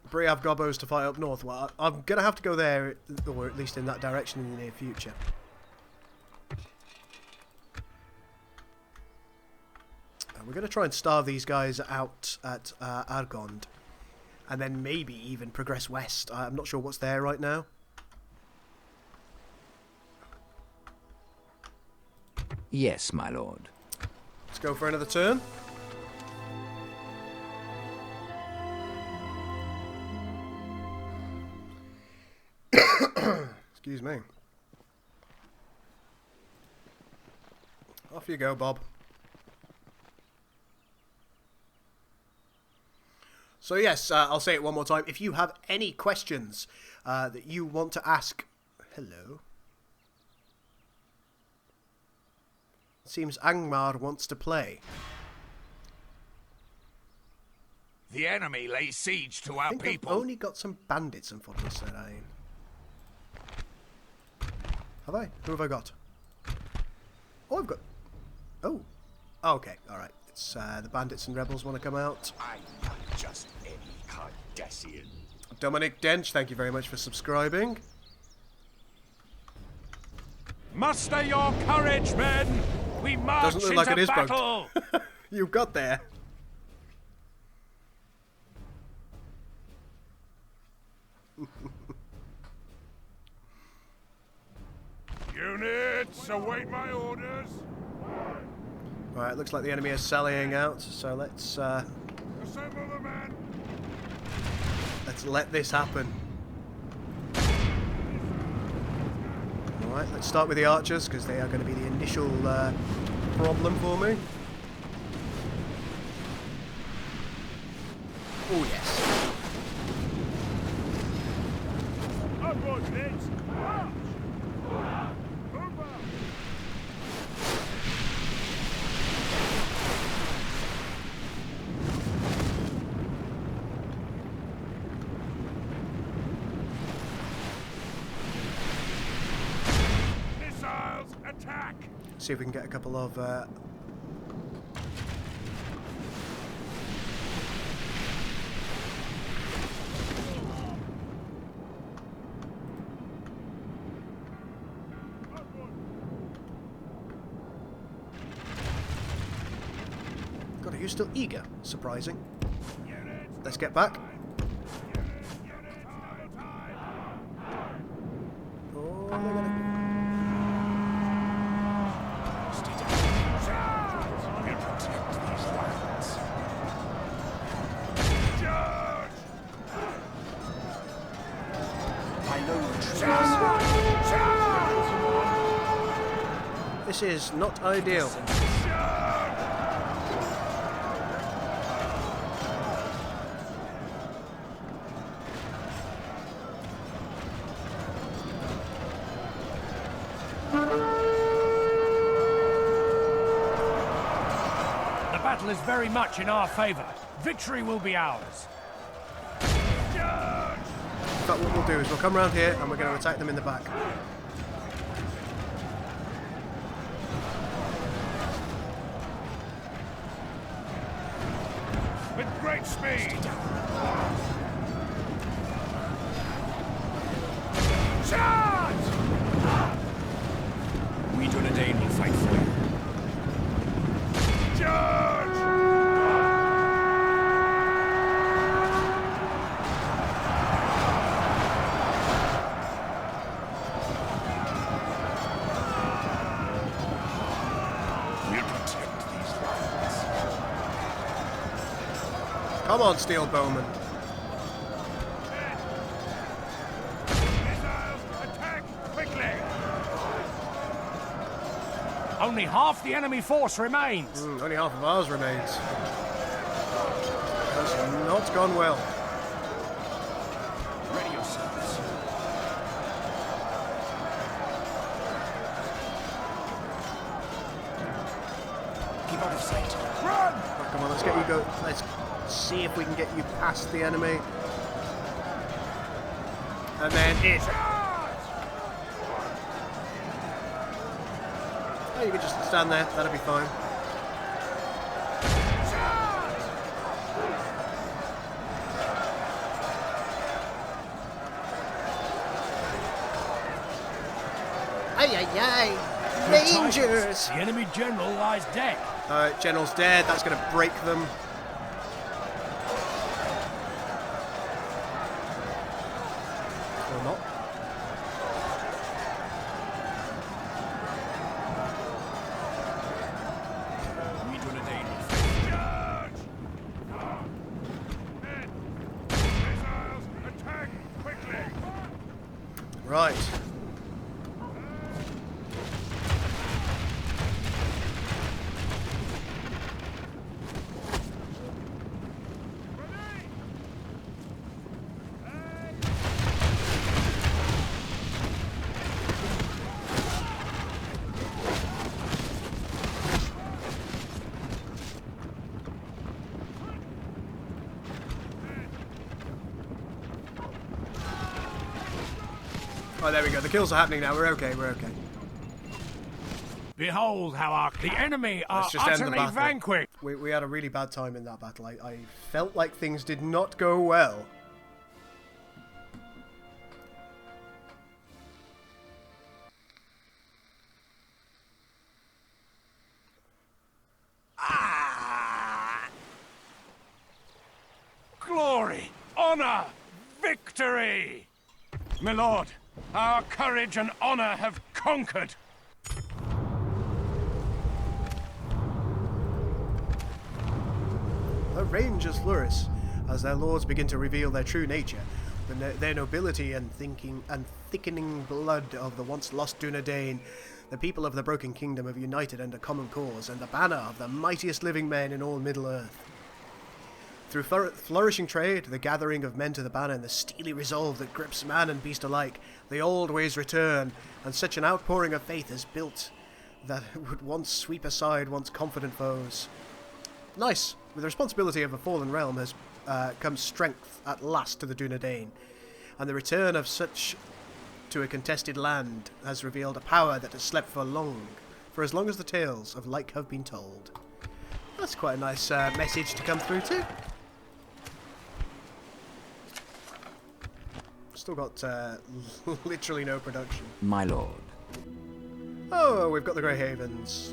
Speaker 1: Briav Gobos to fight up north. Well, I'm going to have to go there, or at least in that direction in the near future. We're going to try and starve these guys out at Argond. And then maybe even progress west. I'm not sure what's there right now.
Speaker 4: Yes, my lord.
Speaker 1: Let's go for another turn. Excuse me. Off you go, Bob. So yes, I'll say it one more time. If you have any questions that you want to ask... Hello. Seems Angmar wants to play.
Speaker 5: The enemy lays siege to our people.
Speaker 1: I've only got some bandits in front of us, Have I? Who have I got? Oh, I've got... Oh. Okay, alright. It's the bandits and rebels want to come out.
Speaker 5: I'm not just any Cardassian.
Speaker 1: Dominic Dench, thank you very much for subscribing.
Speaker 2: Muster your courage, men! We march
Speaker 1: Doesn't look like it
Speaker 2: into
Speaker 1: is
Speaker 2: battle!
Speaker 1: bugged. You got there.
Speaker 5: Units, await my orders.
Speaker 1: Alright, looks like the enemy is sallying out, so let's
Speaker 5: Assemble the men.
Speaker 1: let's let this happen. Alright, let's start with the archers, because they are going to be the initial problem for me. Oh yes.
Speaker 5: Upward, mates. March. Move out. Missiles, attack.
Speaker 1: See if we can get a couple of God, are you still eager? Surprising. Let's get back. Oh, look at it.
Speaker 7: We protect these lands. I know the trees.
Speaker 1: This is not ideal.
Speaker 2: Is very much in our favour. Victory will be ours.
Speaker 1: In fact, what we'll do is we'll come around here and we're going to attack them in the back.
Speaker 5: With great speed.
Speaker 2: Charge!
Speaker 7: We Dunedain will fight for you.
Speaker 5: Charge!
Speaker 7: We'll protect these lands.
Speaker 1: Come on, Steel Bowman.
Speaker 5: Missiles, attack quickly!
Speaker 2: Only half the enemy force remains.
Speaker 1: Only half of ours remains. Has not gone well.
Speaker 7: Ready yourselves. Keep out of sight.
Speaker 5: Run!
Speaker 1: Oh, come on, let's get you go. Let's see if we can get you past the enemy. And then it. Oh, you can just stand there. That'll be fine. Ay, ay, ay. Rangers!
Speaker 2: The enemy general lies dead.
Speaker 1: General's dead. That's going to break them. Or not.
Speaker 7: We Dunedain will fight.
Speaker 5: Charge! Men! Missiles, attack quickly!
Speaker 1: Right. Oh, there we go. The kills are happening now. We're okay. We're okay.
Speaker 2: Behold how the enemy are
Speaker 1: Let's just end the
Speaker 2: utterly
Speaker 1: battle.
Speaker 2: vanquished.
Speaker 1: We had a really bad time in that battle. I felt like things did not go well.
Speaker 2: Glory, honor, victory! My lord, our courage and honor have conquered.
Speaker 1: The Rangers flourish as their lords begin to reveal their true nature. Their nobility and thickening blood of the once lost Dunedain. The people of the Broken Kingdom have united under common cause and the banner of the mightiest living men in all Middle-earth. Through flourishing trade, the gathering of men to the banner, and the steely resolve that grips man and beast alike, the old ways return, and such an outpouring of faith is built that would once sweep aside once confident foes. Nice. With the responsibility of a fallen realm has come strength at last to the Dunedain, and the return of such to a contested land has revealed a power that has slept for as long as the tales of like have been told. That's quite a nice message to come through too. Still got literally no production.
Speaker 4: My lord.
Speaker 1: Oh, we've got the Grey Havens.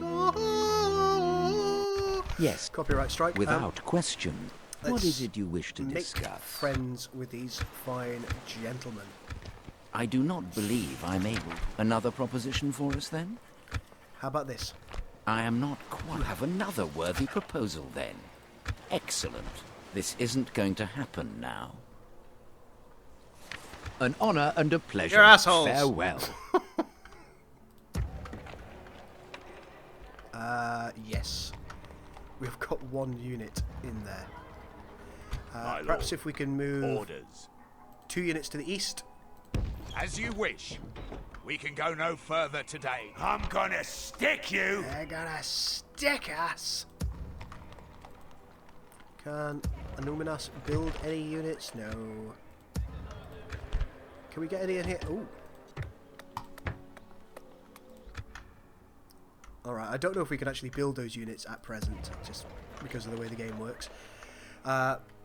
Speaker 4: Yes,
Speaker 1: Copyright strike.
Speaker 4: without question. What
Speaker 1: let's
Speaker 4: is it you wish to
Speaker 1: make
Speaker 4: discuss?
Speaker 1: friends with these fine gentlemen.
Speaker 4: I do not believe I'm able. Another proposition for us, then?
Speaker 1: How about this?
Speaker 4: I am not quite... You have another worthy proposal, then. Excellent. This isn't going to happen now. An honor and a pleasure.
Speaker 1: You're assholes.
Speaker 4: Farewell.
Speaker 1: Yes. We've got one unit in there.
Speaker 5: My
Speaker 1: Perhaps
Speaker 5: lord.
Speaker 1: if we can move
Speaker 5: Orders.
Speaker 1: 2 units to the east.
Speaker 5: As you wish. We can go no further today. I'm gonna stick you!
Speaker 1: They're gonna stick us! Can Illuminas build any units? No. Can we get any in here? Ooh. Alright, I don't know if we can actually build those units at present, just because of the way the game works.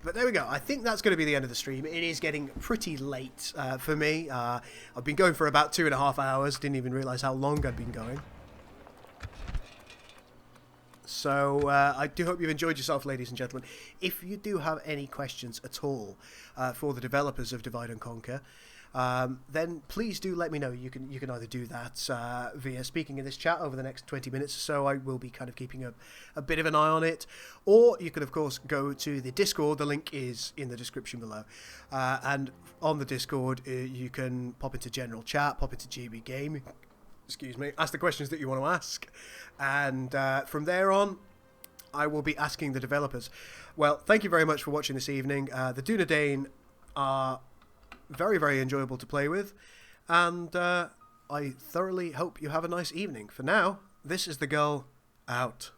Speaker 1: But there we go. I think that's going to be the end of the stream. It is getting pretty late for me. I've been going for about 2.5 hours. Didn't even realise how long I'd been going. So I do hope you've enjoyed yourself, ladies and gentlemen. If you do have any questions at all for the developers of Divide and Conquer, then please do let me know. You can either do that via speaking in this chat over the next 20 minutes or so. I will be kind of keeping a bit of an eye on it. Or you can, of course, go to the Discord. The link is in the description below. And on the Discord, you can pop into general chat, pop into GB Gaming, excuse me, ask the questions that you want to ask. And from there on, I will be asking the developers. Well, thank you very much for watching this evening. The Dunedain are very, very enjoyable to play with, and I thoroughly hope you have a nice evening. For now, this is the Gull, out.